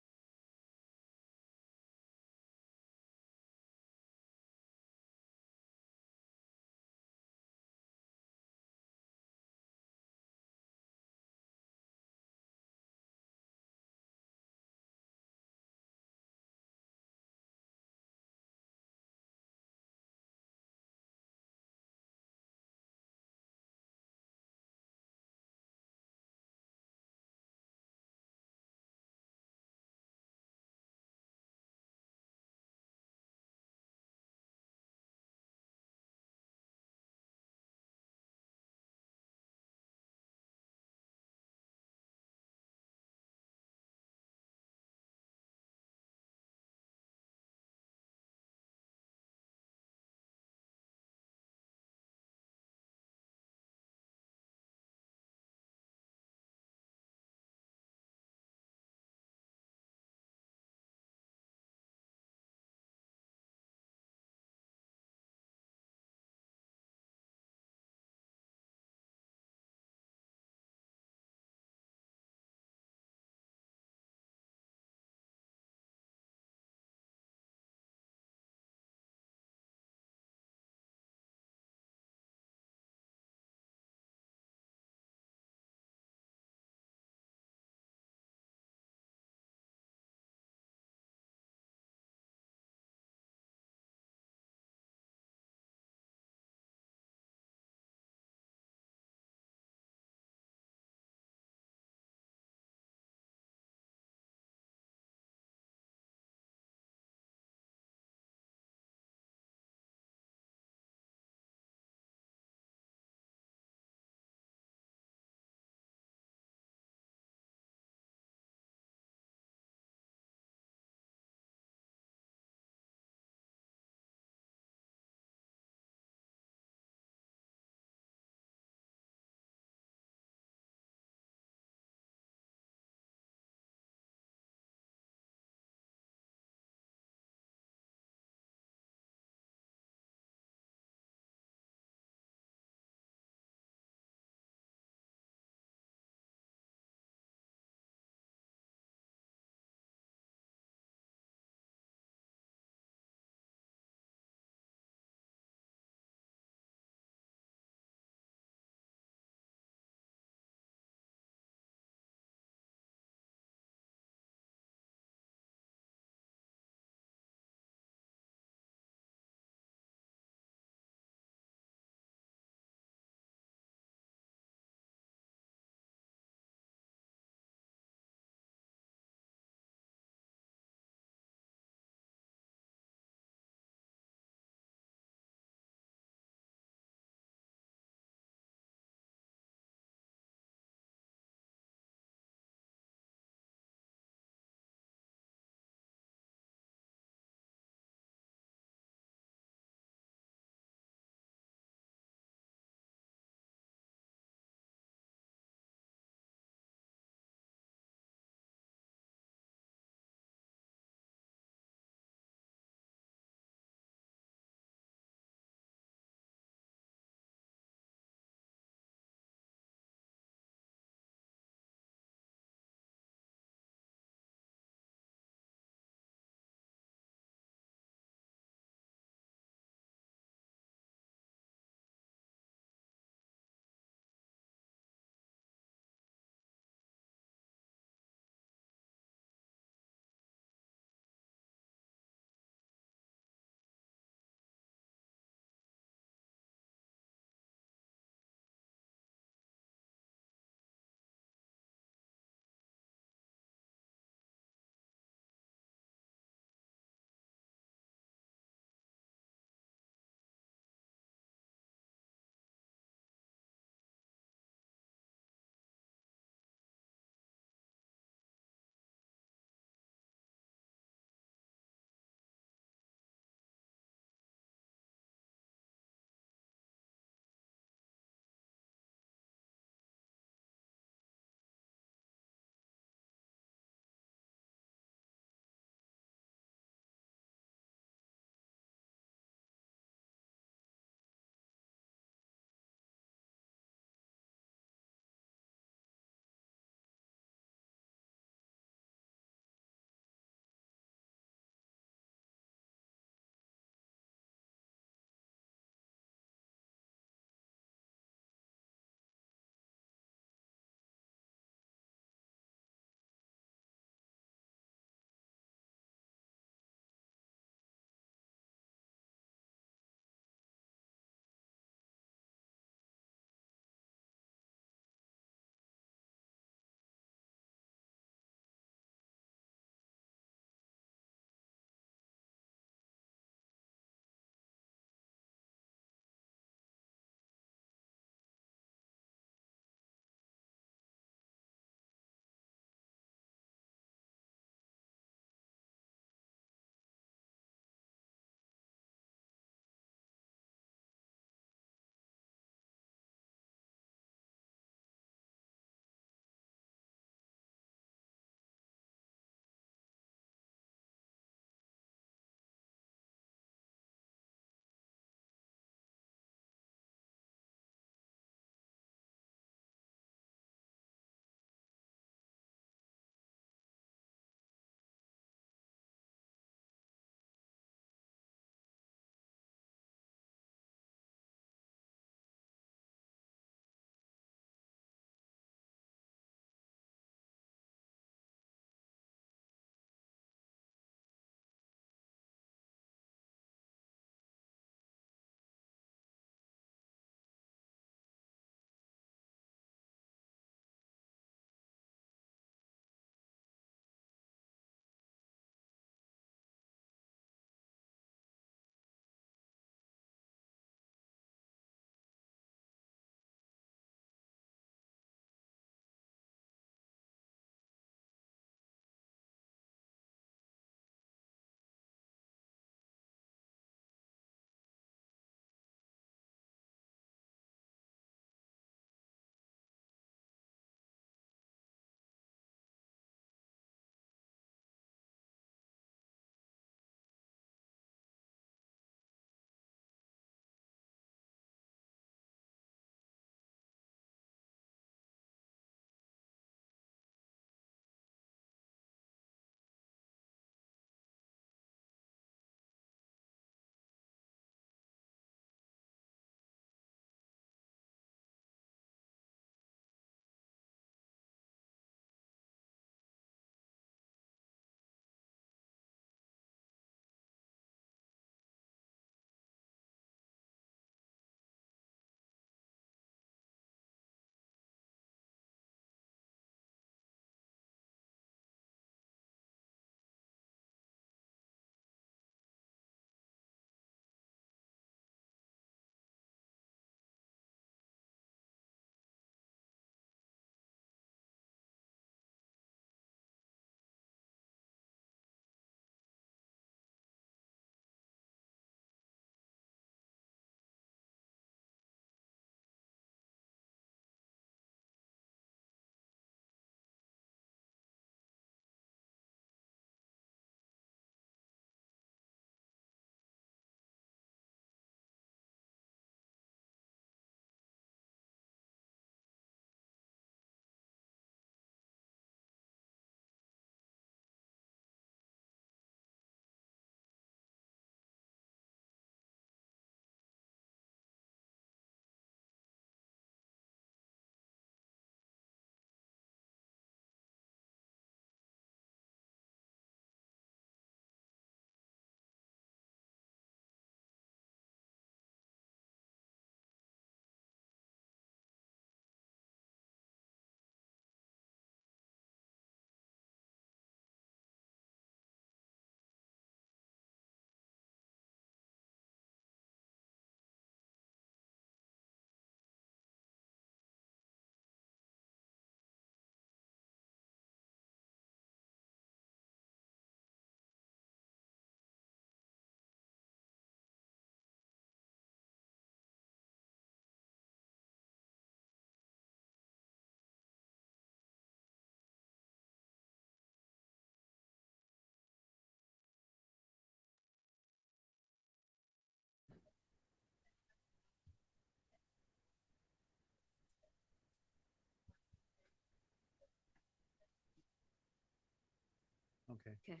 Okay. Okay.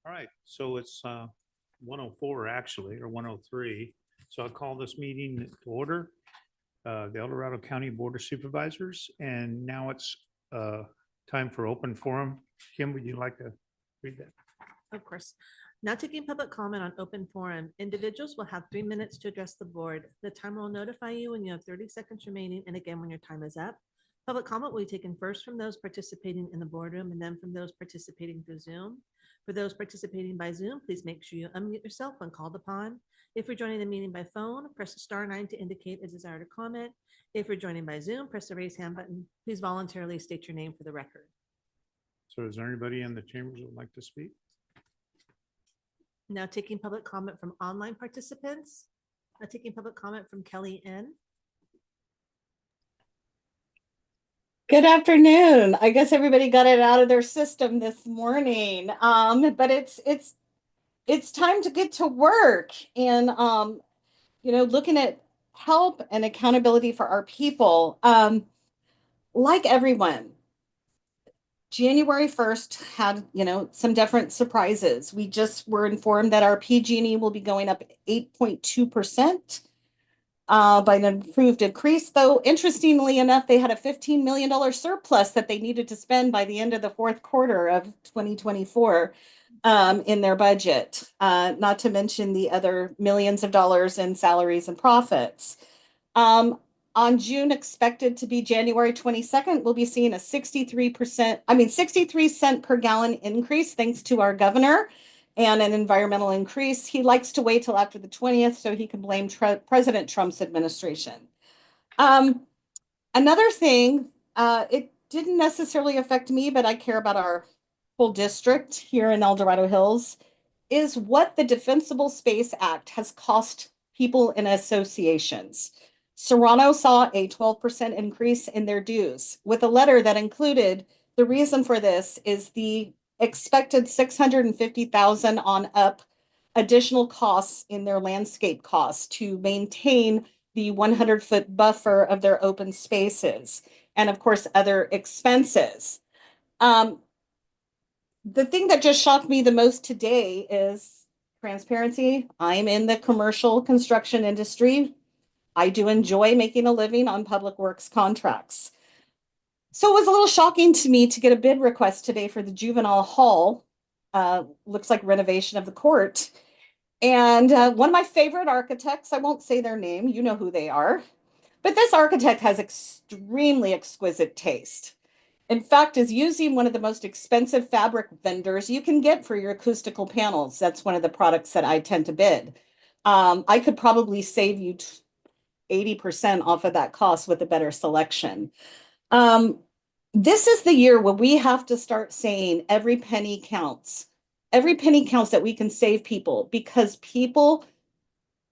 All right, so it's 1:04 actually, or 1:03. So I'll call this meeting to order. The El Dorado County Board of Supervisors, and now it's time for open forum. Kim, would you like to read that? Of course. Now taking public comment on open forum, individuals will have 3 minutes to address the board. The timer will notify you when you have 30 seconds remaining, and again when your time is up. Public comment will be taken first from those participating in the boardroom and then from those participating through Zoom. For those participating by Zoom, please make sure you unmute yourself when called upon. If you're joining the meeting by phone, press *9 to indicate a desire to comment. If you're joining by Zoom, press the raise hand button. Please voluntarily state your name for the record. So is there anybody in the chambers that would like to speak? Now taking public comment from online participants. Now taking public comment from Kelly N. Good afternoon. I guess everybody got it out of their system this morning. But it's time to get to work and looking at help and accountability for our people. Like everyone, January 1st had, some different surprises. We just were informed that our PG&E will be going up 8.2%. By an approved increase, though interestingly enough, they had a $15 million surplus that they needed to spend by the end of the fourth quarter of 2024 in their budget, not to mention the other millions of dollars in salaries and profits. On June, expected to be January 22nd, we'll be seeing a 63 cent per gallon increase thanks to our governor and an environmental increase. He likes to wait till after the 20th so he can blame President Trump's administration. Another thing, it didn't necessarily affect me, but I care about our whole district here in El Dorado Hills, is what the Defensible Space Act has cost people in associations. Serrano saw a 12% increase in their dues with a letter that included the reason for this is the expected $650,000 on up additional costs in their landscape costs to maintain the 100-foot buffer of their open spaces, and of course, other expenses. The thing that just shocked me the most today is transparency. I'm in the commercial construction industry. I do enjoy making a living on public works contracts. So it was a little shocking to me to get a bid request today for the juvenile hall. Looks like renovation of the court. And one of my favorite architects, I won't say their name, you know who they are, but this architect has extremely exquisite taste. In fact, is using one of the most expensive fabric vendors you can get for your acoustical panels. That's one of the products that I tend to bid. I could probably save you 80% off of that cost with a better selection. This is the year where we have to start saying every penny counts. Every penny counts that we can save people, because people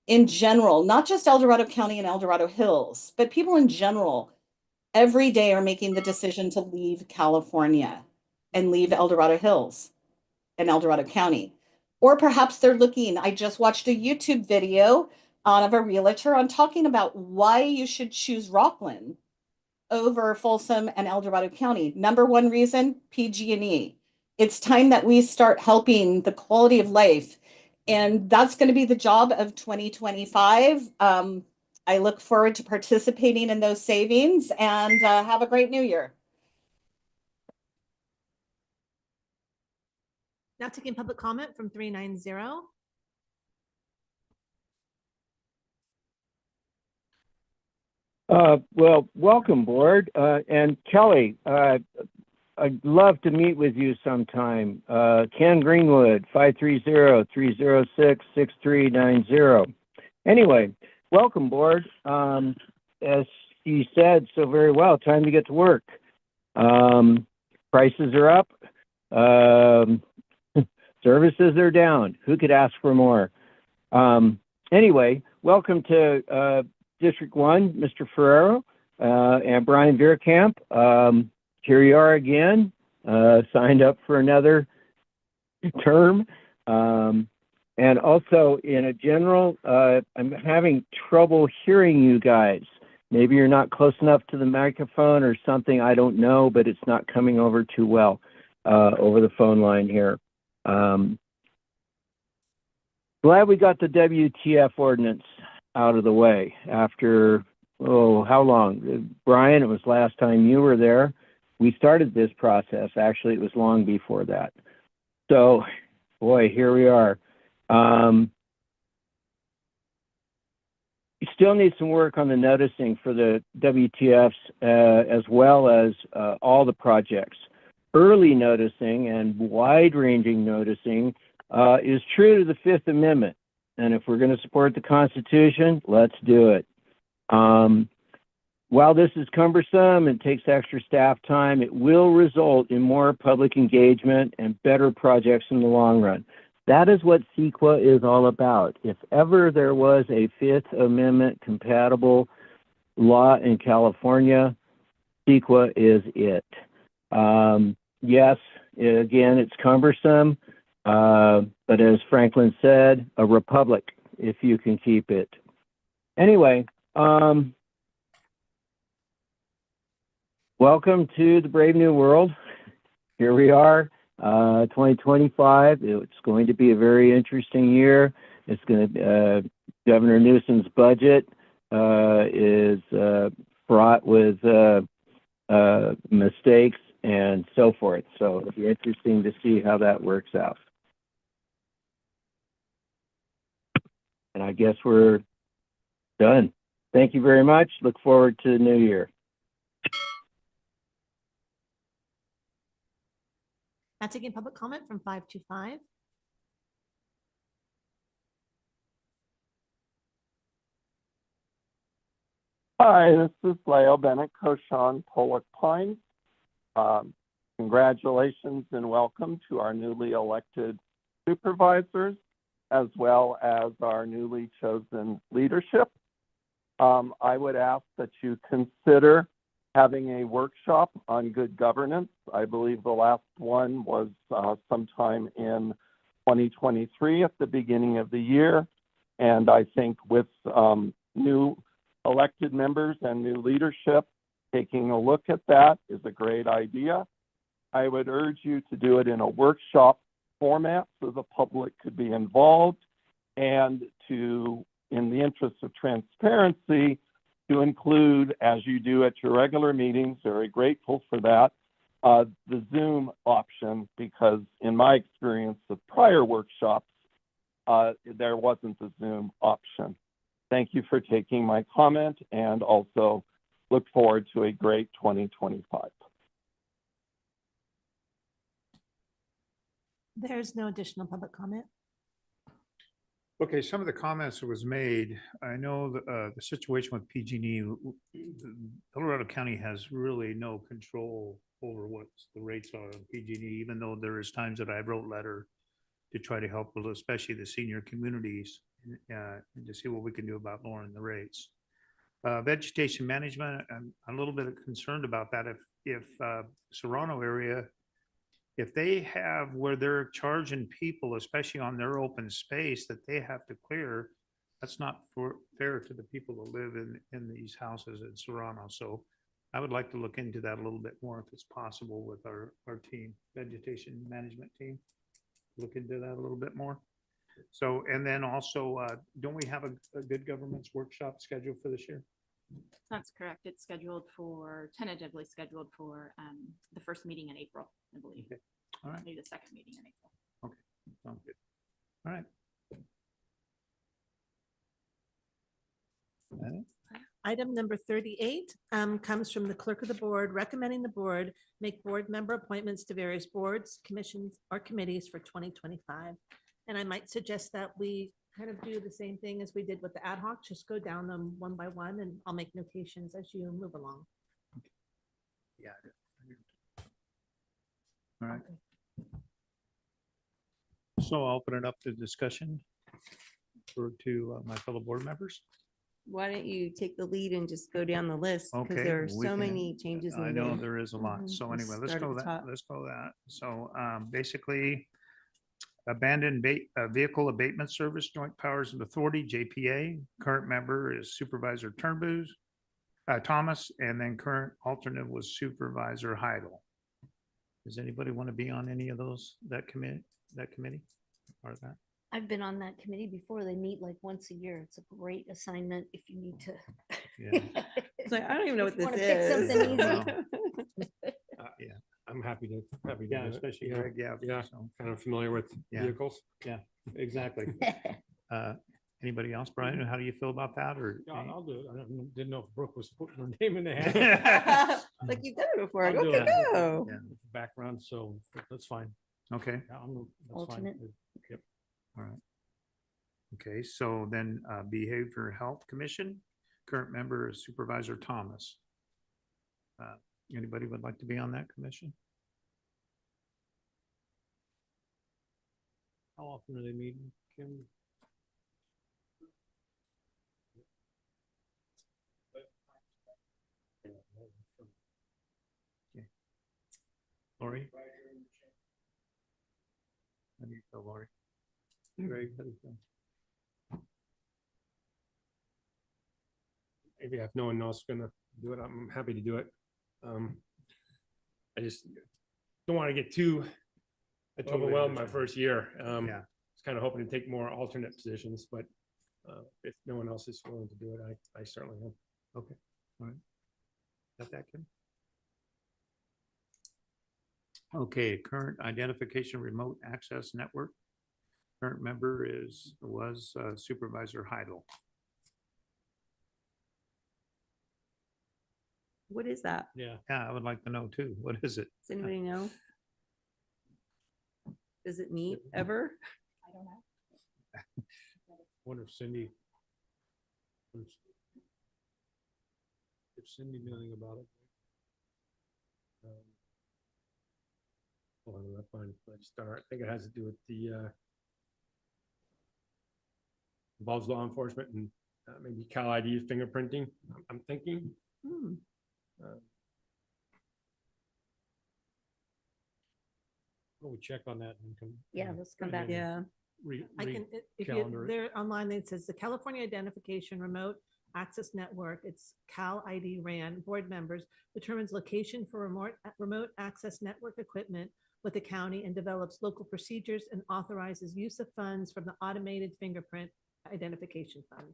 in general, not just El Dorado County and El Dorado Hills, but people in general, every day are making the decision to leave California and leave El Dorado Hills and El Dorado County. Or perhaps they're looking, I just watched a YouTube video of a realtor on talking about why you should choose Rockland over Folsom and El Dorado County. Number one reason, PG&E. It's time that we start helping the quality of life. And that's going to be the job of 2025. I look forward to participating in those savings, and have a great new year. Now taking public comment from 390. Well, welcome, board. And Kelly, I'd love to meet with you sometime. Ken Greenwood, 530-306-6390. Anyway, welcome, board. As you said so very well, time to get to work. Prices are up. Services are down. Who could ask for more? Anyway, welcome to District 1, Mr. Ferrero, and Brian Veerkamp. Here you are again, signed up for another term. And also in a general, I'm having trouble hearing you guys. Maybe you're not close enough to the microphone or something, I don't know, but it's not coming over too well. over the phone line here. Glad we got the WTF ordinance out of the way after, how long? Brian, it was last time you were there. We started this process. Actually, it was long before that. So, boy, here we are. You still need some work on the noticing for the WTFs as well as all the projects. Early noticing and wide-ranging noticing is true to the Fifth Amendment. And if we're going to support the Constitution, let's do it. While this is cumbersome and takes extra staff time, it will result in more public engagement and better projects in the long run. That is what CEQA is all about. If ever there was a Fifth Amendment compatible law in California, CEQA is it. Yes, again, it's cumbersome, but as Franklin said, a republic if you can keep it. Anyway, welcome to the brave new world. Here we are, 2025. It's going to be a very interesting year. It's going to, Governor Newsom's budget is fraught with mistakes and so forth. So it'll be interesting to see how that works out. And I guess we're done. Thank you very much. Look forward to the new year. Now taking public comment from 525. Hi, this is Leo Bennett, Coshawn, Pollock Pines. Congratulations and welcome to our newly elected supervisors, as well as our newly chosen leadership. I would ask that you consider having a workshop on good governance. I believe the last one was sometime in 2023 at the beginning of the year. And I think with new elected members and new leadership, taking a look at that is a great idea. I would urge you to do it in a workshop format so the public could be involved, and to, in the interest of transparency, to include, as you do at your regular meetings, very grateful for that, the Zoom option, because in my experience of prior workshops, there wasn't a Zoom option. Thank you for taking my comment, and also look forward to a great 2025. There's no additional public comment. Okay, some of the comments that was made, I know the situation with PG&E, El Dorado County has really no control over what the rates are on PG&E, even though there is times that I wrote letter to try to help with, especially the senior communities, to see what we can do about lowering the rates. Vegetation management, I'm a little bit concerned about that. If Serrano area, if they have where they're charging people, especially on their open space, that they have to clear, that's not fair to the people that live in these houses in Serrano. So I would like to look into that a little bit more if it's possible with our team, vegetation management team. Look into that a little bit more. So, and then also, don't we have a good governance workshop scheduled for this year? That's correct. It's scheduled for, tentatively scheduled for the first meeting in April, I believe. Okay. All right. Maybe the second meeting in April. Okay. Sounds good. All right. Item number 38 comes from the clerk of the board, recommending the board make board member appointments to various boards, commissions, or committees for 2025. And I might suggest that we kind of do the same thing as we did with the ad hoc, just go down them one by one, and I'll make notations as you move along. Yeah. All right. So I'll open it up to discussion to my fellow board members. Why don't you take the lead and just go down the list? Because Okay, there are we so can- many changes. I in know there. there is a lot. Mhm. So anyway, let's start at go the that. top. Let's go that. So basically, abandoned vehicle abatement service, Joint Powers of Authority, JPA. Current member is Supervisor Turnbus, Thomas, and then current alternate was Supervisor Heidel. Does anybody want to be on any of those, that committee or that? I've been on that committee before. They meet like once a year. It's a great assignment if you need to. Yeah. It's like, I don't even know If what you this wanna pick something is. easy. Yeah. I'm happy to do Yeah, it. especially Yeah. Greg, yeah. Yeah, so, kind of familiar with Yeah. vehicles. Yeah, exactly. Anybody else, Brian? How do you feel about that or? Yeah, I'll do it. I didn't know if Brooke was putting her name in the hat. Like you've done it before. I'll do Okay, it with the- go. with the Background, so that's fine. Okay, Yeah, that's Alternate. fine. Yep. all right. Okay, so then Behavior Health Commission, current member is Supervisor Thomas. Anybody would like to be on that commission? How often are they meeting, Kim? Lori? How do you feel, Lori? Greg, how do you feel? Maybe if no one else is gonna do it, I'm happy to do it. I just don't want to get too overwhelmed my first year. Yeah. It's kind of hoping to take more alternate positions, but if no one else is willing to do it, I certainly am. Okay, all right. Got that, Kim? Okay, current identification remote access network. Current member was Supervisor Heidel. What is that? Yeah. Yeah, I would like to know too. What is it? Does anybody know? Does it meet ever? I don't know. Wonder if Cindy. If Cindy knew anything about it. Hold on, I'll find a start. I think it has to do with the involves law enforcement and maybe Cal ID fingerprinting. I'm thinking. Hmm. Well, we check on that and come. Yeah, let's come back. Yeah. I can, if you, calendar it. there online, it says the California Identification Remote Access Network, it's Cal ID RAN, board members determines location for remote access network equipment with the county and develops local procedures and authorizes use of funds from the automated fingerprint identification fund.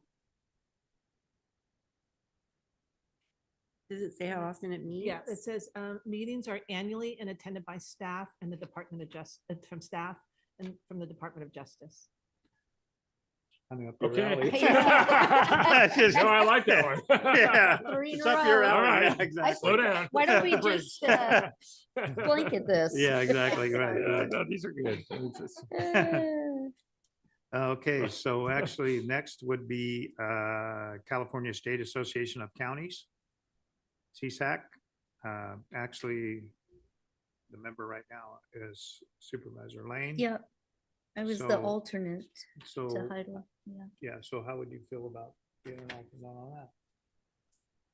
Does it say how often it meets? Yeah, it says meetings are annually and attended by staff and the Department of from staff and from the Department of Justice. Coming up your Okay. alley. That's just how I like that one. Yeah. 3 in It's a up your row. alley. All right. Yeah, exactly. Slow down. Why don't we just blanket this? Yeah, exactly, right. Yeah, no, these are good. It's just- Okay, so actually next would be California State Association of Counties, CSAC. Actually, the member right now is Supervisor Lane. Yeah, I was the So- alternate So, to Heidel. Yeah. yeah, so how would you feel about being an alternate on that?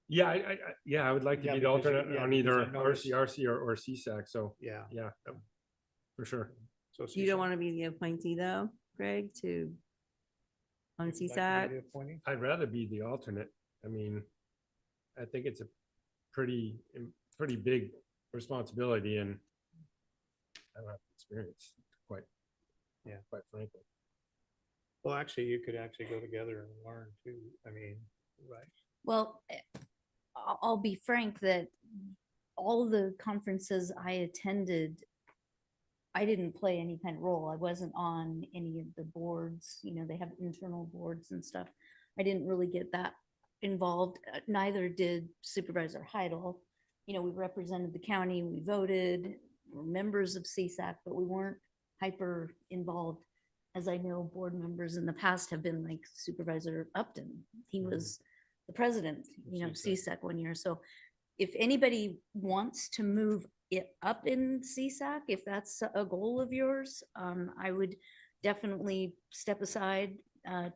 Yeah, I would like to Yeah, be the because you- alternate yeah, on because I either noticed- RCRC or CSAC. So Yeah. yeah, for sure. So You don't want to be the appointee though, Greg, on CSAC? I'd rather be the alternate. I mean, I think it's a pretty big responsibility and I don't have experience quite frankly. Well, actually, you could actually go together and learn too. I mean, right. Well, I'll be frank that all the conferences I attended, I didn't play any kind of role. I wasn't on any of the boards, they have internal boards and stuff. I didn't really get that involved. Neither did Supervisor Heidel. We represented the county, we voted, we're members of CSAC, but we weren't hyper involved. As I know, board members in the past have been like Supervisor Upton. He was the president, CSAC one year. So if anybody wants to move it up in CSAC, if that's a goal of yours, I would definitely step aside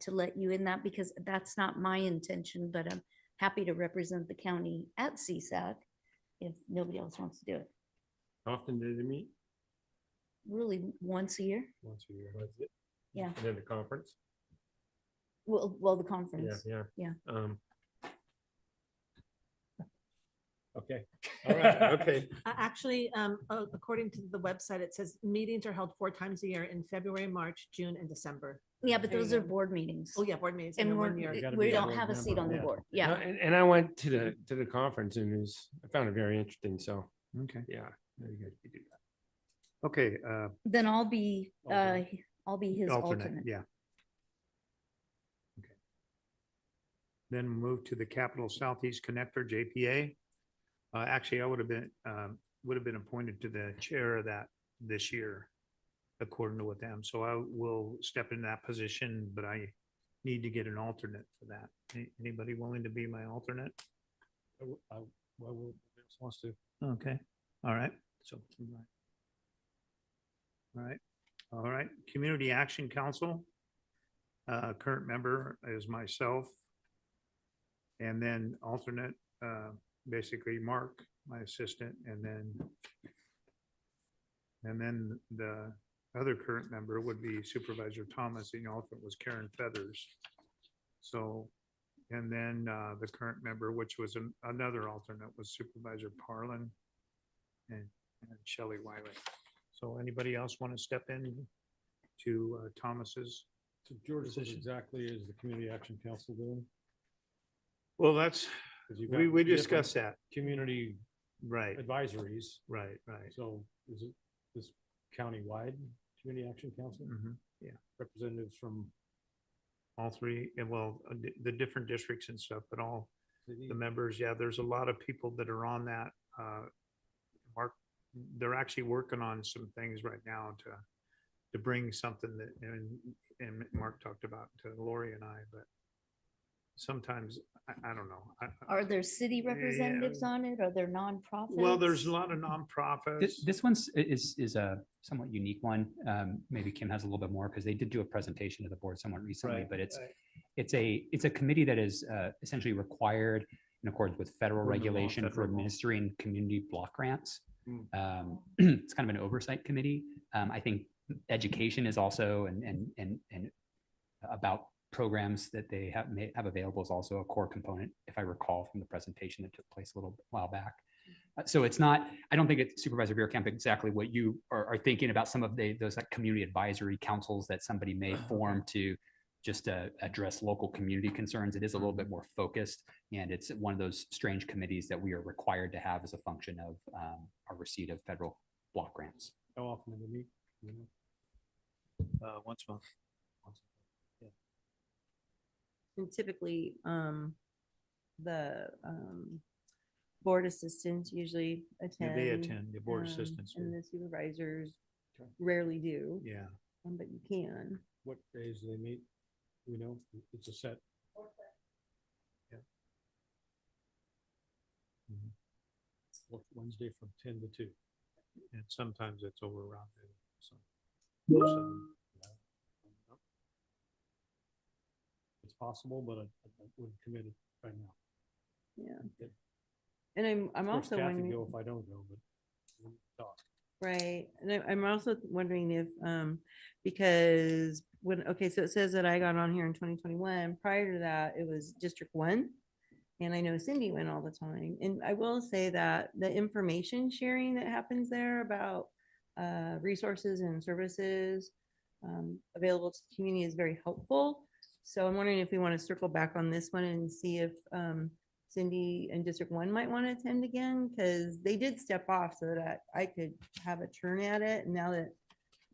to let you in that, because that's not my intention, but I'm happy to represent the county at CSAC if nobody else wants to do it. How often did they meet? Really, once a year. Once a year. That's it. Yeah. And then the conference. Well, the conference. Yeah. Yeah. Okay. Okay. All right. Okay. Actually, according to the website, it says meetings are held 4 times a year in February, March, June, and December. Yeah, but There you those are go. board meetings. Oh, yeah, board meetings. And one year. we don't have a seat on the board. No, Yeah. and I went to the conference and I found it very interesting. So, Okay. yeah, very good. We do that. Okay, Then I'll be his alternate. yeah. Okay. Then move to the Capital Southeast Connector, JPA. Actually, I would have been appointed to the chair of that this year, according to with them. So I will step in that position, but I need to get an alternate for that. Anybody willing to be my alternate? Wants to. Okay, all right, so. All right, Community Action Council. Current member is myself. And then alternate, basically Mark, my assistant, and then the other current member would be Supervisor Thomas, and the alternate was Karen Feathers. So, and then the current member, which was another alternate, was Supervisor Parlin and Shelley Wiley. So anybody else want to step in to Thomas's? So George, what exactly is the Community Action Council doing? Well, that's, 'Cause you've got we different discussed that. Community Right, advisories. right. So is it this countywide Community Action Council? Yeah. Representatives from All three, and well, the different districts and stuff, but all city? the members, yeah, there's a lot of people that are on that. Mark, they're actually working on some things right now to bring something that, and Mark talked about to Lori and I, but sometimes, I don't know. Are there city representatives on it? Are there nonprofits? Well, there's a lot of nonprofits. This one's is a somewhat unique one. Maybe Kim has a little bit more because they did do a presentation to the board somewhat recently, Right, but it's right. it's a committee that is essentially required in accordance with federal Federal law, regulation for federal law. administering community block grants. Mm. It's kind of an oversight committee. I think education is also and about programs that they may have available is also a core component, if I recall from the presentation that took place a little while back. So it's not, I don't think it's Supervisor Bierkamp exactly what you are thinking about some of those like community advisory councils that somebody may form to just address local community concerns. It is a little bit more focused, and it's one of those strange committees that we are required to have as a function of our receipt of federal block grants. How often do they meet? You know? Once a month. And typically, the board assistants usually attend. They attend, the board assistants. And the supervisors rarely do. Yeah. But you can. What days do they meet? We know it's a set. Fourth Wednesday from 10 to 2. And sometimes it's over around there. So most of them. It's possible, but I wouldn't commit it right now. Yeah. And I'm Of course, also Kathy wondering. go if I don't go, but we'll talk. Right, and I'm also wondering if, because so it says that I got on here in 2021, prior to that, it was District 1. And I know Cindy went all the time, and I will say that the information sharing that happens there about resources and services available to the community is very helpful. So I'm wondering if we want to circle back on this one and see if Cindy and District 1 might want to attend again, because they did step off so that I could have a turn at it. And now that,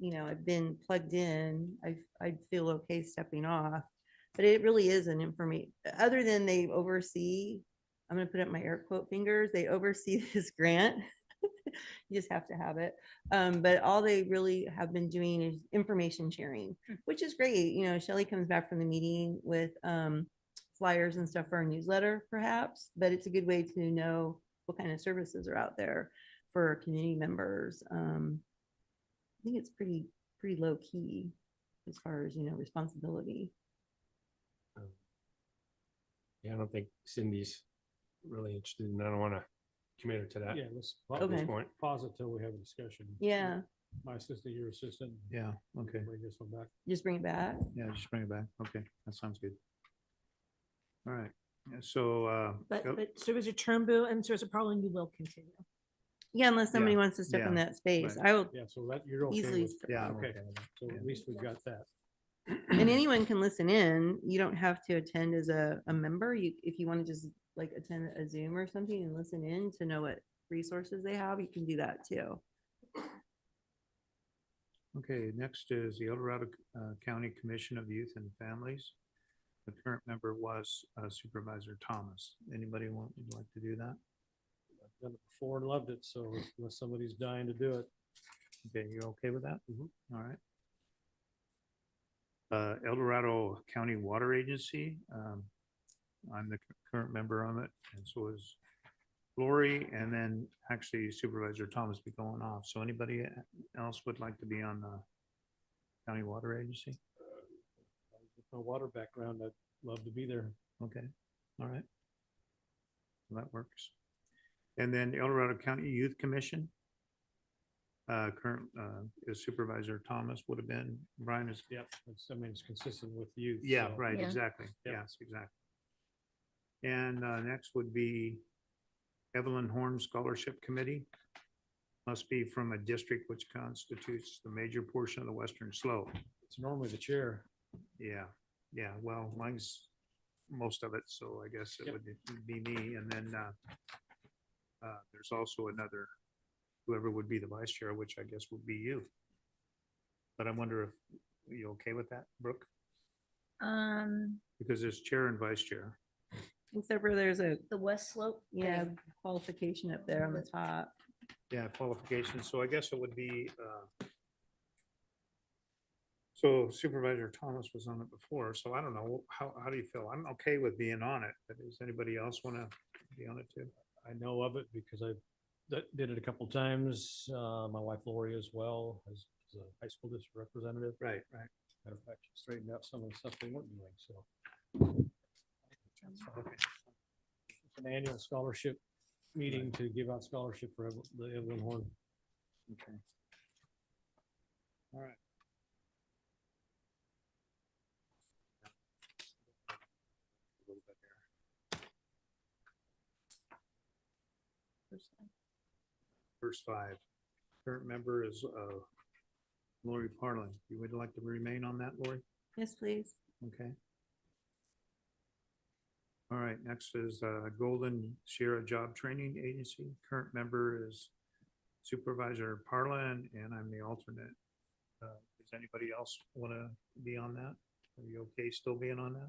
I've been plugged in, I'd feel okay stepping off. But it really is an information, other than they oversee, I'm going to put up my air quote fingers, they oversee this grant. You just have to have it. But all they really have been doing is information sharing, which is great. Shelley comes back from the meeting with flyers and stuff for our newsletter, perhaps, but it's a good way to know what kind of services are out there for community members. I think it's pretty low key as far as, responsibility. Yeah, I don't think Cindy's really interested, and I don't want to commit her to that. Yeah, let's at this point. pause it till we have a discussion. Yeah. My assistant, your assistant. Yeah, okay. Bring this one back. Just bring it back. Yeah, just bring it back. Okay, that sounds good. All right. So, But Supervisor Turnbull and Supervisor Parlin, you will continue. Yeah, unless somebody Yeah, wants to step in yeah, that space. right. I will Yeah, so that you're okay easily. with, Yeah. okay, so at least we've got that. And anyone can listen in. You don't have to attend as a member. You, if you want to just like attend a Zoom or something and listen in to know what resources they have, you can do that too. Okay, next is the El Dorado County Commission of Youth and Families. The current member was Supervisor Thomas. Anybody would like to do that? I've done it before and loved it, so unless somebody's dying to do it. Okay, you okay with that? All right. El Dorado County Water Agency. I'm the current member on it, and so is Lori, and then actually Supervisor Thomas be going off. So anybody else would like to be on the County Water Agency? With my water background, I'd love to be there. Okay, all right. Well, that works. And then El Dorado County Youth Commission. Current is Supervisor Thomas would have been. Brian is. Yep, I mean, it's consistent with you. Yeah, so- right, Yeah. exactly. Yep. Yes, exactly. And next would be Evelyn Horn Scholarship Committee. Must be from a district which constitutes the major portion of the western slope. It's normally the chair. Yeah, yeah, well, mine's most of it, so I guess it Yep. would be me. And then there's also another, whoever would be the vice chair, which I guess would be you. But I wonder if, are you okay with that, Brooke? Because there's chair and vice chair. Except for there's a, The West Slope. yeah, qualification up there on the top. Yeah, qualifications. So I guess it would be, so Supervisor Thomas was on it before, so I don't know, how do you feel? I'm okay with being on it, but does anybody else want to be on it too? I know of it because I did it a couple times. My wife Lori as well as a high school district representative. Right, right. Matter of fact, she straightened out some of the stuff they weren't doing, so. Okay. It's an annual scholarship meeting to give out scholarship for the Evelyn Horn. Okay. All right. A little bit here. First five. Current member is Lori Parlin. You would like to remain on that, Lori? Yes, please. Okay. All right, next is Golden Sierra Job Training Agency. Current member is Supervisor Parlin, and I'm the alternate. Does anybody else want to be on that? Are you okay still being on that?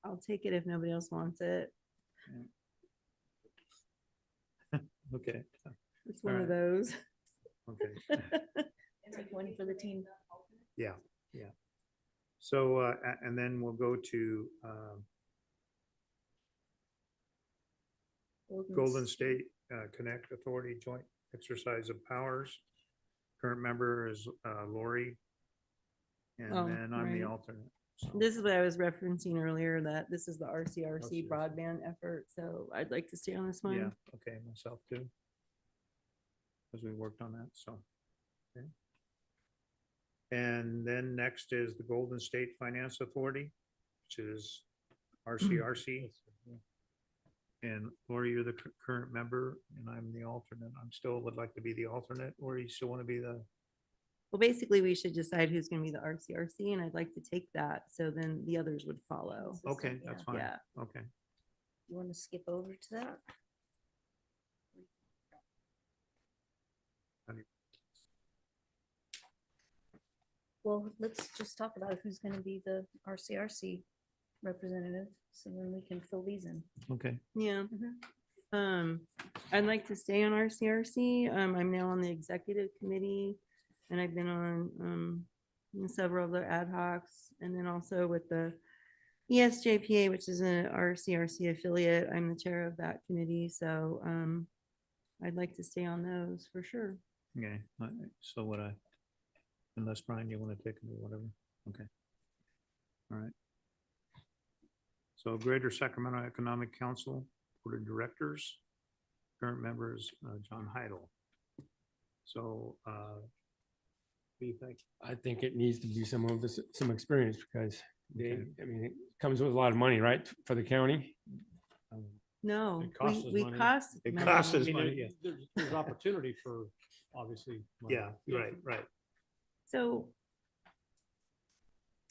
I'll take it if nobody else wants it. Okay. It's one All of right. those. Okay. Take one for the team. Yeah, yeah. So, and then we'll go to Golden State Connect Authority Joint Exercise of Powers. Current member is Lori. And Oh, then I'm the right. alternate. So, This is what I was referencing earlier, that this is the RCRC broadband effort, so I'd like to stay on this one. yeah, okay, myself too. Because we worked on that, so. Okay. And then next is the Golden State Finance Authority, which is RCRC. And Lori, you're the current member and I'm the alternate. I'm still would like to be the alternate, or you still want to be the, Well, basically, we should decide who's gonna be the RCRC, and I'd like to take that, so then the others would follow. okay, that's fine. Yeah. Okay. You want to skip over to that? Well, let's just talk about who's going to be the RCRC representative, so then we can fill these in. Okay. Yeah. I'd like to stay on RCRC. I'm now on the executive committee, and I've been on several of the ad hocs, and then also with the ESJPA, which is an RCRC affiliate. I'm the chair of that committee, so I'd like to stay on those for sure. Okay, so what unless Brian, you want to take it or whatever, okay. All right. So Greater Sacramento Economic Council, Board of Directors, current member is John Heidel. So, what do you think? I think it needs to be some experience because I mean, it comes with a lot of money, right, for the county? No, It costs us we money. cost. It money. costs I us mean, money, yeah. there's opportunity for, obviously. money. Yeah, right. So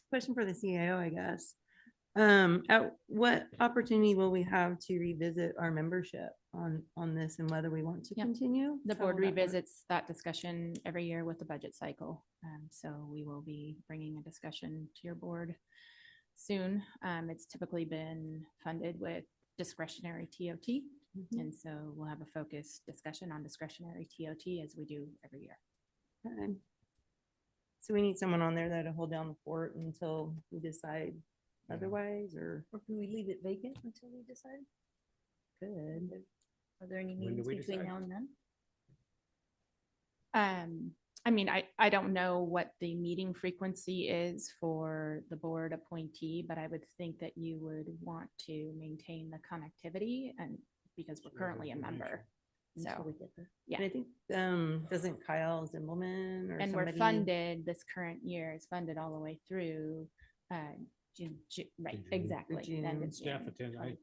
question for the CIO, I guess. At what opportunity will we have to revisit our membership on this and whether we want to Yep. continue? The How board will that work? revisits that discussion every year with the budget cycle. So we will be bringing a discussion to your board soon. It's typically been funded with discretionary TOT. Mhm. And so we'll have a focused discussion on discretionary TOT as we do every year. Okay. So we need someone on there that'll hold down the fort until we decide otherwise, or can we leave it vacant until we decide? good. Are there any When do meetings we between decide? now and then? I mean, I don't know what the meeting frequency is for the board appointee, but I would think that you would want to maintain the connectivity and because we're currently a member. Until So, we get there. yeah. And I think, doesn't Kyle Zimbelman or And somebody? we're funded, this current year is funded all the way through June, right, June. exactly. end of Staff June attend,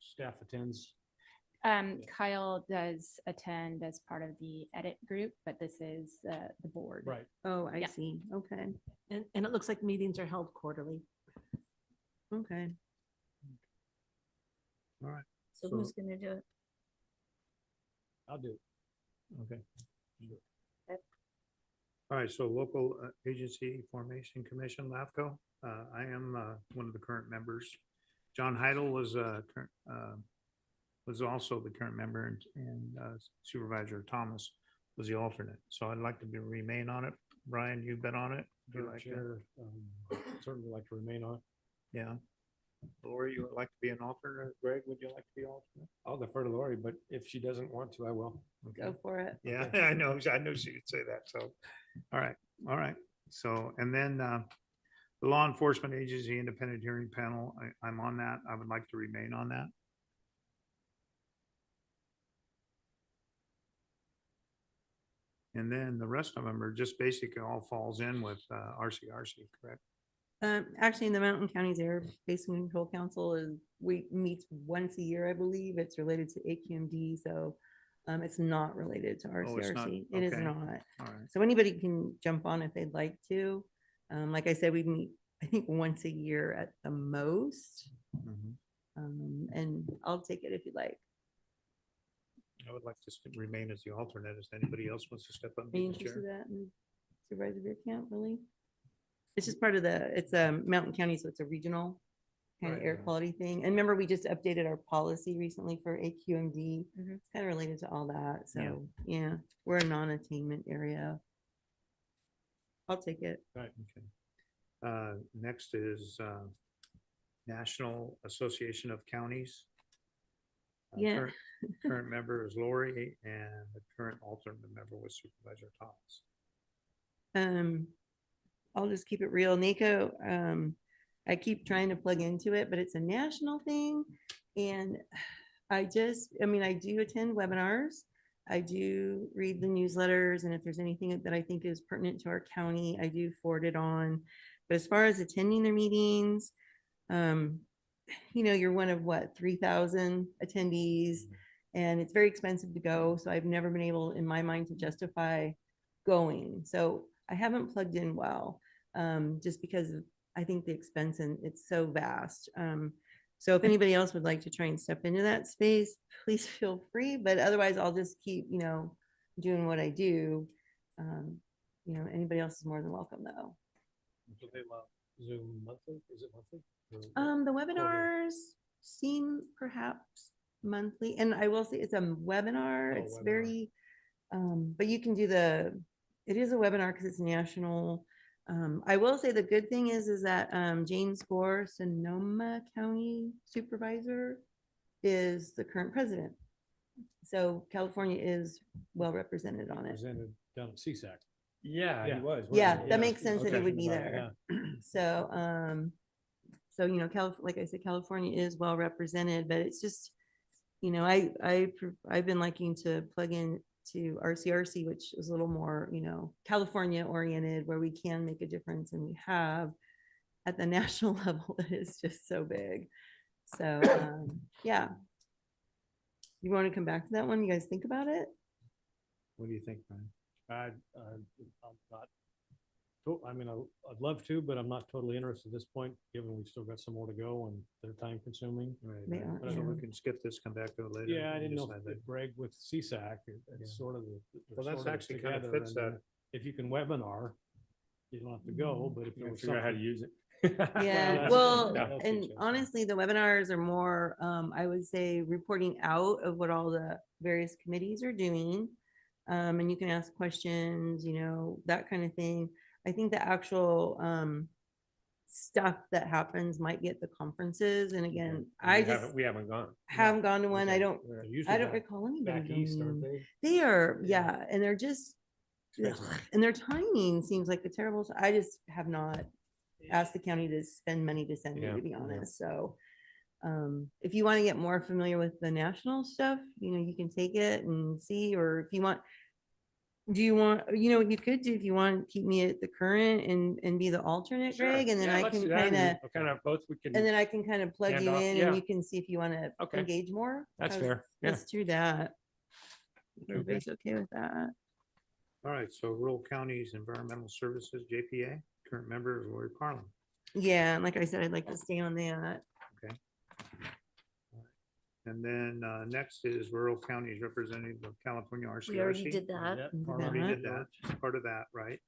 staff attends. Kyle does attend as part of the edit group, but this is the board. Right. Oh, I Yeah. see. Okay. And it looks like meetings are held quarterly. Okay. All right. So who's gonna do it? I'll do it. Okay. Okay. All right, so local agency formation commission, LAFCO. I am one of the current members. John Heidel was also the current member, and Supervisor Thomas was the alternate. So I'd like to remain on it. Brian, you've been on it. Would you like to? Chair, certainly like to remain on. Yeah. Lori, you would like to be an alternate? Greg, would you like to be alternate? I'll defer to Lori, but if she doesn't want to, I will. Go for it. Yeah, I know she could say that. So, all right. So, and then the Law Enforcement Agency Independent Hearing Panel, I'm on that. I would like to remain on that. And then the rest of them are just basically all falls in with RCRC, correct? Actually, in the Mountain Counties Air Basin Control Council we meet once a year, I believe. It's related to AQMD, so it's not related to Oh, it's not? RCRC. It is Okay. not. All right. So anybody can jump on if they'd like to. Like I said, we meet, I think, once a year at the most. Mhm. And I'll take it if you'd like. I would like to remain as the alternate. If anybody else wants to step up and Are you be the interested chair. in that in Supervisor Beer Camp, really? It's just part of it's Mountain County, so it's a regional kind of Right, air right. quality thing. And remember, we just updated our policy recently for AQMD. Mhm. It's kind of related to all that. Yeah. So, yeah, we're a non-attainment area. I'll take it. Right, okay. Next is National Association of Counties. Yeah. Current member is Lori, and the current alternate member was Supervisor Thomas. I'll just keep it real. NACO, I keep trying to plug into it, but it's a national thing. And I mean, I do attend webinars. I do read the newsletters, and if there's anything that I think is pertinent to our county, I do forward it on. But as far as attending their meetings, you're one of 3,000 attendees, and it's very expensive to go. So I've never been able, in my mind, to justify going. So I haven't plugged in well, just because of, I think, the expense, and it's so vast. So if anybody else would like to try and step into that space, please feel free. But otherwise, I'll just keep, doing what I do. Anybody else is more than welcome, though. So they allow Zoom monthly? Is it monthly? The webinars seem perhaps monthly, and I will say it's a webinar. It's webinar. very, but you can do it is a webinar because it's national. I will say the good thing is that James Gore, Sonoma County Supervisor, is the current president. So California is well represented on it. Presented down at CSAC. Yeah, he was. wasn't Yeah, he? that makes sense that he Okay. would be there. So, like I said, California is well represented, but it's just, I've been liking to plug in to RCRC, which is a little more, California oriented, where we can make a difference, and we have. at the national level, it is just so big. So, yeah. You want to come back to that one? You guys think about it? What do you think, Brian? I'm not, I mean, I'd love to, but I'm not totally interested at this point, given we've still got some more to go and they're time consuming. They are, But I So don't we know. can skip this, come back to it later. Yeah, I and didn't know decide if that. Greg with CSAC, it's sort of. Well, that's sort of actually kind of together, fits and then that. If you can webinar, you don't have to go, but if there We'll was figure out how to something. use it. Yeah, that's- well, that'll and teach us. honestly, the webinars are more, I would say, reporting out of what all the various committees are doing. And you can ask questions, you know, that kind of thing. I think the actual stuff that happens might get the conferences. And again, We haven't gone. haven't gone to one. I Okay. don't, They're usually I don't back- recall anybody Back east, aren't going. they? They are, yeah, and they're just, Expensive. and their timing seems like a terrible, I just have not asked the county to spend money to send me, Yeah, to be yeah. honest, so. If you want to get more familiar with the national stuff, you know, you can take it and see, or if you want, do you want, you know, what you could do if you want, keep me at the current and be the alternate, Sure. Greg, and then Yeah, I let's can do that, kind and of, kind of both we can. and then I can kind of plug hand you off, in yeah. and you can see if you want to Okay. engage more. That's How's- fair. Yeah. Let's do that. Everybody's okay with that? All right, so Rural Counties Environmental Services, JPA, current member is Lori Parlin. Yeah, and like I said, I'd like to stay on that. Okay. And then next is Rural Counties Representative of California RCRC. We already did that. Already did that, just part of that, right?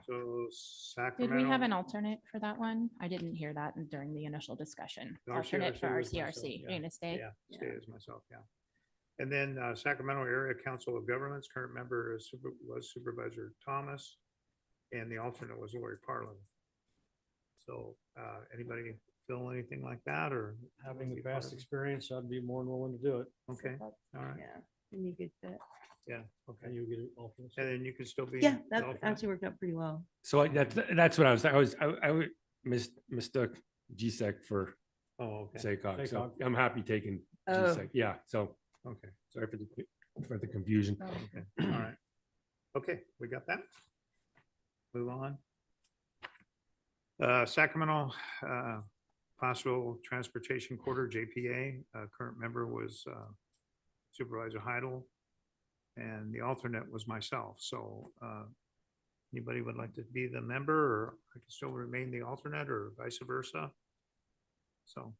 So Did Sacramento. we have an alternate for that one? I didn't hear that during the initial discussion. The Alternate for was myself, RCRC. yeah. You're gonna stay? Yeah, stay as myself, yeah. And then Sacramento Area Council of Governments, current member was Supervisor Thomas, and the alternate was Lori Parlin. So anybody feel anything like that, or Having the be part past of it? experience, I'd be more than willing to do it. Okay, all right, Yeah, and you could fit. yeah, And okay. you get it alternate. And then you can still be. Yeah, the that alternate? actually worked out pretty well. So that's what I mistook GSEC for Oh, okay. SACOG. So SACOG. I'm happy taking Oh. GSEC. Yeah. So Okay, sorry for the confusion. okay, all right. Okay, we got that. Move on. Sacramento Paso Transportation Quarter, JPA, current member was Supervisor Heidel, and the alternate was myself. So anybody would like to be the member, or I can still remain the alternate, or vice versa? So,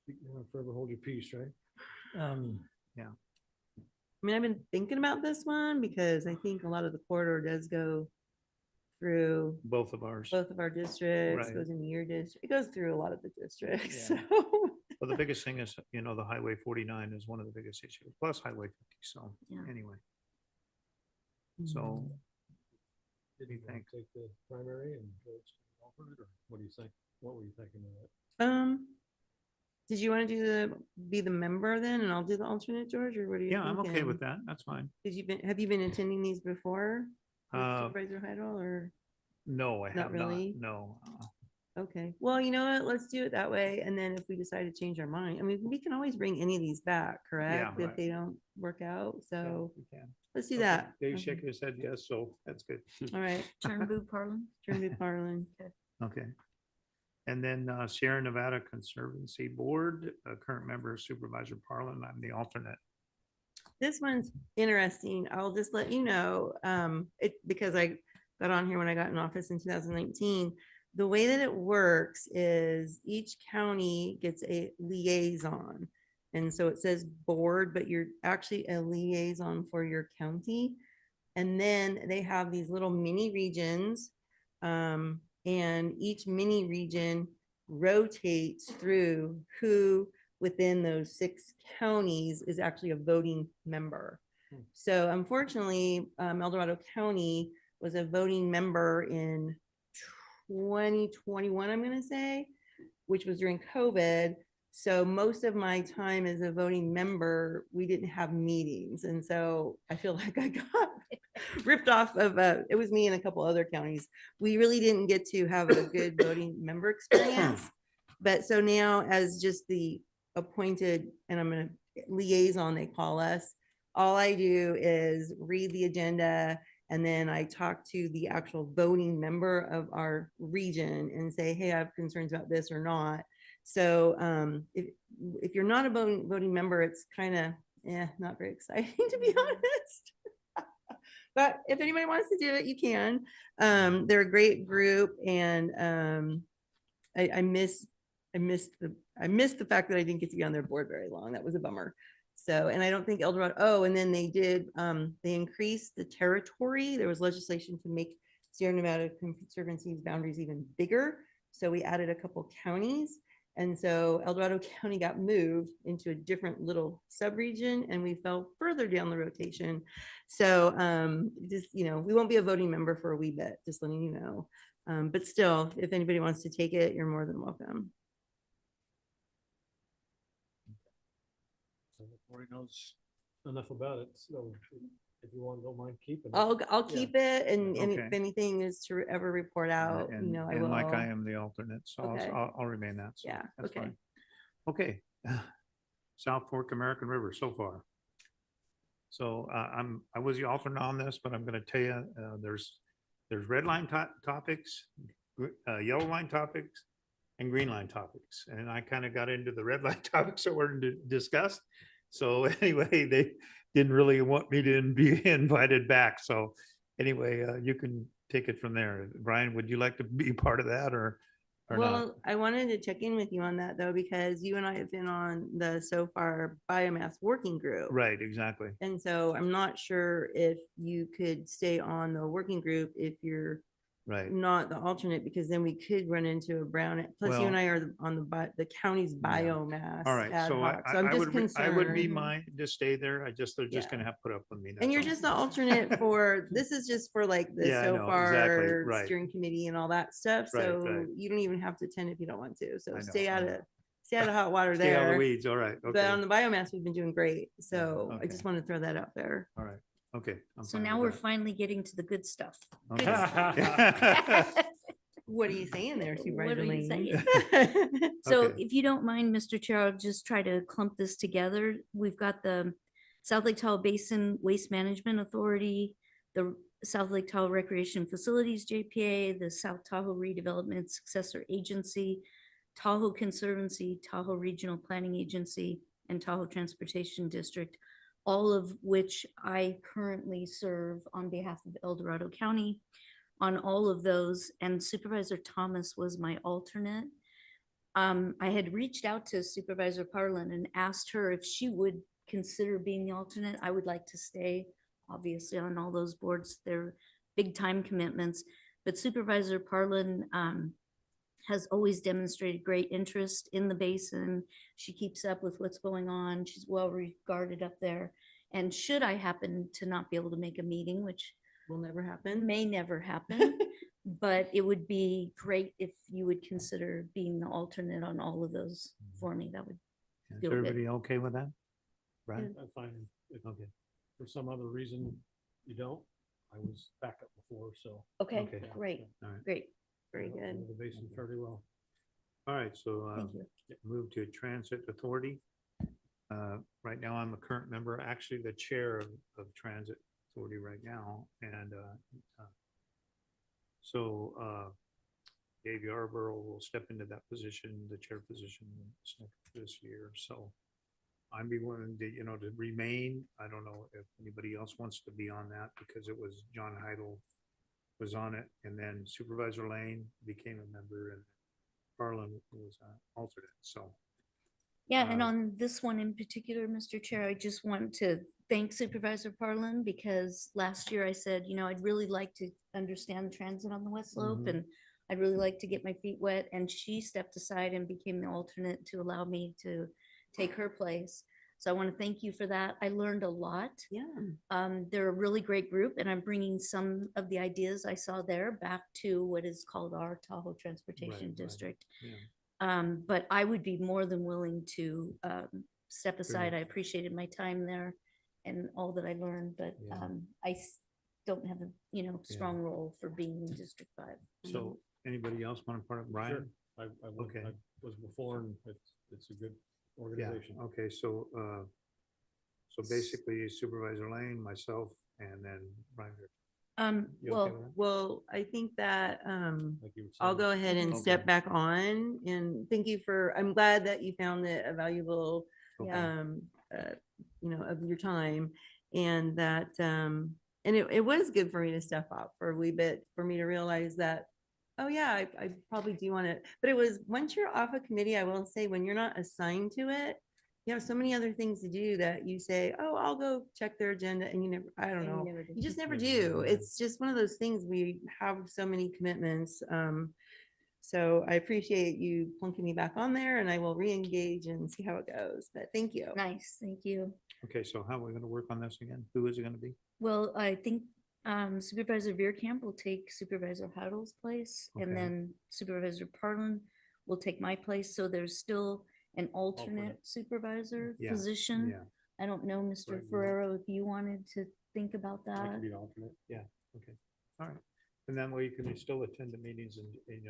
You know, forever hold your peace, right? yeah. I mean, I've been thinking about this one because I think a lot of the corridor does go through Both of ours. both of our districts, Right. goes into your district, it goes through a lot of the districts, Yeah. so. Well, the biggest thing is, you know, the Highway 49 is one of the biggest issues, plus Highway 50. So Yeah. anyway. So Did you you think? take the primary and go to the alternate, or what do you think? What were you thinking of that? Did you want to be the member then, and I'll do the alternate, George, or what are you yeah, I'm okay with thinking? that. That's fine. Have you been attending these before? with Uh, Supervisor Heidel, or? No, I Not have not. really? No. Okay, well, you know what, let's do it that way, and then if we decide to change our mind, I mean, we can always bring any of these back, correct? If right. they don't work out, so We can. let's do Okay, that. Dave Okay. shaking his head yes, so that's good. All right. Turnbull Parlin. Turnbull Parlin. Okay. And then Sierra Nevada Conservancy Board, current member Supervisor Parlin, I'm the alternate. This one's interesting. I'll just let you know, because I got on here when I got in office in 2019. The way that it works is each county gets a liaison. And so it says board, but you're actually a liaison for your county. And then they have these little mini regions. And each mini region rotates through who within those 6 counties is actually a voting member. So unfortunately, El Dorado County was a voting member in 2021, I'm going to say, which was during COVID. So most of my time as a voting member, we didn't have meetings. And so I feel like I got ripped off of, it was me and a couple other counties. We really didn't get to have a good voting member experience. But so now as just the appointed, and I'm going to liaison, they call us, all I do is read the agenda And then I talk to the actual voting member of our region and say, hey, I have concerns about this or not. So if you're not a voting member, it's kind of not very exciting, to be honest. But if anybody wants to do it, you can. They're a great group, and I missed the fact that I didn't get to be on their board very long. That was a bummer. So, and I don't think El Dorado, oh, and then they did, they increased the territory. There was legislation to make Sierra Nevada Conservancy's boundaries even bigger. So we added a couple counties. And so El Dorado County got moved into a different little subregion, and we fell further down the rotation. So just, you know, we won't be a voting member for a wee bit, just letting you know. But still, if anybody wants to take it, you're more than welcome. So Lori knows enough about it, so if you want, don't mind keeping it. I'll keep it, and Okay. if anything is to ever report out, you know, I will. And like I am the alternate, so Okay. I'll remain that. So Yeah, that's okay. fine. Okay. South Fork American River so far. So I was the alternate on this, but I'm going to tell you, there's red line topics, yellow line topics, and green line topics. And I kind of got into the red line topics that were discussed. So anyway, they didn't really want me to be invited back. So anyway, you can take it from there. Brian, would you like to be part of that or not? Well, I wanted to check in with you on that though, because you and I have been on the so far biomass working group. Right, exactly. And so I'm not sure if you could stay on the working group if you're Right. not the alternate, because then we could run into a brown. Plus, you Well, and I are on the county's biomass. All right, ad so hoc. So I'm just I would be concerned. mine to stay there. They're just Yeah. gonna have to put up with me. And that's you're all. just the alternate for, this is just for like the Yeah, I so know, far exactly, right. steering committee and all that stuff. Right, So right. you don't even have to attend if you don't want to. So I know, stay I out know. of, stay out of hot water Stay out of the there. weeds, all right, But okay. on the biomass, we've been doing great. So I okay. just want to throw that out there. All right, okay. I'm So fine now with we're that. finally getting to the good stuff. Good Okay. stuff. What are you saying there, Supervisor What are you Lane? saying? So Okay. if you don't mind, Mr. Chair, I'll just try to clump this together. We've got the South Lake Tahoe Basin Waste Management Authority, the South Lake Tahoe Recreation Facilities JPA, the South Tahoe Redevelopment Successor Agency, Tahoe Conservancy, Tahoe Regional Planning Agency, and Tahoe Transportation District, all of which I currently serve on behalf of El Dorado County on all of those, and Supervisor Thomas was my alternate. I had reached out to Supervisor Parlin and asked her if she would consider being the alternate. I would like to stay, obviously, on all those boards. They're big time commitments, but Supervisor Parlin has always demonstrated great interest in the basin. She keeps up with what's going on. She's well regarded up there. And should I happen to not be able to make a meeting, which will never happen, may never happen, but it would be great if you would consider being the alternate on all of those for me. That would Is feel good. everybody okay with that? Right? I'm fine. If for some other reason you don't, I was backup before, so. Okay, Okay. great, All right. great. Very I good. know the basin fairly well. All right, so Thank you. move to Transit Authority. Right now, I'm a current member, actually the chair of Transit Authority right now. And so Dave Yarborough will step into that position, the chair position this year. So I'd be willing to, to remain. I don't know if anybody else wants to be on that because it was John Heidel was on it, and then Supervisor Lane became a member, and Harlan was an alternate. So Yeah, and on this one in particular, Mr. Chair, I just want to thank Supervisor Parlin because last year I said, I'd really like to understand transit on the West Slope Mhm. and I'd really like to get my feet wet. And she stepped aside and became the alternate to allow me to take her place. So I want to thank you for that. I learned a lot. Yeah. They're a really great group, and I'm bringing some of the ideas I saw there back to what is called our Tahoe Transportation Right. District. Yeah. But I would be more than willing to step aside. Sure. I appreciated my time there and all that I learned, but Yeah. don't have a strong role for being in District 5. So anybody else want to part of Brian? Sure. Okay. I was before, and it's a good Yeah, organization. okay, so basically Supervisor Lane, myself, and then Brian. You okay with that? Well, I think that, Like you were I'll saying? go ahead and Okay. step back on, and thank you I'm glad that you found it a valuable, Okay. of your time, and that, and it was good for me to step up for a wee bit, for me to realize that, oh yeah, I probably do want it, but it was, once you're off a committee, I will say, when you're not assigned to it, you have so many other things to do that you say, oh, I'll go check their agenda, and you never, I don't know, you just never do. It's just one of those things, we have so many commitments. So I appreciate you plunking me back on there, and I will re-engage and see how it goes, but thank you. Nice, thank you. Okay, so how are we gonna work on this again? Who is it gonna be? Well, I think Supervisor Veerkamp will take Supervisor Huddle's place, and Okay. then Supervisor Parlin will take my place. So there's still an alternate supervisor Yeah, position. yeah. I don't know, Mr. Right, yeah. Ferrero, if you wanted to think about I that. can be the alternate. Yeah, okay, all right. And then you can still attend the meetings and and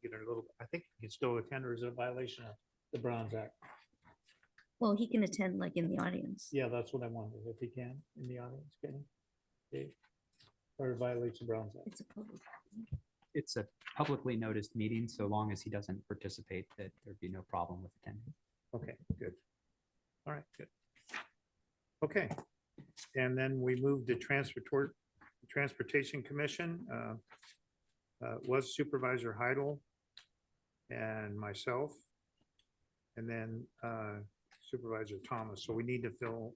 get a little, I think you can still attend, or is it a violation of the Browns Act? Well, he can attend like in the audience. Yeah, that's what I wondered, if he can, in the audience, can he? Dave? Or violates the Browns Act? It's a public. It's a publicly noticed meeting, so long as he doesn't participate, that there'd be no problem with attending. Okay, good. All right, good. Okay, and then we moved to Transportation Commission. Was Supervisor Heidel and myself, and then Supervisor Thomas. So we need to fill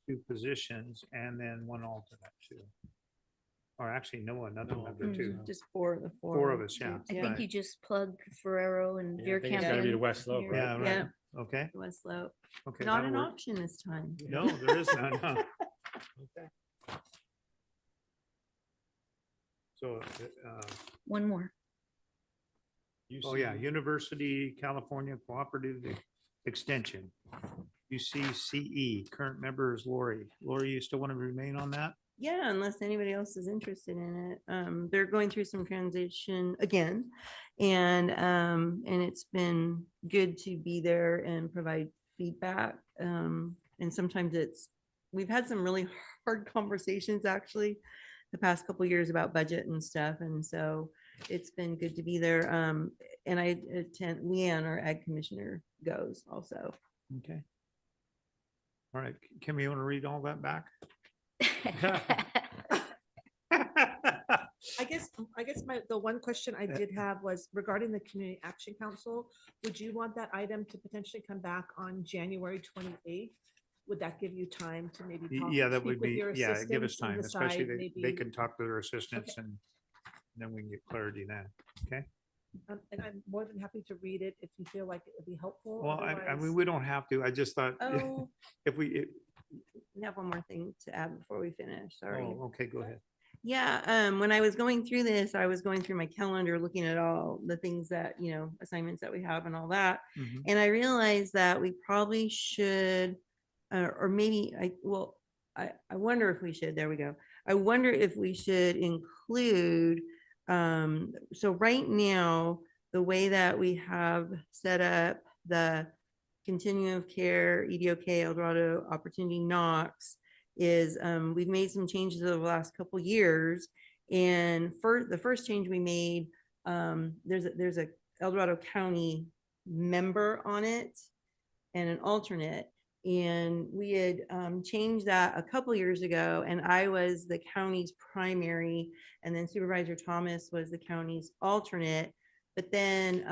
2 positions and then 1 alternate too. Or actually, no, another member too. Just 4 of the 4 of us, yeah. I think you just plug Ferrero and Yeah, I think it's Veerkamp. gotta be in the West Slope, here. right? Yeah, right. Yeah. Okay, West Slope, okay. not that'll an work. option this time. No, there is none, huh? Okay. So, One more. oh yeah, University California Cooperative Extension, UCCE, current member is Lori. Lori, you still want to remain on that? Yeah, unless anybody else is interested in it. They're going through some transition again. And it's been good to be there and provide feedback. And sometimes we've had some really hard conversations actually the past couple of years about budget and stuff. And so it's been good to be there. And I attend, Leanne, our ag commissioner, goes also. Okay. All right, Kim, you want to read all that back? I guess the one question I did have was regarding the Community Action Council. Would you want that item to potentially come back on January 28th? Would that give you time to maybe talk? Yeah, that speak would with be, your yeah, give us assistants and time, especially decide they maybe- can talk to their assistants and then we can get clarity then, okay? And I'm more than happy to read it if you feel like it would be helpful. Well, I mean, Otherwise- we don't have to, I just thought, Oh, if we, I have one more thing to add before we finish. Sorry. oh, okay, go ahead. Yeah, when I was going through this, I was going through my calendar, looking at all the things that, assignments that we have and all that. Mhm. And I realized that we probably should, or maybe I wonder if we should, there we go. I wonder if we should include, so right now, the way that we have set up the continuum of care, EDOK, Eldorado Opportunity Knox, is we've made some changes over the last couple years. And for the first change we made, there's a Eldorado County member on it and an alternate. And we had changed that a couple years ago, and I was the county's primary, and then Supervisor Thomas was the county's alternate. But then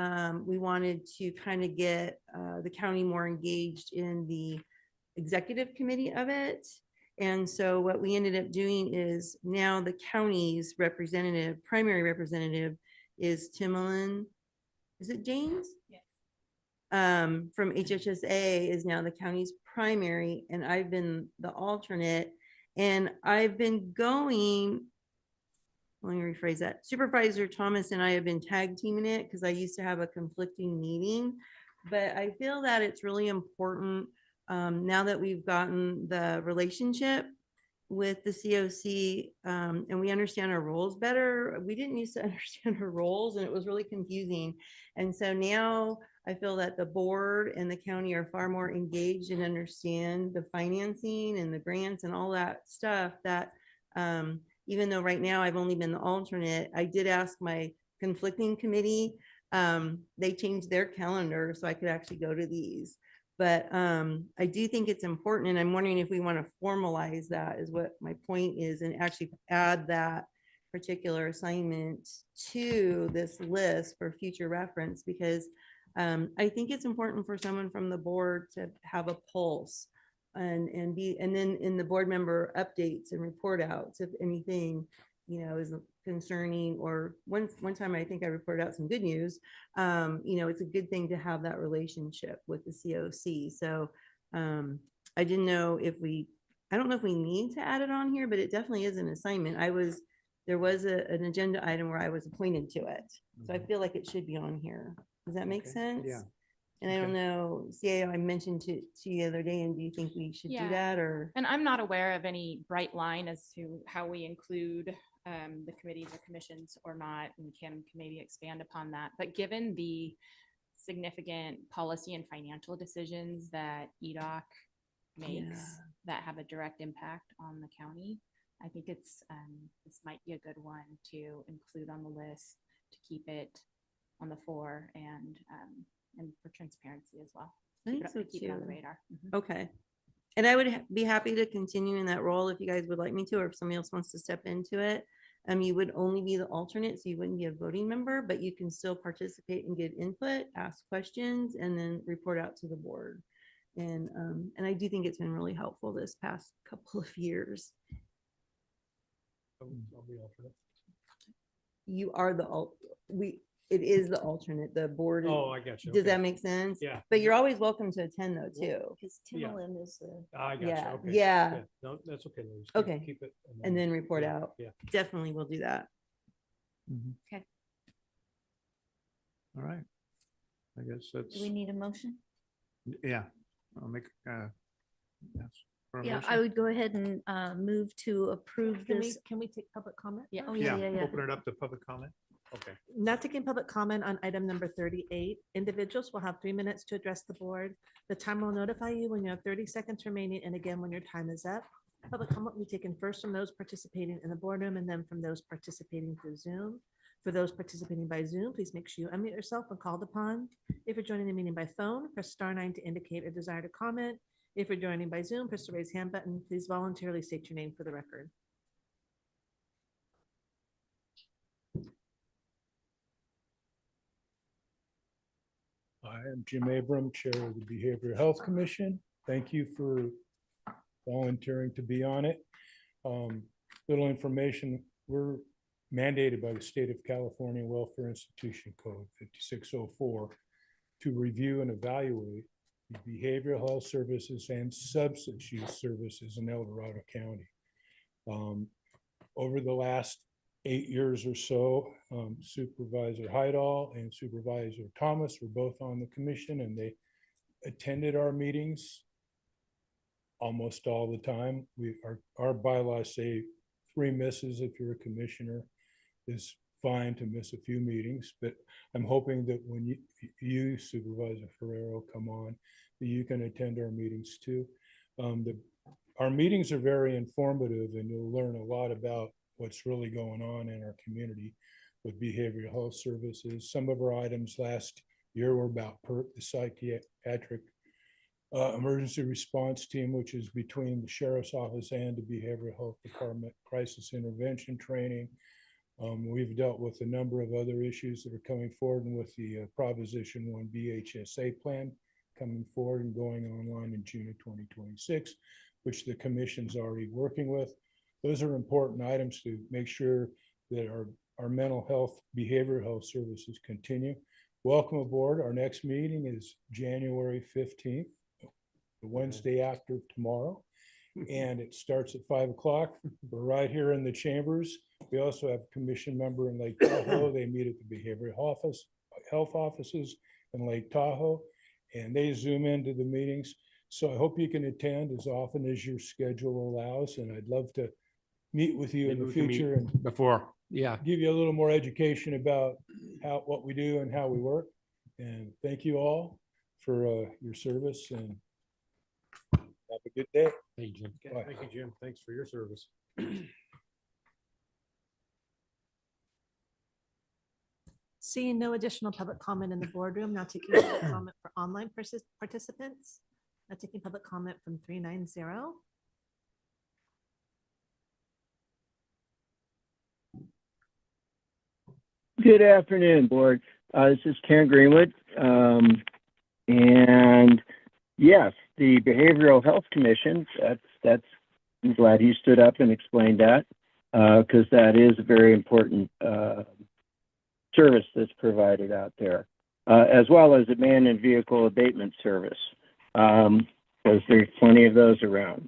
we wanted to kind of get the county more engaged in the executive committee of it. And so what we ended up doing is now the county's representative, primary representative, is Timolin. Is it James? Yes. From HHSA is now the county's primary, and I've been the alternate. And I've been going, let me rephrase that. Supervisor Thomas and I have been tag teaming it because I used to have a conflicting meeting. But I feel that it's really important now that we've gotten the relationship with the COC and we understand our roles better. We didn't used to understand our roles, and it was really confusing. And so now I feel that the board and the county are far more engaged and understand the financing and the grants and all that stuff that even though right now I've only been the alternate, I did ask my conflicting committee. They changed their calendar so I could actually go to these. But I do think it's important, and I'm wondering if we want to formalize that is what my point is, and actually add that particular assignment to this list for future reference, because I think it's important for someone from the board to have a pulse and then in the board member updates and report outs, if anything, is concerning, or one time I think I reported out some good news. It's a good thing to have that relationship with the COC. So I didn't know I don't know if we need to add it on here, but it definitely is an assignment. There was an agenda item where I was appointed to it. So I feel like it should be on here. Does that make sense? Yeah. And I don't know, CAO, I mentioned to you the other day, and do you think we should do that, or? And I'm not aware of any bright line as to how we include the committees or commissions or not, and can maybe expand upon that. But given the significant policy and financial decisions that EDOC makes that have a direct impact on the county, I think this might be a good one to include on the list, to keep it on the fore, and for transparency as well. I think so Keep it on the too. radar. Okay. And I would be happy to continue in that role if you guys would like me to, or if somebody else wants to step into it. You would only be the alternate, so you wouldn't be a voting member, but you can still participate and give input, ask questions, and then report out to the board. And I do think it's been really helpful this past couple of years. I'll be alternate. You are it is the alternate, the board. Oh, I got you. Does Okay. that make sense? Yeah. But you're always welcome to attend though, too. Because Yeah. Timberland is the. I got Yeah, you. Okay. yeah. Good. No, that's okay. Louise. Okay. Keep it. And then report yeah, out. Yeah. Definitely will do that. Okay. All right. I guess that's, Do we need a motion? yeah, I'll make, yes. for a Yeah, motion. I would go ahead and move to approve this. Can we take public comment? Yeah. first? Oh, yeah. Open it up to public comment. Okay. Not taking public comment on item number 38. Individuals will have 3 minutes to address the board. The timer will notify you when you have 30 seconds remaining, and again when your time is up. Public comment will be taken first from those participating in the boardroom and then from those participating through Zoom. For those participating by Zoom, please make sure you unmute yourself when called upon. If you're joining the meeting by phone, press *9 to indicate a desire to comment. If you're joining by Zoom, press the raise hand button. Please voluntarily state your name for the record. I am Jim Abram, Chair of the Behavioral Health Commission. Thank you for volunteering to be on it. Little information, we're mandated by the State of California Welfare Institution Code 5604 to review and evaluate the behavioral health services and substance use services in El Dorado County. Over the last 8 years or so, Supervisor Hydall and Supervisor Thomas were both on the commission, and they attended our meetings almost all the time. Our bylaws say 3 misses if you're a commissioner is fine to miss a few meetings, but I'm hoping that when you Supervisor Ferrero come on, that you can attend our meetings too. Our meetings are very informative, and you'll learn a lot about what's really going on in our community with behavioral health services. Some of our items last year were about PERT, the psychiatric emergency response team, which is between the sheriff's office and the behavioral health department, crisis intervention training. We've dealt with a number of other issues that are coming forward, and with the Proposition 1 BHSA plan coming forward and going online in June of 2026, which the commission's already working with. Those are important items to make sure that our mental health, behavioral health services continue. Welcome aboard. Our next meeting is January 15th, the Wednesday after tomorrow, and it starts at 5 o'clock. We're right here in the chambers. We also have a commission member in Lake Tahoe. They meet at the behavioral health offices in Lake Tahoe, and they Zoom into the meetings. So I hope you can attend as often as your schedule allows, and I'd love to meet with you in the future and before. Yeah. give you a little more education about what we do and how we work. And thank you all for your service, and have a good day. Thank you, Jim. Bye. Thank you, Jim. Thanks for your service. Seeing no additional public comment in the boardroom, now taking public comment for online participants. Now taking public comment from 390. Good afternoon, board. This is Karen Greenwood. And yes, the Behavioral Health Commission, I'm glad he stood up and explained that, because that is a very important service that's provided out there, as well as a man and vehicle abatement service, because there's plenty of those around.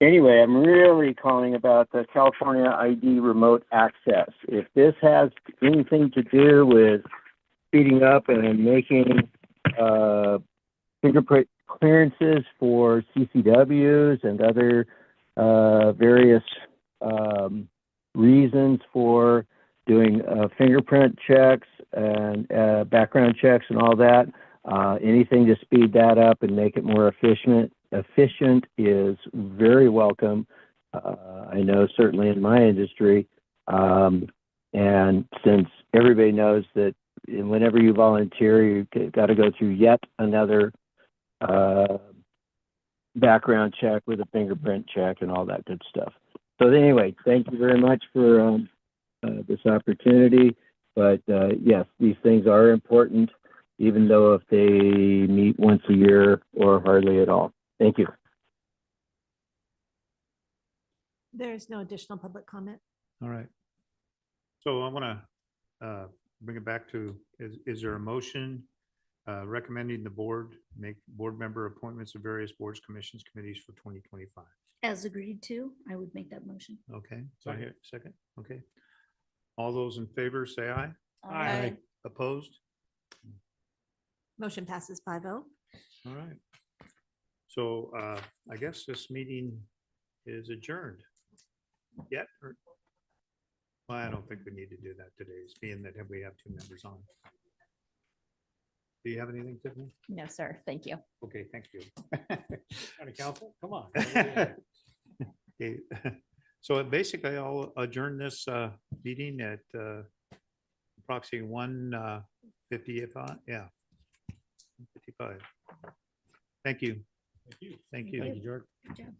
Anyway, I'm really calling about the California ID remote access. If this has anything to do with speeding up and making fingerprint clearances for CCWs and other various reasons for doing fingerprint checks and background checks and all that, anything to speed that up and make it more efficient is very welcome. I know certainly in my industry, and since everybody knows that whenever you volunteer, you got to go through yet another background check with a fingerprint check and all that good stuff. So anyway, thank you very much for this opportunity. But yes, these things are important, even though if they meet once a year or hardly at all. Thank you. There's no additional public comment. All right. So I want to bring it back to, is there a motion recommending the board make board member appointments of various boards, commissions, committees for 2025? As agreed to, I would make that motion. Okay, so I hear second. Okay. All those in favor say aye. Aye. Opposed? Motion passes 5-0. All right. So I guess this meeting is adjourned. Yet? Well, I don't think we need to do that today, being that we have two members on. Do you have anything, Tiffany? No, sir. Thank you. Okay, thank you. County Council, come on. Okay. So basically, I'll adjourn this meeting at approximately 1:55. Yeah, 55. Thank you. Thank you. Thank you. Thank you, George. Good job.